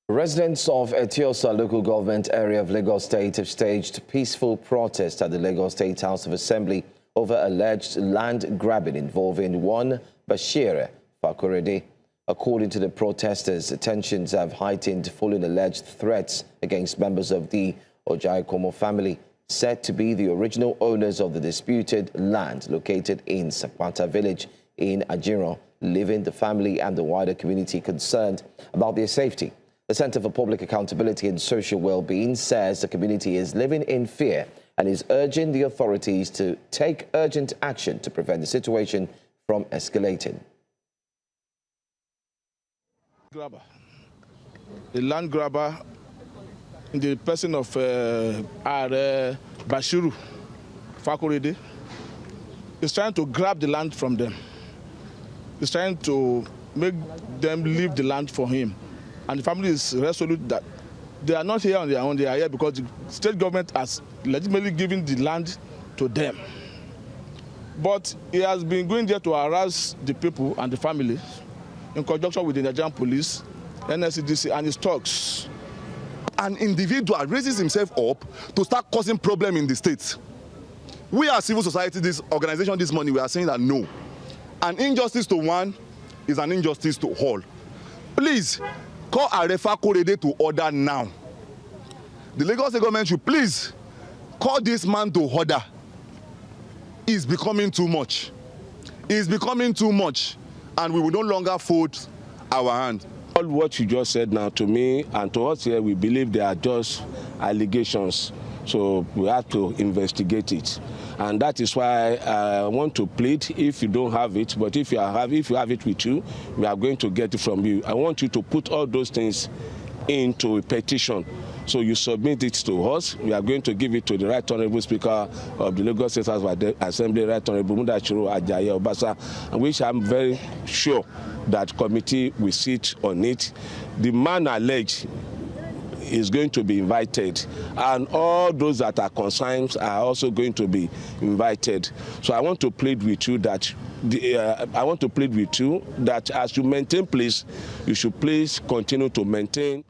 Residents of Etiosa local government area of Lagos State have staged peaceful protest at the Lagos State House of Assembly over alleged land grabbing involving one Bashir Fakorede. According to the protesters, tensions have heightened following alleged threats against members of the Ojaikomo family, said to be the original owners of the disputed land located in Sapata village in Ajiro, leaving the family and the wider community concerned about their safety. The Center for Public Accountability and Social Well-being says the community is living in fear and is urging the authorities to take urgent action to prevent the situation from escalating. The land grabber, in the person of Bashiru Fakorede, is trying to grab the land from them. He's trying to make them leave the land for him. And the family is resolute that They are not here on their own. They are here because the state government has legitimately given the land to them. But he has been going there to harass the people and the family in conjunction with the Nigerian police, NSCDC, and his thugs. An individual raises himself up to start causing problems in the state. We as civil society, this organization this morning, we are saying that no. An injustice to one is an injustice to all. Please, call Arefa Korede to order now. The Lagos State government should please call this man to order. It's becoming too much. It's becoming too much, and we will no longer fold our hand. All what you just said now to me and to us here, we believe they are just allegations. So we have to investigate it. And that is why I want to plead, if you don't have it, but if you have it with you, we are going to get it from you. I want you to put all those things into a petition. So you submit it to us. We are going to give it to the Right Honorable Speaker of the Lagos State House of Assembly, Right Honorable Mudashiru Ajayi Obasa, which I'm very sure that committee will sit on it. The man alleged is going to be invited, and all those that are concerned are also going to be invited. So I want to plead with you that as you maintain, please, you should please continue to maintain.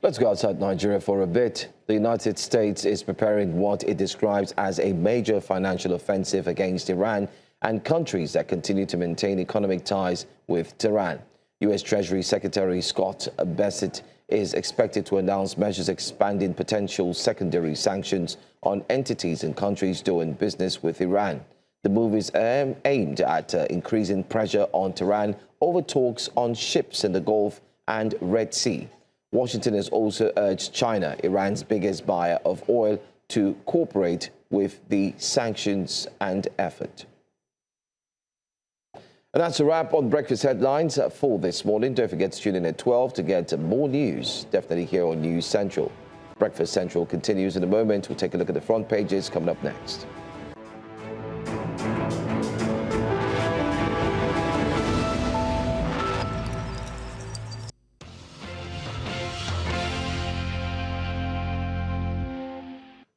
Let's go outside Nigeria for a bit. The United States is preparing what it describes as a major financial offensive against Iran and countries that continue to maintain economic ties with Tehran. U.S. Treasury Secretary Scott Bessent is expected to announce measures expanding potential secondary sanctions on entities and countries doing business with Iran. The move is aimed at increasing pressure on Tehran over talks on ships in the Gulf and Red Sea. Washington has also urged China, Iran's biggest buyer of oil, to cooperate with the sanctions and effort. And that's a wrap on Breakfast Headlines for this morning. Don't forget to tune in at 12 to get more news, definitely here on News Central. Breakfast Central continues in a moment. We'll take a look at the front pages coming up next.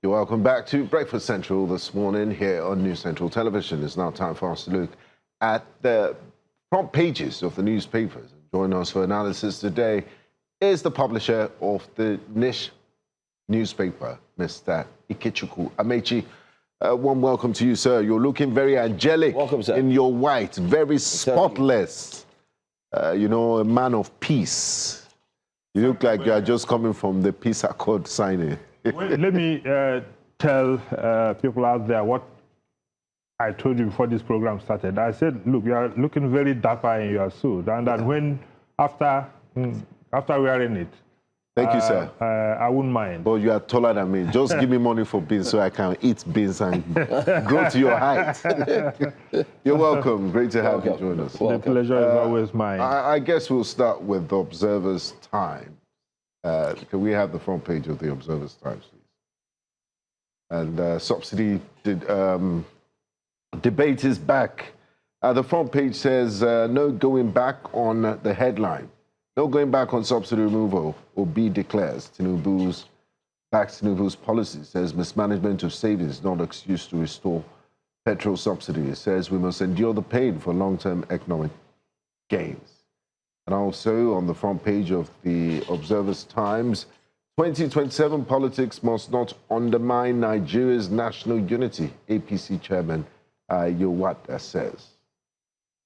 You're welcome back to Breakfast Central this morning here on News Central Television. It's now time for us to look at the front pages of the newspapers. Joining us for analysis today is the publisher of the niche newspaper, Mr. Ikechukwu Amaechi. Warm welcome to you, sir. You're looking very angelic. Welcome, sir. In your white, very spotless. You know, a man of peace. You look like you are just coming from the peace accord signing. Well, let me tell people out there what I told you before this program started. I said, look, you are looking very dapper in your suit. And that when, after wearing it, thank you, sir. I wouldn't mind. But you are taller than me. Just give me money for beans so I can eat beans and grow to your height. You're welcome. Great to have you join us. The pleasure is always mine. I guess we'll start with the Observer's Time. Can we have the front page of the Observer's Times, please? And subsidy debate is back. The front page says, no going back on the headline. No going back on subsidy removal. Obi declares Tinubu's policy. Says mismanagement of savings not excuse to restore petrol subsidy. It says we must endure the pain for long-term economic gains. And also on the front page of the Observer's Times, 2027 politics must not undermine Nigeria's national unity, APC Chairman Yowata says.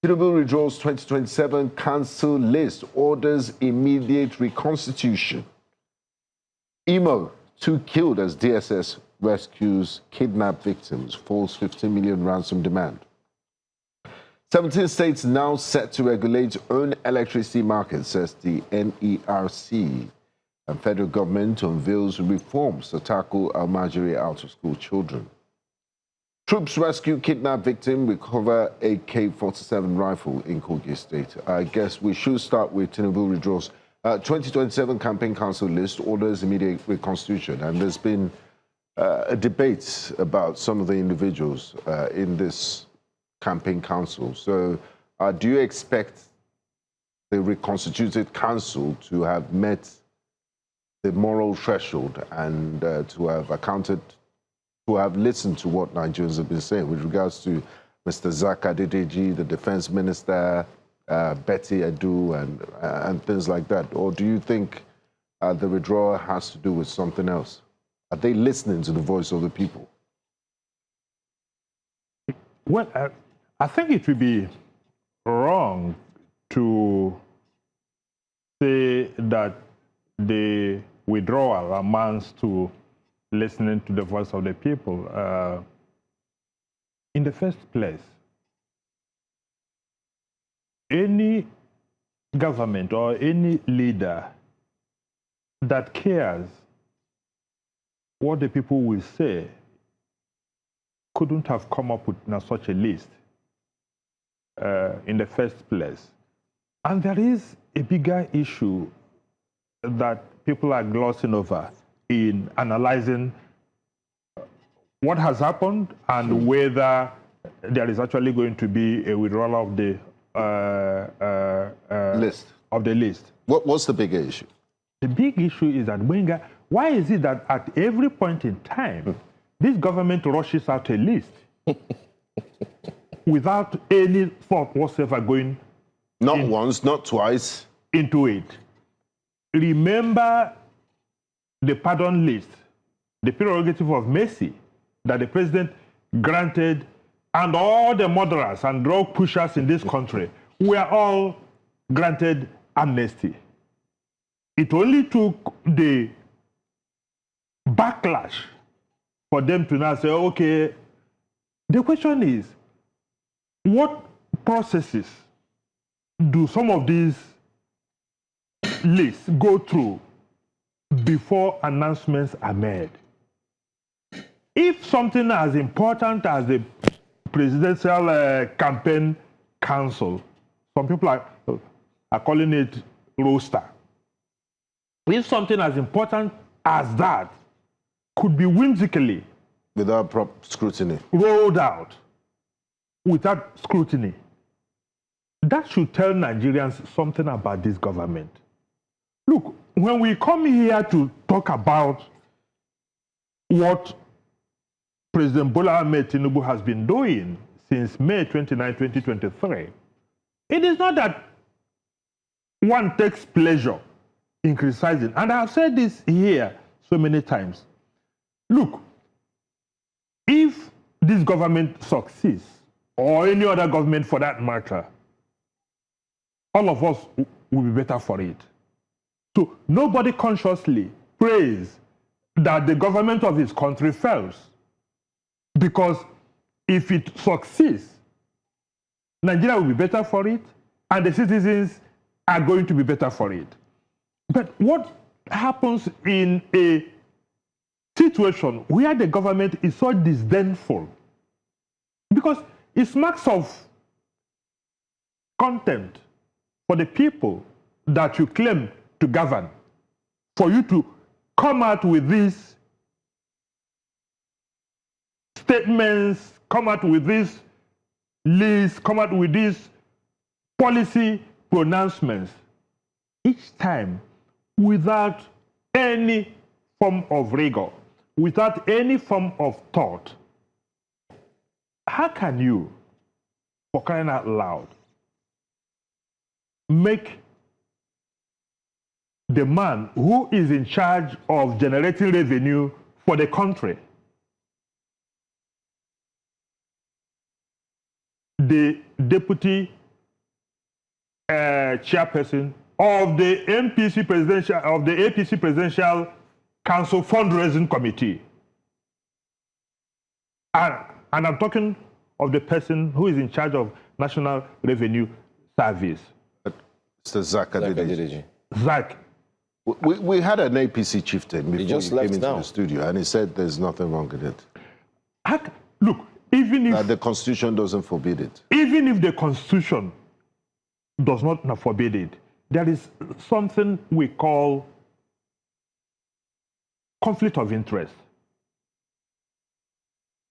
Tinubu withdraws 2027 council list, orders immediate reconstitution. Imo, 2 killed as DSS rescues kidnapped victims, falls 15 million ransom demand. 17 states now set to regulate own electricity markets, says the NERC. And federal government unveils reforms to tackle Almajiri out-of-school children. Troops rescue kidnapped victim, recover AK-47 rifle in Kebbi State. I guess we should start with Tinubu withdraws 2027 campaign council list, orders immediate reconstitution. And there's been a debate about some of the individuals in this campaign council. So do you expect the reconstituted council to have met the moral threshold and to have accounted, to have listened to what Nigerians have been saying with regards to Mr. Zacch Adedeji, the defense minister, Betty Edu, and things like that? Or do you think the withdrawal has to do with something else? Are they listening to the voice of the people? Well, I think it would be wrong to say that the withdrawal amounts to listening to the voice of the people. In the first place, any government or any leader that cares what the people will say couldn't have come up with such a list in the first place. And there is a bigger issue that people are glossing over in analyzing what has happened and whether there is actually going to be a withdrawal of the list. What's the bigger issue? The big issue is that why is it that at every point in time, this government rushes out a list without any thought whatsoever going not once, not twice into it? Remember the pardon list, the prerogative of mercy that the president granted, and all the murderers and drug pushers in this country were all granted amnesty. It only took the backlash for them to now say, okay, the question is, what processes do some of these lists go through before announcements are made? If something as important as the presidential campaign council, some people are calling it roster, if something as important as that could be whimsically without proper scrutiny rolled out without scrutiny, that should tell Nigerians something about this government. Look, when we come here to talk about what President Bola Ahmed Tinubu has been doing since May 29, 2023, it is not that one takes pleasure in criticizing. And I've said this here so many times. Look, if this government succeeds, or any other government for that matter, all of us will be better for it. So nobody consciously prays that the government of his country fails. Because if it succeeds, Nigeria will be better for it, and the citizens are going to be better for it. But what happens in a situation where the government is so disdainful? Because it smacks of contempt for the people that you claim to govern, for you to come out with these statements, come out with these lists, come out with these policy pronouncements, each time without any form of rigor, without any form of thought. How can you, for crying out loud, make the man who is in charge of generating revenue for the country the deputy chairperson of the APC Presidential Council Fundraising Committee? And I'm talking of the person who is in charge of National Revenue Service. Mr. Zacch Adedeji. Zacch. We had an APC chieftain before he came into the studio, and he said there's nothing wrong with it. Look, even if... the Constitution doesn't forbid it. Even if the Constitution does not forbid it, there is something we call conflict of interest.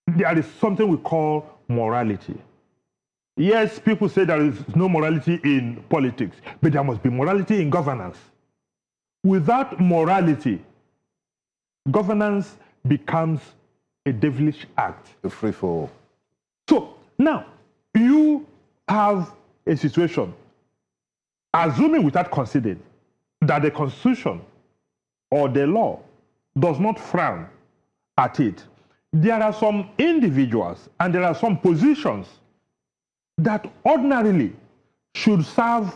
There is something we call morality. Yes, people say there is no morality in politics, but there must be morality in governance. without morality, governance becomes a devilish act. A free-for-all. So now, you have a situation, assuming without considering that the Constitution or the law does not frown at it. There are some individuals and there are some positions that ordinarily should serve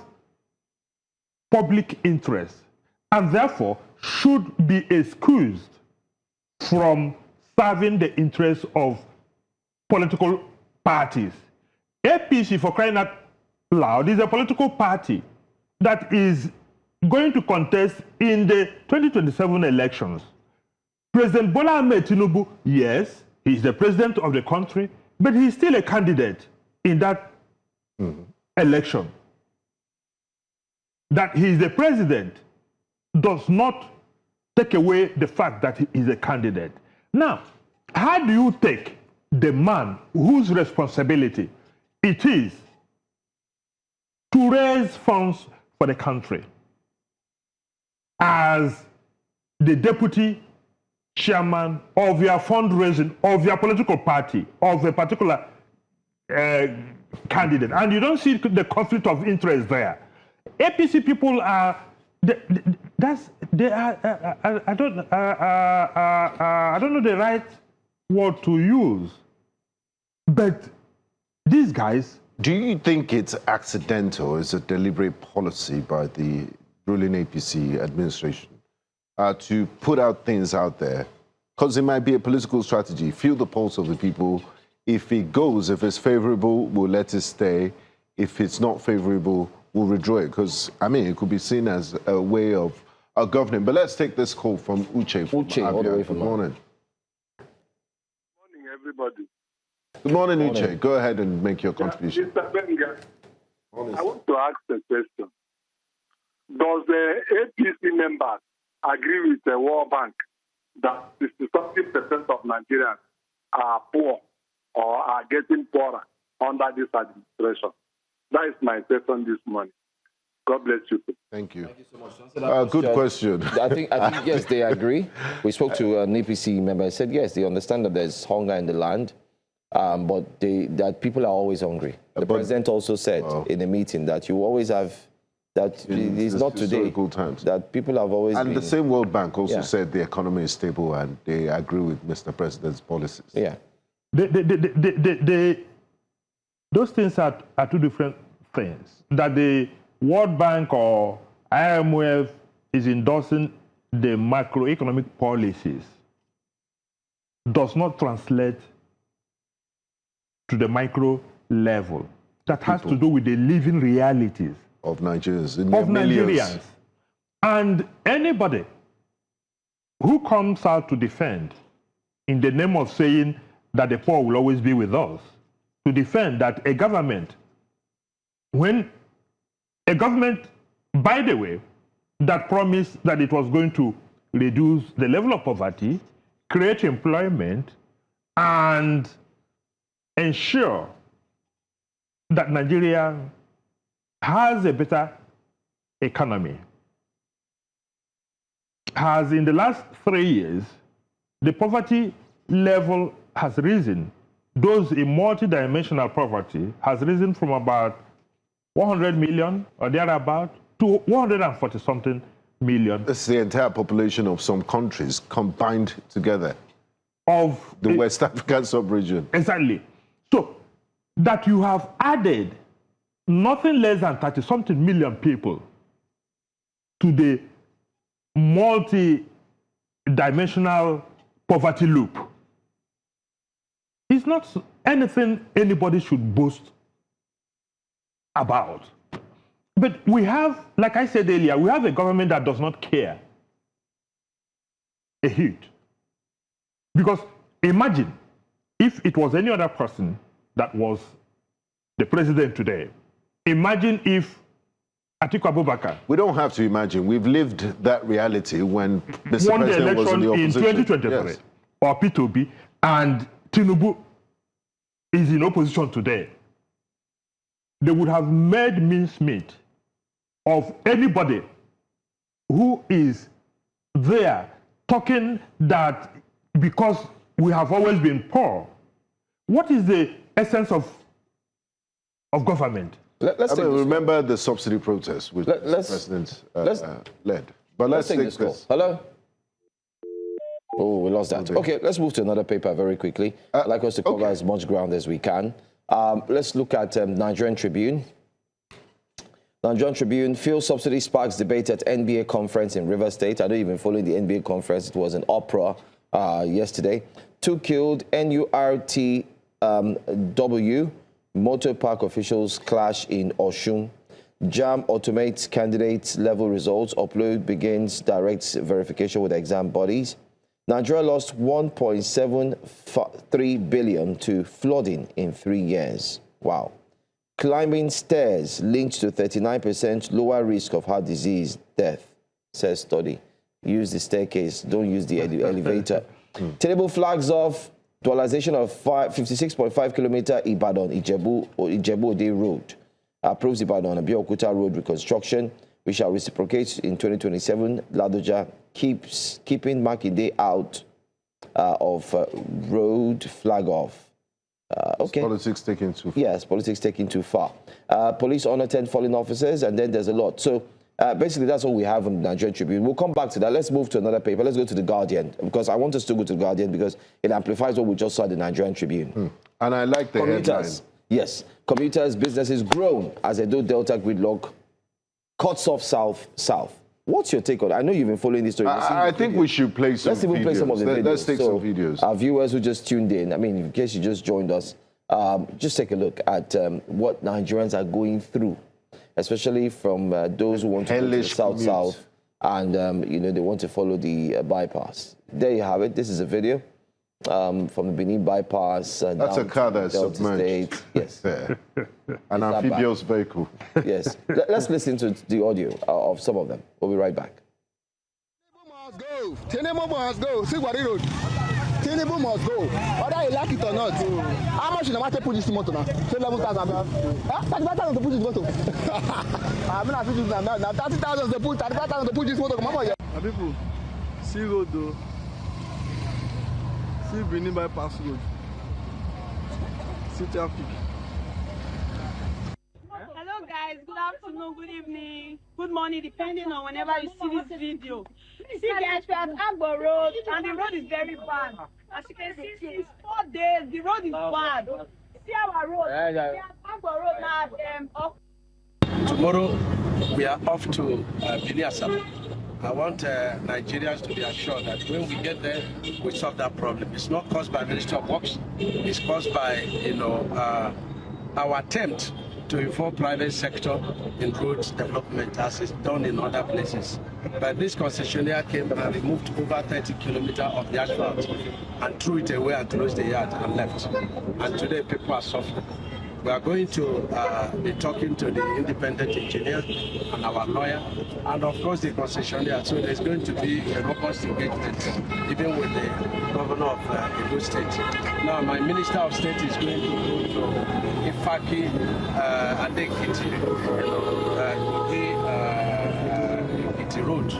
public interest and therefore should be excused from serving the interests of political parties. APC, for crying out loud, is a political party that is going to contest in the 2027 elections. President Bola Ahmed Tinubu, yes, he's the president of the country, but he's still a candidate in that election. That he is the president does not take away the fact that he is a candidate. Now, how do you take the man whose responsibility it is to raise funds for the country as the deputy chairman of your fundraising of your political party, of a particular candidate, and you don't see the conflict of interest there? APC people are, I don't know the right word to use, but these guys. Do you think it's accidental or is it deliberate policy by the ruling APC administration to put out things out there? Because it might be a political strategy. Feel the pulse of the people. If it goes, if it's favorable, we'll let it stay. If it's not favorable, we'll withdraw it. Because, I mean, it could be seen as a way of governing. But let's take this call from Uche. All the way from Good morning. Good morning, everybody. Good morning, Uche. Go ahead and make your contribution. Mr. Benga, I want to ask a question. Does the APC members agree with the World Bank that 60% of Nigerians are poor or are getting poorer under this administration? That is my question this morning. God bless you. Thank you. Thank you so much. Good question. I think yes, they agree. We spoke to an APC member. He said yes, they understand that there's hunger in the land, but that people are always hungry. The president also said in a meeting that you always have. That it's not today. Times. That people have always and been. The same World Bank also said the economy is stable and they agree with Mr. President's policies. Yeah. Those things are two different things. That the World Bank or IMF is endorsing the macroeconomic policies does not translate to the micro level. That has to do with the living realities of Nigerians. Of Nigerians. And anybody who comes out to defend in the name of saying that the poor will always be with us, to defend that a government, when a government, by the way, that promised that it was going to reduce the level of poverty, create employment, and ensure that Nigeria has a better economy. Has in the last 3 years, the poverty level has risen. Those in multidimensional poverty has risen from about 100 million or thereabout to 140-something million. That's the entire population of some countries combined together. Of the West African sub-region. Exactly. So that you have added nothing less than 30-something million people to the multi-dimensional poverty loop. It's not anything anybody should boast about. But we have, like I said earlier, we have a government that does not care a hoot. Because imagine if it was any other person that was the president today. Imagine if Atiku Abubakar. We don't have to imagine. We've lived that reality when Mr. won the President was in the election opposition. in 2023, or Peter Obi, and Tinubu is in opposition today. They would have made mincemeat of anybody who is there talking that because we have always been poor. What is the essence of government? Remember the subsidy protest which the president led. But let's take this call. Hello? Oh, we lost that. Okay, let's move to another paper very quickly. I'd like us to cover as much ground as we can. Let's look at Nigerian Tribune. Nigerian Tribune, fuel subsidy sparks debate at NBA conference in Rivers State. I don't even follow the NBA conference. It was an uproar yesterday. 2 killed, NURTW, motor park officials clash in Oshun. JAM automates candidates level results. Upload begins direct verification with exam bodies. Nigeria lost 1.73 billion to flooding in 3 years. Wow. Climbing stairs linked to 39% lower risk of heart disease death, says study. Use the staircase, don't use the elevator. Tinubu flags off dualization of 56.5 kilometer Ibadan Ijebu Ode Road. Approves Ibadan Abeokuta Road reconstruction. We shall reciprocate in 2027. Ladoja keeping Makinde out of road flag off. Okay. Politics taking too far. Yes, politics taking too far. Police honor 10 fallen officers, and then there's a lot. So basically, that's all we have on the Nigerian Tribune. We'll come back to that. Let's move to another paper. Let's go to The Guardian, because I want us to go to The Guardian because it amplifies what we just saw in the Nigerian Tribune. And I like the headline. Yes. Commuters, businesses grown as Edo Delta gridlock cuts off south. What's your take on it? I know you've been following this story. I think we should play some videos. Let's even play some of the videos. Let's take some videos. Our viewers who just tuned in, I mean, in case you just joined us, just take a look at what Nigerians are going through, especially from those who want to go to the south, and you know, they want to follow the bypass. There you have it. This is a video from the Benin bypass. That's a car that's submerged. Yes. An amphibious vehicle. Yes. Let's listen to the audio of some of them. We'll be right back. Tinubu must go. Sigwari Road. Tinubu must go. Whether you like it or not. How much you want to put this motor now? 11,000. 35,000 to put this motor. I'm not putting this now. 30,000 to put 35,000 to put this motor. Come on, yeah. People, see road though. See Benin bypass road. See traffic. Hello guys, good afternoon, good evening, good morning, depending on whenever you see this video. See guys, we are at Agbor Road and the road is very bad. As you can see, since 4 days, the road is bad. See our road. We are at Agbor Road now. Tomorrow, we are off to Benin-Agbor. I want Nigerians to be assured that when we get there, we solve that problem. It's not caused by Ministry of Works. It's caused by, our attempt to involve private sector in roads development as is done in other places. But this concessionaire came and removed over 30 kilometers of the asphalt and threw it away and closed the yard and left. And today people are suffering. We are going to be talking to the independent engineer and our lawyer, and of course the concessionaire. So there's going to be a robust engagement, even with the governor of Kebbi State. Now, my minister of state is going to go to Ifaki and Ekiti Road.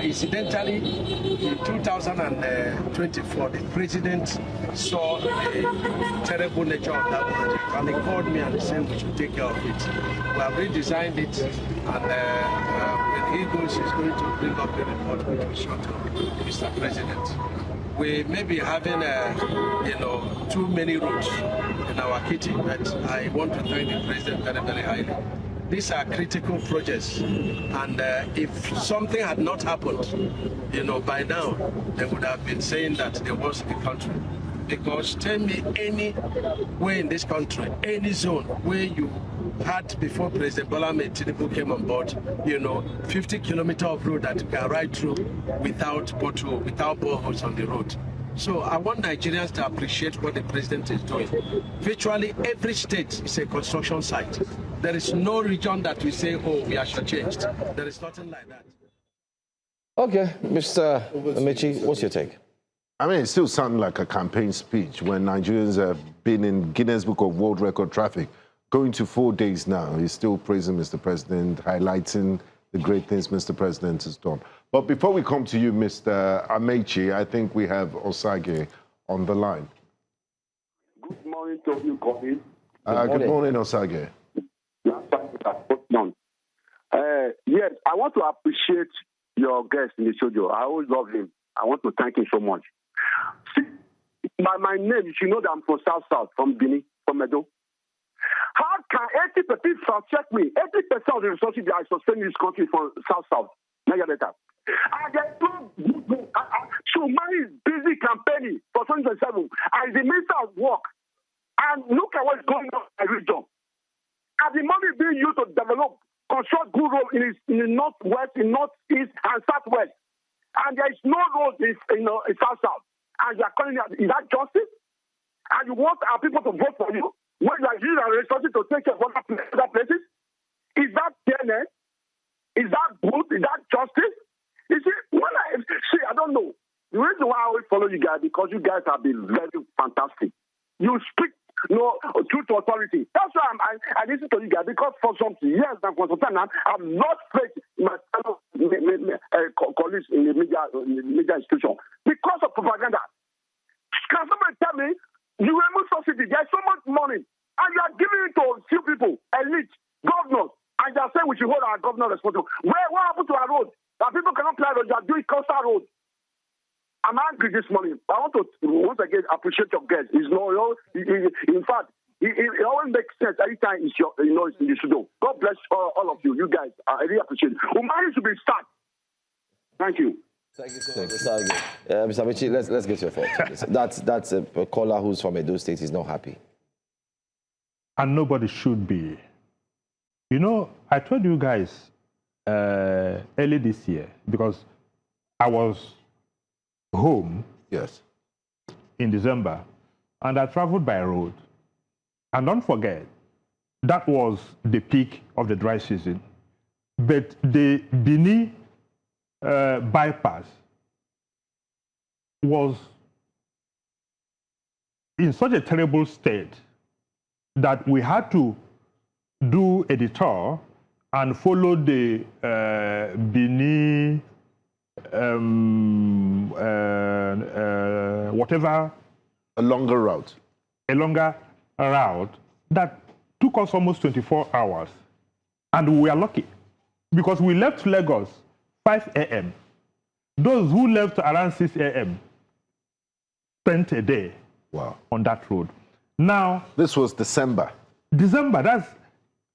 Incidentally, in 2024, the president saw the terrible nature of that project, and he called me and said we should take care of it. We have redesigned it, and when he goes, he's going to bring up the report which we show to Mr. President. We may be having, too many roads in our kitty, but I want to thank the president very, very highly. These are critical projects, and if something had not happened, by now, they would have been saying that there was the country. Because tell me anywhere in this country, any zone where you had before President Bola Ahmed Tinubu came on board, 50 kilometers of road that you can ride through without pothole, without boreholes on the road. So I want Nigerians to appreciate what the president is doing. Virtually every state is a construction site. There is no region that we say, oh, we are shortchanged. There is nothing like that. Okay, Mr. Amaechi, what's your take? I mean, it still sounds like a campaign speech when Nigerians have been in Guinness Book of World Record traffic. Going to 4 days now, he's still praising Mr. President, highlighting the great things Mr. President has done. But before we come to you, Mr. Amaechi, I think we have Osage on the line. Good morning to you, Kofi. Good morning, Osage. Yes, I want to appreciate your guest in the studio. I always love him. I want to thank him so much. See, by my name, you should know that I'm from South, from Benin, from Edo. How can 80% people check me? 80% of the resources that I sustain in this country from South, Niger Delta. I get Shumai is busy campaigning for 2027 as the Minister of Work. And look at what's going on in the region. And the money being used to develop, construct good roads in the northwest, in northeast, and southwest. And there is no road in south. And you are calling it, is that justice? And you want our people to vote for you when you are using our resources to take care of other places? Is that fairness? Is that good? Is that justice? You see, I don't know. The reason why I always follow you guys, because you guys have been very fantastic. You speak truth to authority. That's why I listen to you guys, because for some years and for some time now, I'm not faith in my fellow colleagues in the media institution because of propaganda. Can somebody tell me, you remove subsidy, there's so much money, and you are giving it to few people, elite, governors, and you are saying we should hold our governor responsible. What happened to our road? That people cannot play road, you are doing coastal road. I'm angry this morning. I want to once again appreciate your guest. In fact, it always makes sense every time it's in the studio. God bless all of you. You guys, I really appreciate it. Umari should be start. Thank you. Thank you so much. Mr. Amaechi, let's get your thoughts. That's a caller who's from Edo State. He's not happy. And nobody should be. You know, I told you guys early this year, because I was home in December, and I traveled by road. And don't forget, that was the peak of the dry season. But the Benin bypass was in such a terrible state that we had to do a detour and follow the Benin whatever. A longer route. A longer route that took us almost 24 hours. And we are lucky because we left Lagos 5 a.m. Those who left around 6 a.m. spent a day on that road. Now, this was December. That's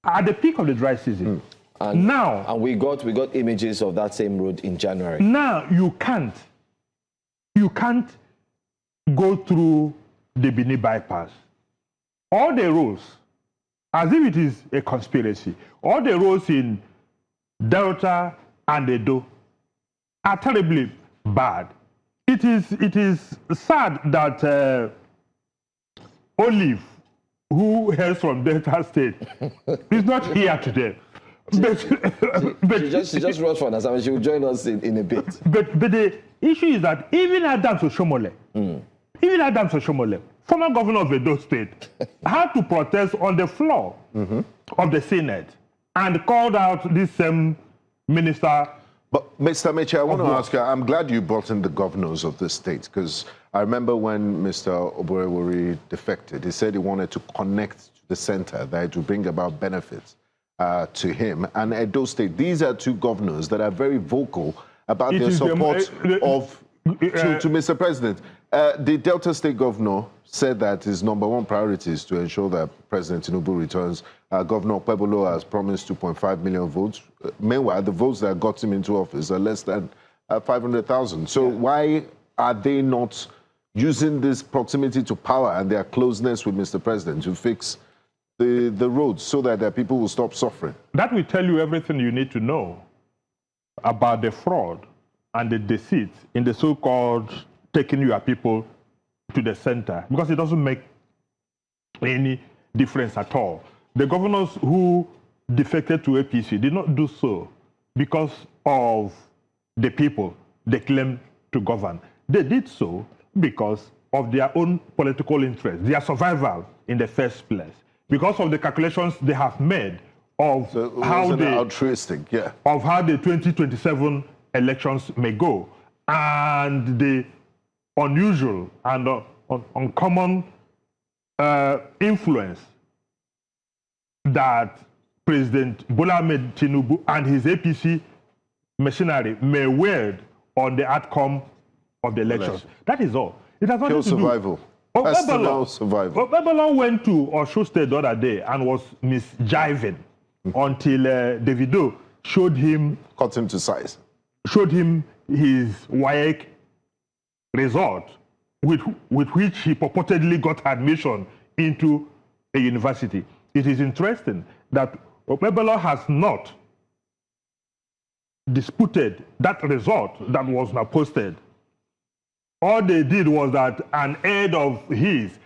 at the peak of the dry season. And we got images of that same road in January. Now you can't go through the Benin bypass. All the roads, as if it is a conspiracy, all the roads in Delta and Edo are terribly bad. It is sad that Olive, who hails from Delta State, is not here today. She just wrote for us. I mean, she will join us in a bit. But the issue is that even Adams Oshomole, former governor of Edo State, had to protest on the floor of the Senate and called out this same minister. But Mr. Amaechi, I want to ask you, I'm glad you brought in the governors of the states, because I remember when Mr. Oborewori defected, he said he wanted to connect to the center, that it would bring about benefits to him. And Edo State, these are two governors that are very vocal about their support to Mr. President. The Delta State governor said that his #1 priority is to ensure that President Tinubu returns. Governor Pebolo has promised 2.5 million votes. Meanwhile, the votes that got him into office are less than 500,000. So why are they not using this proximity to power and their closeness with Mr. President to fix the roads so that the people will stop suffering? That will tell you everything you need to know about the fraud and the deceit in the so-called taking your people to the center, because it doesn't make any difference at all. The governors who defected to APC did not do so because of the people they claim to govern. They did so because of their own political interests, their survival in the first place, because of the calculations they have made of how the 2027 elections may go, and the unusual and uncommon influence that President Bola Ahmed Tinubu and his APC machinery may wield on the outcome of the elections. That is all. It has nothing to do. Obebolo went to Osun State the other day and was misjiving until Davido showed him... Cut him to size. Showed him his WAEC result with which he purportedly got admission into a university. It is interesting that Obebolo has not disputed that result that was now posted. All they did was that an aide of his,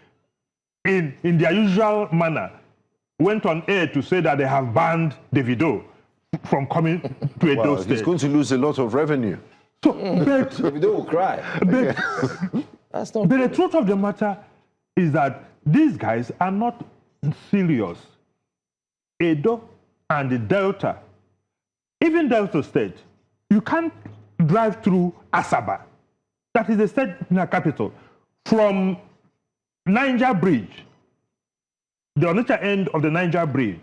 in their usual manner, went on air to say that they have banned Davido from coming to Edo State. He's going to lose a lot of revenue. So, but Davido will cry. That's not. But the truth of the matter is that these guys are not serious. Edo and the Delta, even Delta State, you can't drive through Asaba. That is the state capital. From Niger Bridge, the Onitsha end of the Niger Bridge,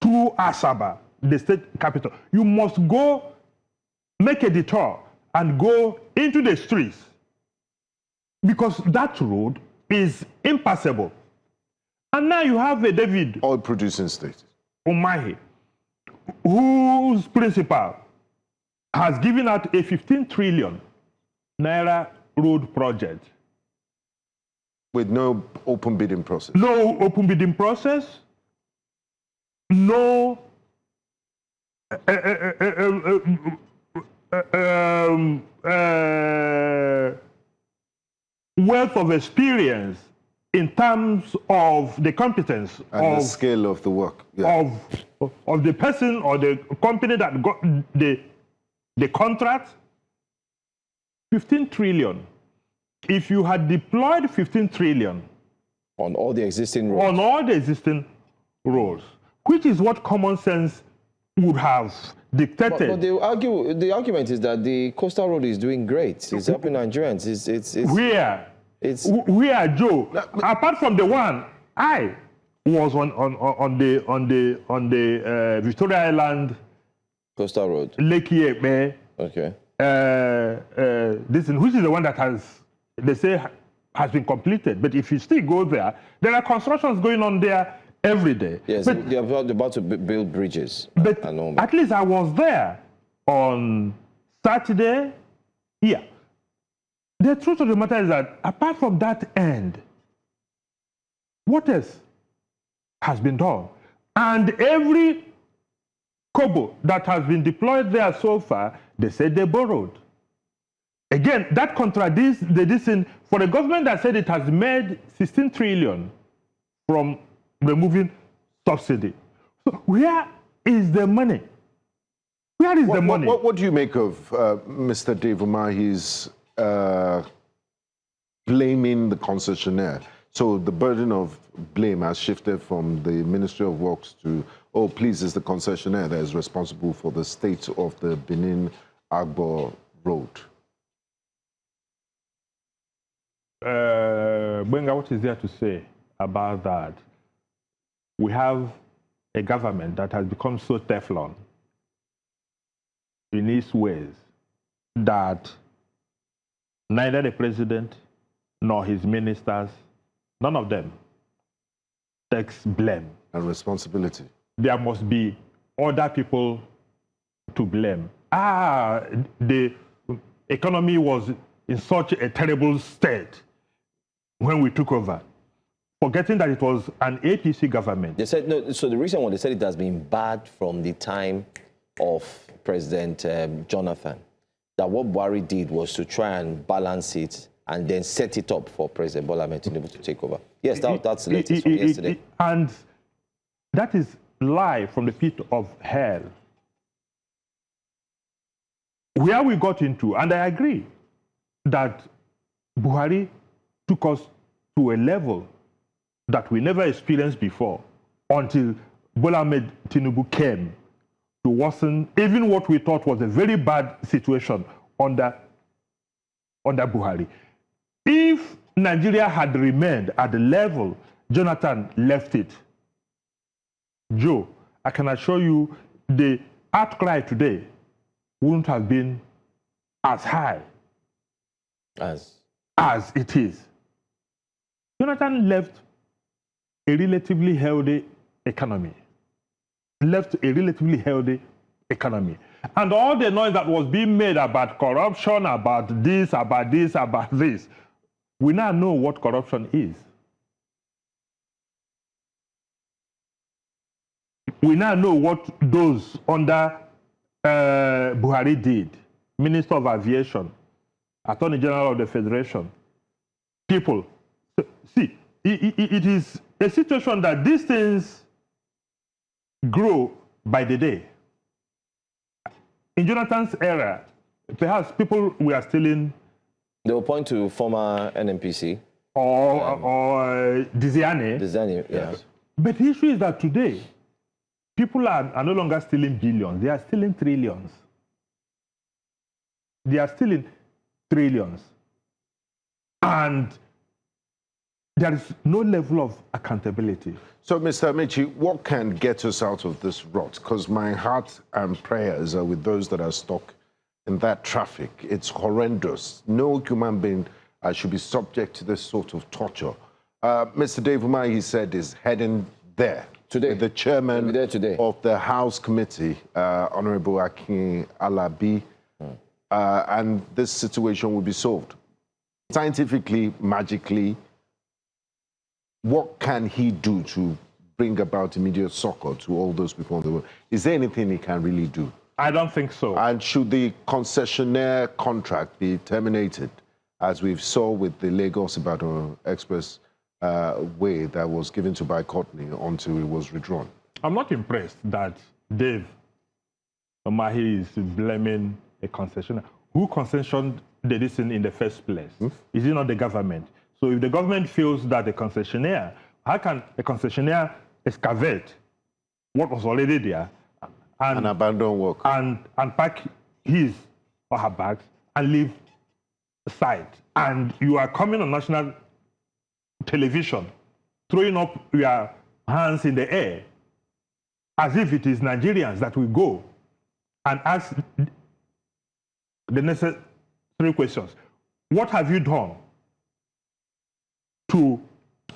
to Asaba, the state capital. You must go, make a detour, and go into the streets, because that road is impassable. And now you have a David oil-producing state, Umahi, whose principal has given out a 15 trillion Naira road project. With no open bidding process? No open bidding process, no wealth of experience in terms of the competence and the scale of the work of the person or the company that got the contract. 15 trillion. If you had deployed 15 trillion on all the existing roads, which is what common sense would have dictated. But the argument is that the coastal road is doing great. It's helping Nigerians. Where, Joe? Apart from the one, I was on the Victoria Island coastal road, Lake Yepe. Okay. Which is the one that they say has been completed. But if you still go there, there are constructions going on there every day. Yes, but, they're about to build bridges. But at least I was there on Saturday. Yeah. The truth of the matter is that apart from that end, what else has been done? And every kobo that has been deployed there so far, they said they borrowed. Again, that contradicts the decision for a government that said it has made 16 trillion from removing subsidy. So where is the money? Where is the money? What do you make of Mr. Dave Umahi's blaming the concessionaire? So the burden of blame has shifted from the Ministry of Works to, oh, please, it's the concessionaire that is responsible for the state of the Benin-Agbor Road. Benga, what is there to say about that? We have a government that has become so Teflon in its ways that neither the president nor his ministers, none of them takes blame and responsibility. There must be other people to blame. The economy was in such a terrible state when we took over, forgetting that it was an APC government. They said, no, so the reason why they said it has been bad from the time of President Jonathan, that what Buhari did was to try and balance it and then set it up for President Bola Ahmed Tinubu to take over. Yes, that's the latest from yesterday. And that is live from the pit of hell. Where we got into, and I agree, that Buhari took us to a level that we never experienced before until Bola Ahmed Tinubu came to worsen even what we thought was a very bad situation under Buhari. If Nigeria had remained at the level Jonathan left it, Joe, I can assure you the outcry today wouldn't have been as high as it is. Jonathan left a relatively healthy economy. And all the noise that was being made about corruption, about this, we now know what corruption is. We now know what those under Buhari did. Minister of Aviation, Attorney General of the Federation, people. See, it is a situation that these things grow by the day. In Jonathan's era, perhaps people were stealing. They will point to former NNPC. Or Diziane. Diziane, yeah. Yes. But the issue is that today, people are no longer stealing billions. They are stealing trillions. And there is no level of accountability. So, Mr. Amaechi, what can get us out of this rut? Because my heart and prayers are with those that are stuck in that traffic. It's horrendous. No human being should be subject to this sort of torture. Mr. Dave Umahi, he said, is heading there. Today. The chairman of the House Committee, Honorable Akin Alabi, and this situation will be solved. Scientifically, magically, what can he do to bring about immediate succor to all those people in the world? Is there anything he can really do? I don't think so. And should the concessionaire contract be terminated, as we saw with the Lagos-Ibadan Express way that was given to By Courtney until it was withdrawn? I'm not impressed that Dave Umahi is blaming a concessionaire. Who concessioned this thing in the first place? Is it not the government? So if the government feels that a concessionaire, how can a concessionaire excavate what was already there and abandon work and pack his or her bags and leave the site? And you are coming on national television, throwing up your hands in the air as if it is Nigerians that will go and ask the necessary questions. What have you done to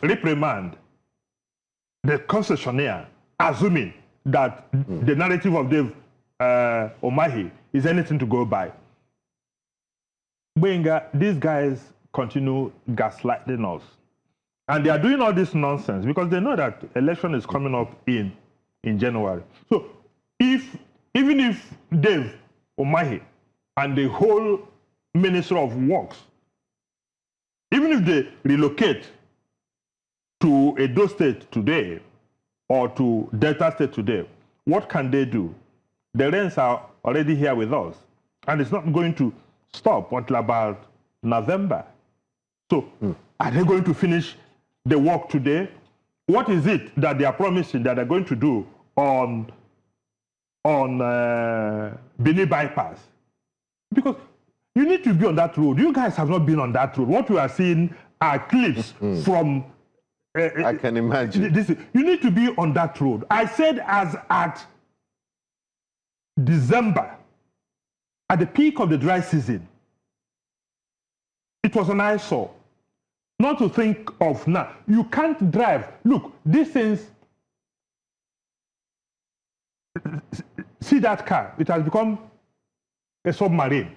reprimand the concessionaire, assuming that the narrative of Dave Umahi is anything to go by? Benga, these guys continue gaslighting us. And they are doing all this nonsense because they know that election is coming up in January. So even if Dave Umahi and the whole Ministry of Works, even if they relocate to Edo State today or to Delta State today, what can they do? The rains are already here with us, and it's not going to stop until about November. So are they going to finish the work today? What is it that they are promising that they're going to do on Benin bypass? Because you need to be on that road. You guys have not been on that road. What we are seeing are clips from... I can imagine. You need to be on that road. I said as at December, at the peak of the dry season, it was an eyesore. Not to think of now. You can't drive. Look, these things... See that car? It has become a submarine.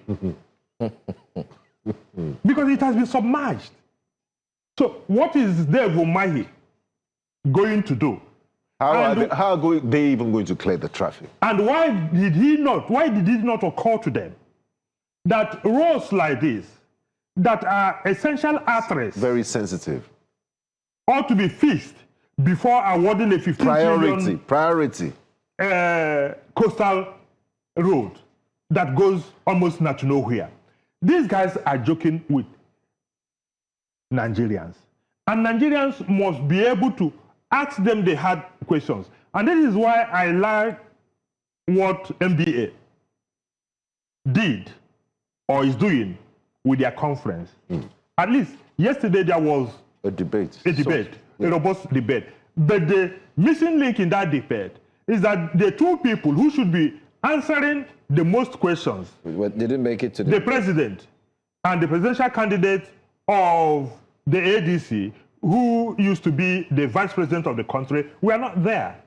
Because it has been submerged. So what is Dave Umahi going to do? How are they even going to clear the traffic? And why did it not occur to them that roads like this, that are essential arteries, very sensitive, ought to be fixed before awarding a 15 trillion coastal road that goes almost not to nowhere? These guys are joking with Nigerians. And Nigerians must be able to ask them the hard questions. And this is why I like what MBA did or is doing with their conference. At least yesterday there was a debate, a robust debate. But the missing link in that debate is that the two people who should be answering the most questions, they didn't make it to the president and the presidential candidate of the ADC, who used to be the vice president of the country, were not there.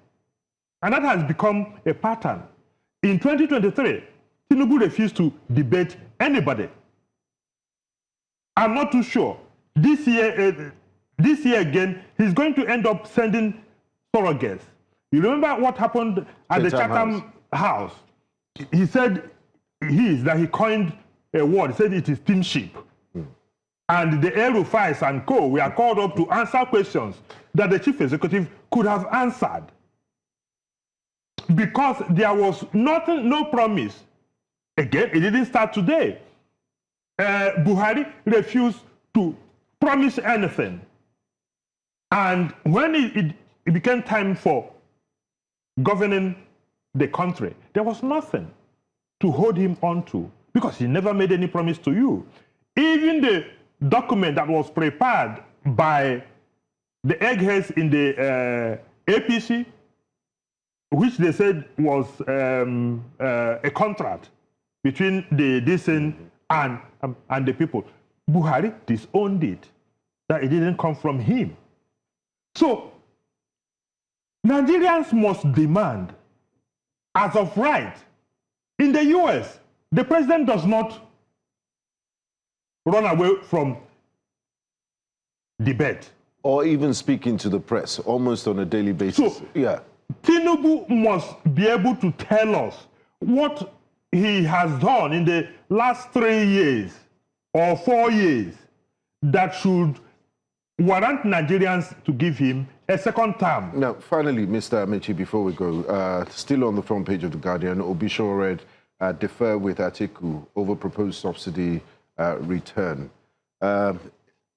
And that has become a pattern. In 2023, Tinubu refused to debate anybody. I'm not too sure. This year again, he's going to end up sending surrogates. You remember what happened at the Chatham House? He said that he coined a word. He said it is teamship. And the El-Rufais and co were called up to answer questions that the chief executive could have answered. Because there was no promise. Again, it didn't start today. Buhari refused to promise anything. And when it became time for governing the country, there was nothing to hold him on to because he never made any promise to you. Even the document that was prepared by the eggheads in the APC, which they said was a contract between the decent and the people, Buhari disowned it, that it didn't come from him. So, Nigerians must demand, as of right, in the US, the president does not run away from debate. Or even speaking to the press, almost on a daily basis. So, Tinubu must be able to tell us what he has done in the last 3 years or 4 years that should warrant Nigerians to give him a second term. Now, finally, Mr. Amaechi, before we go, still on the front page of The Guardian, Obi Sowore defer with Atiku over proposed subsidy return.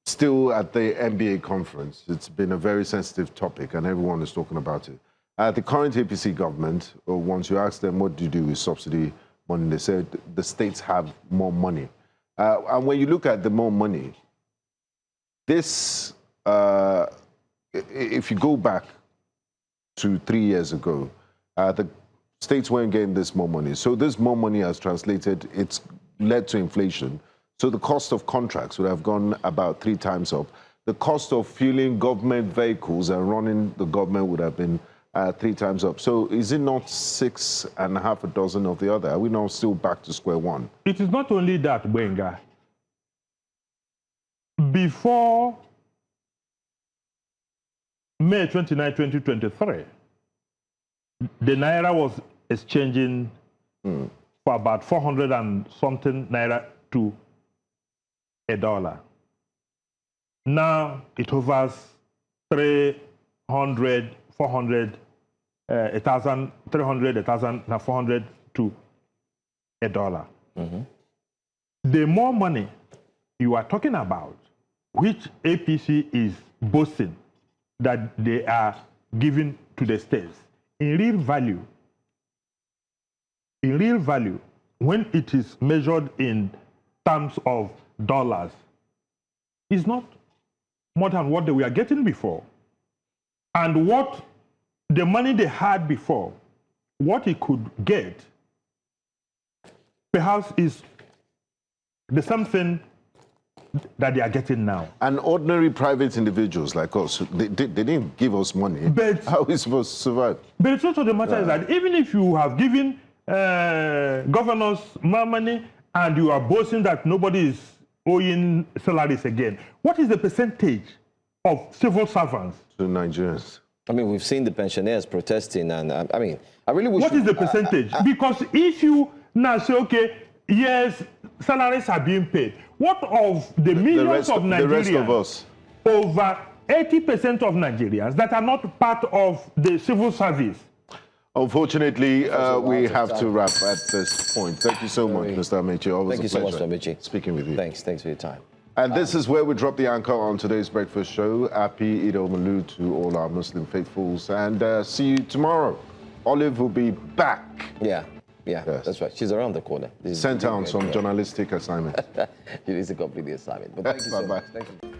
Still at the NBA conference, it's been a very sensitive topic and everyone is talking about it. The current APC government, once you ask them what do you do with subsidy money, they said the states have more money. And when you look at the more money, this, if you go back to 3 years ago, the states weren't getting this more money. So this more money has translated, it's led to inflation. So the cost of contracts would have gone about 3 times up. The cost of fueling government vehicles and running the government would have been 3 times up. So is it not 6 and half a dozen of the other? Are we now still back to square one? It is not only that, Benga. Before May 29, 2023, the Naira was exchanging for about 400 and something Naira to $1. Now it hovers 300, 400, 1,000, 300, 1,000, now 400 to $1. The more money you are talking about, which APC is boasting that they are giving to the states, in real value, when it is measured in terms of dollars, is not more than what they were getting before. And what the money they had before, what it could get, perhaps is the same thing that they are getting now. And ordinary private individuals like us, they didn't give us money. But how are we supposed to survive? But the truth of the matter is that even if you have given governors more money and you are boasting that nobody is owing salaries again, what is the percentage of civil servants to Nigerians? I mean, we've seen the pensioners protesting, and I mean, I really wish. What is the percentage? Because if you now say, okay, yes, salaries are being paid, what of the millions of Nigerians, the rest of us? Over 80% of Nigerians that are not part of the civil service? Unfortunately, we have to wrap at this point. Thank you so much, Mr. Amaechi. Always Thank you a pleasure so much, Amaechi. Speaking with you. Thanks for your time. And this is where we drop the anchor on today's breakfast show. Happy Eid al-Maulud to all our Muslim faithfuls, and see you tomorrow. Olive will be back. Yeah, yes. That's right. She's around the corner. Sent out on some journalistic assignment. She needs to complete the assignment. But thank you so much. Thank you.